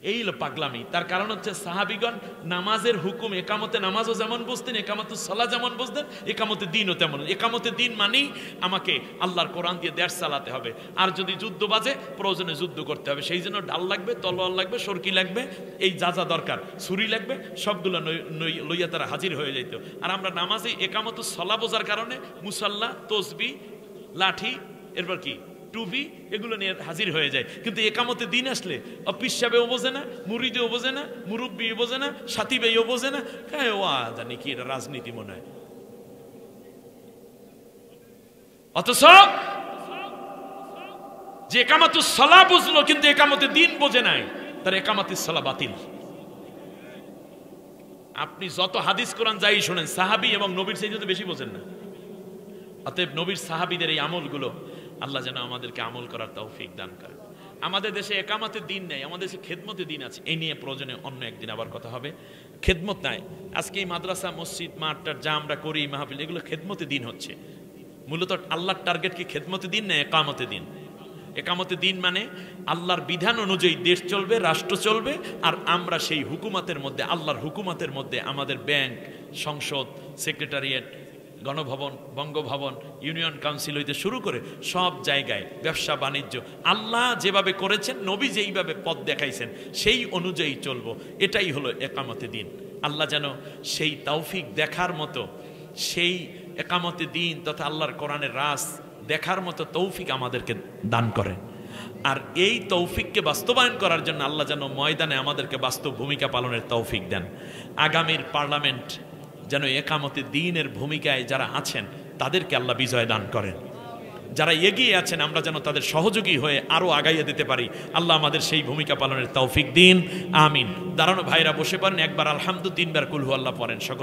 এই হলো পাগলামি। তার কারণ হচ্ছে সাহাবীগণ নামাজের হুকুম, একামতে নামাজও যেমন বুঝতেন, একামতুস সালাহ যেমন বুঝতেন, একামতে দিনও তেমন। একামতে দিন মানেই আমাকে আল্লাহর কোরআন দিয়ে দেশ চালাতে হবে, আর যদি যুদ্ধ বাজে প্রয়োজনে যুদ্ধ করতে হবে, সেই জন্য ডাল লাগবে, তলোয়ার লাগবে, সরকি লাগবে, এই যা যা দরকার, ছুরি লাগবে, সবগুলো লইয়া তারা হাজির হয়ে যেত। আর আমরা নামাজে একামতুস সালাহ বোঝার কারণে মুসাল্লা, তসবি, লাঠি, এরপর কি টুপি, এগুলো নিয়ে হাজির হয়ে যায়। কিন্তু একামতে দিন আসলে অফিস সাহেবেও বোঝে না, মুরিদেও বোঝে না, মুরব্বীও বোঝে না, সাথী ভাইও বোঝে না, হ্যাঁ ও জানি কি এটা রাজনীতি মনে হয়। অথচ যে একামতুস সালাহ বুঝলো কিন্তু একামতে দিন বোঝে নাই, তার একামতুস সালাহ বাতিল। আপনি যত হাদিস কোরআন যাই শোনেন, সাহাবী এবং নবীর চাইতে বেশি বোঝেন না। অতএব নবীর সাহাবীদের এই আমলগুলো আল্লাহ যেন আমাদেরকে আমল করার তৌফিক দান করে। আমাদের দেশে একামতের দিন নেই, আমাদের দেশে খেদমতের দিন আছে। এই নিয়ে প্রয়োজনে অন্য একদিন আবার কথা হবে। খেদমত নাই, আজকে এই মাদ্রাসা, মসজিদ, মাঠটার যা আমরা করি, মাহফিল, এগুলো খেদমতের দিন হচ্ছে। মূলত আল্লাহর টার্গেট কি খেদমতের দিন না একামতের দিন? একামতের দিন মানে আল্লাহর বিধান অনুযায়ী দেশ চলবে, রাষ্ট্র চলবে, আর আমরা সেই হুকুমাতের মধ্যে, আল্লাহর হুকুমাতের মধ্যে আমাদের ব্যাংক, সংসদ, secretariat, Ganabhaban, Bangabhaban, union council হইতে শুরু করে সব জায়গায় ব্যবসা বাণিজ্য আল্লাহ যেভাবে করেছেন, নবী যেইভাবে পথ দেখাইছেন সেই অনুযায়ী চলবো, এটাই হলো একামতে দিন। আল্লাহ যেন সেই তৌফিক দেখার মতো, সেই একামতে দিন তথা আল্লাহর কোরআনের রাস দেখার মতো তৌফিক আমাদেরকে দান করেন। আর এই তৌফিককে বাস্তবায়ন করার জন্য আল্লাহ যেন ময়দানে আমাদেরকে বাস্তব ভূমিকা পালনের তৌফিক দেন। আগামীর পার্লামেন্ট যেন একামতে দ্বীনের ভূমিকায় যারা আছেন তাদেরকে আল্লাহ বিজয় দান করেন। যারা এগিয়ে আছেন আমরা যেন তাদের সহযোগী হয়ে আরো আগাইয়ে দিতে পারি। আল্লাহ আমাদের সেই ভূমিকা পালনের তৌফিক দিন, আমিন। দাঁড়ানো ভাইরা বসে পারেন, একবার আলহামদুলিল্লাহ, 3 বার কুল হু আল্লাহ পড়েন সকলে।